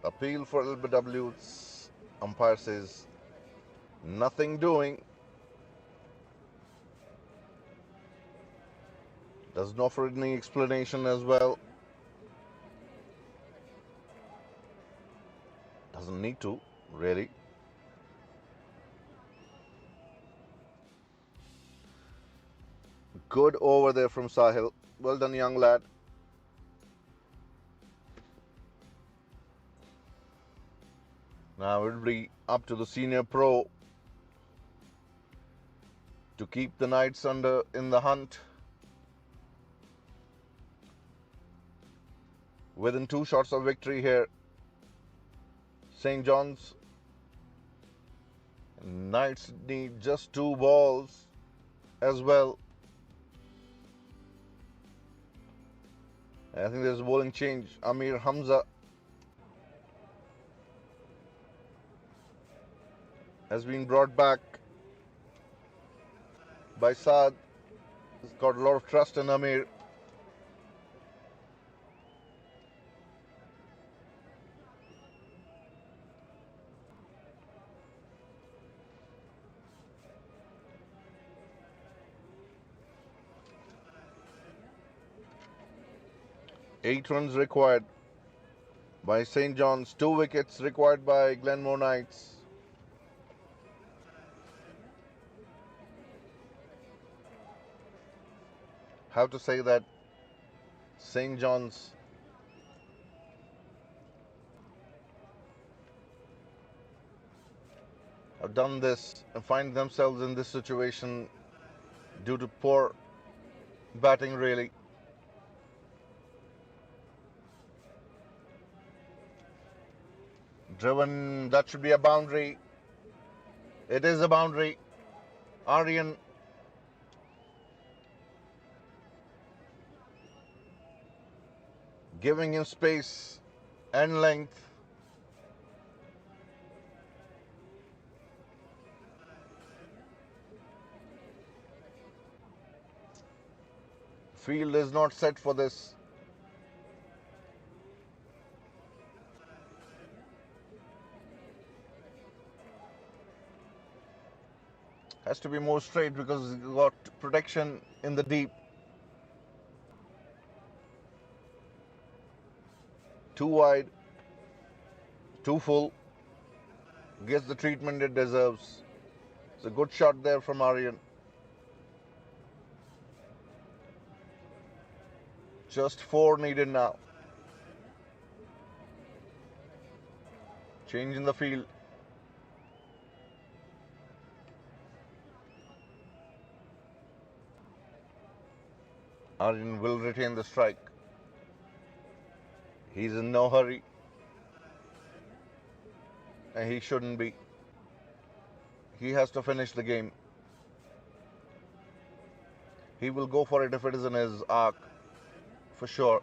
Appeal for LBW. Umpire says nothing doing. Doesn't offer any explanation as well. Doesn't need to, really. Good over there from Sahil. Well done, young lad. Now it'll be up to the senior pro to keep the Knights in the hunt. Within 2 shots of victory here. St. John's. Knights need just 2 balls as well. I think there's a bowling change. Amir Hamza has been brought back by Saad. He's got a lot of trust in Amir. Eight runs required by St. John's. 2 wickets required by Glenmore Knights. Have to say that St. John's have done this and find themselves in this situation due to poor batting, really. Driven, that should be a boundary. It is a boundary. Aryan giving him space and length. Field is not set for this. Has to be more straight because he's got protection in the deep. Too wide, too full. Gets the treatment it deserves. It's a good shot there from Aryan. Just 4 needed now. Change in the field. Aryan will retain the strike. He's in no hurry. And he shouldn't be. He has to finish the game. He will go for it if it is in his arc. For sure.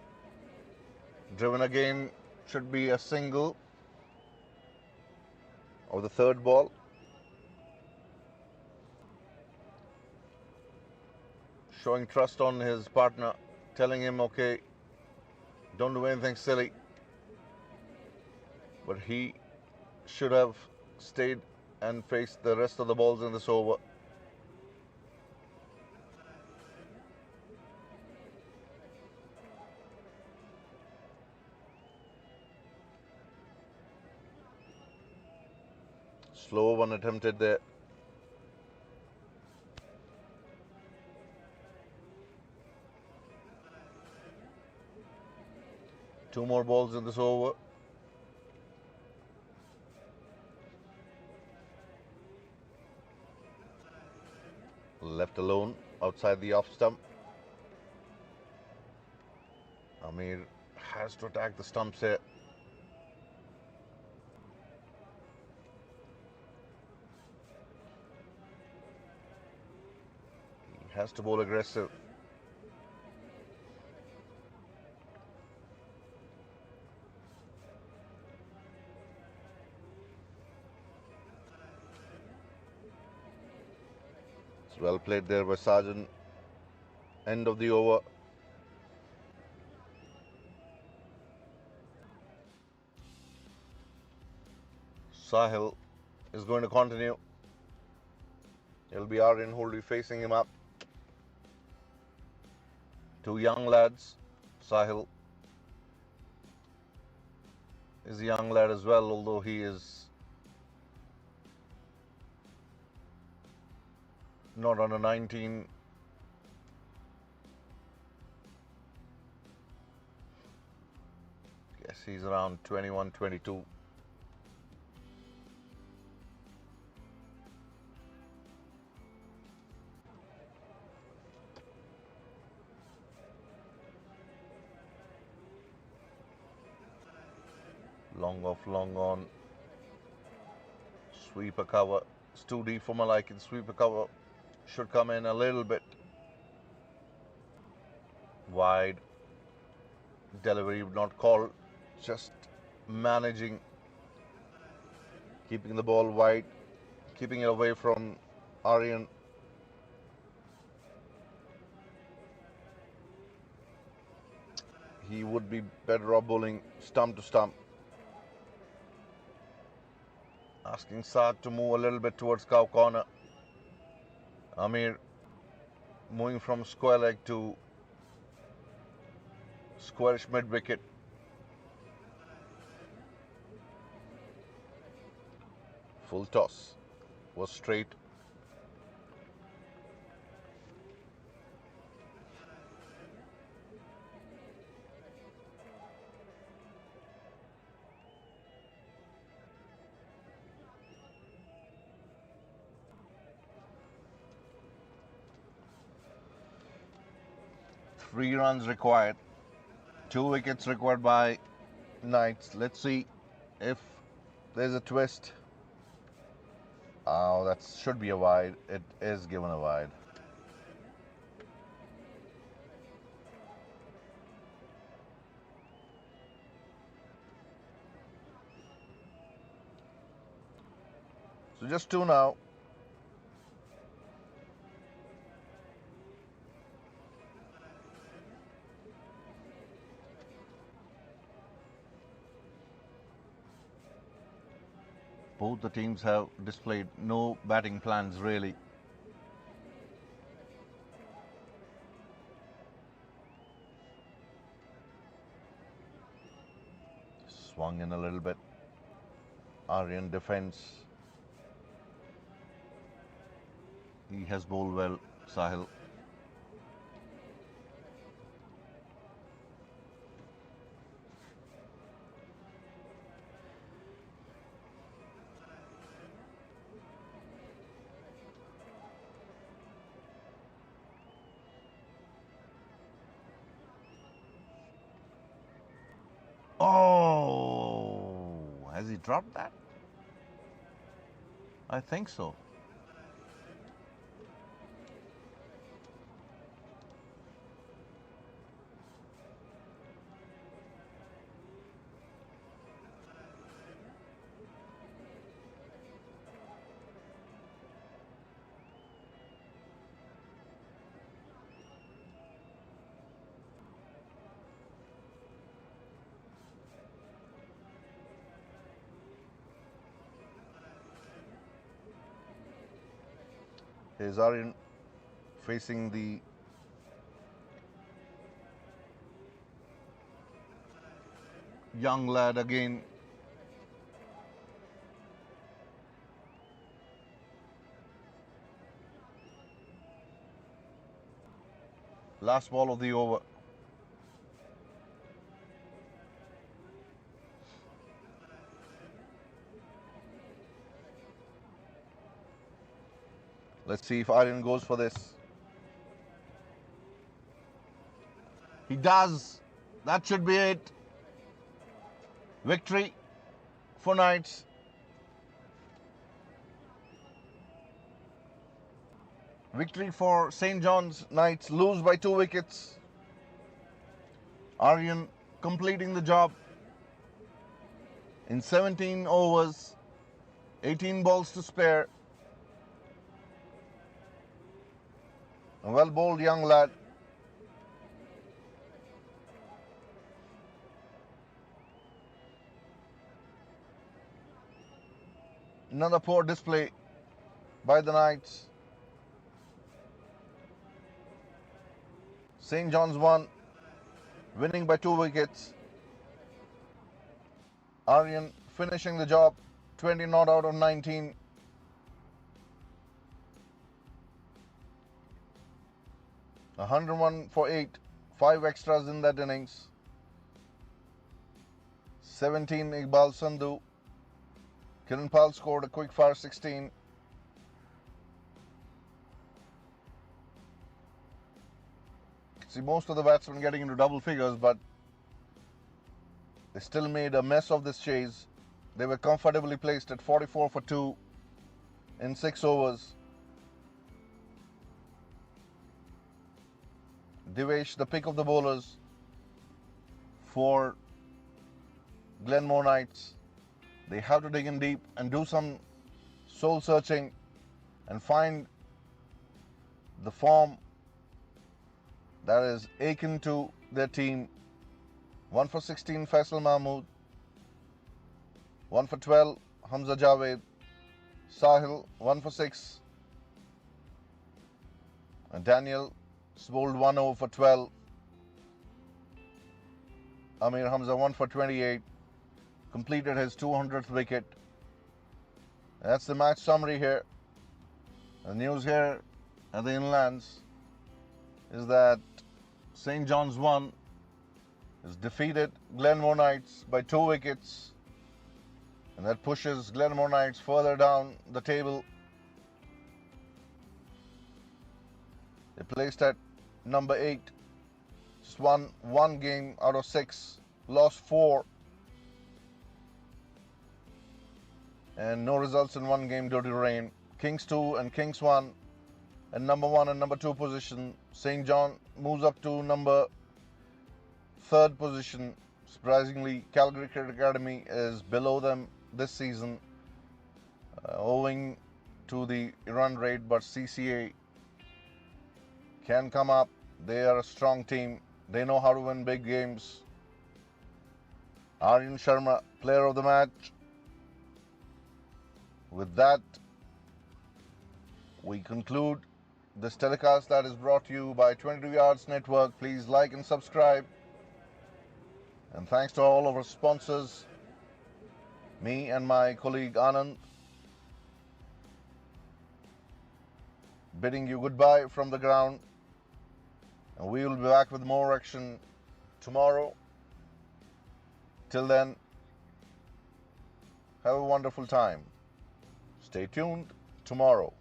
Driven again should be a single. Of the third ball. Showing trust on his partner. Telling him, okay, don't do anything silly. But he should have stayed and faced the rest of the balls in this over. Slow one attempted there. Two more balls in this over. Left alone outside the off stump. Amir has to attack the stumps here. He has to bowl aggressive. It's well played there by Sargent. End of the over. Sahil is going to continue. It'll be Aryan who will be facing him up. Two young lads. Sahil is a young lad as well, although he is not under 19. Yes, he's around 21, 22. Long off, long on. Sweeper cover. It's too deep for my liking. Sweeper cover should come in a little bit wide. Delivery not called. Just managing. Keeping the ball wide. Keeping it away from Aryan. He would be better off bowling stump to stump. Asking Saad to move a little bit towards cow corner. Amir moving from square leg to squarish mid wicket. Full toss was straight. Three runs required. 2 wickets required by Knights. Let's see if there's a twist. Oh, that should be a wide. It is given a wide. So just 2 now. Both the teams have displayed no batting plans really. Swung in a little bit. Aryan defends. He has bowled well, Sahil. Oh, has he dropped that? I think so. Here's Aryan facing the young lad again. Last ball of the over. Let's see if Aryan goes for this. He does. That should be it. Victory for Knights. Victory for St. John's. Knights lose by 2 wickets. Aryan completing the job in 17 overs, 18 balls to spare. A well bowled young lad. Another poor display by the Knights. St. John's won, winning by 2 wickets. Aryan finishing the job, 20 not out of 19. A 101 for 8, 5 extras in that innings. 17 Iqbal Sandhu. Kiran Pal scored a quick fire 16. See most of the batsmen getting into double figures, but they still made a mess of this chase. They were comfortably placed at 44 for 2 in 6 overs. Divesh, the pick of the bowlers for Glenmore Knights. They have to dig in deep and do some soul searching and find the form that is akin to their team. 1 for 16 Faisal Mahmood, 1 for 12 Hamza Javed, Sahil 1 for 6, and Daniel bowled 1 over for 12. Amir Hamza 1 for 28, completed his 200th wicket. That's the match summary here. The news here at the Inlands is that St. John's won, has defeated Glenmore Knights by 2 wickets, and that pushes Glenmore Knights further down the table. They placed at number 8, just won 1 game out of 6, lost 4, and no results in 1 game due to rain. Kings 2 and Kings 1 and number 1 and number 2 position. St. John moves up to number 3rd position. Surprisingly, Calgary Cricket Academy is below them this season, owing to the run rate, but CCA can come up. They are a strong team. They know how to win big games. Aryan Sharma, player of the match. With that, we conclude this telecast that is brought to you by 22 Yards Network. Please like and subscribe. And thanks to all of our sponsors, me and my colleague Anand, bidding you goodbye from the ground. And we will be back with more action tomorrow. Till then, have a wonderful time. Stay tuned tomorrow.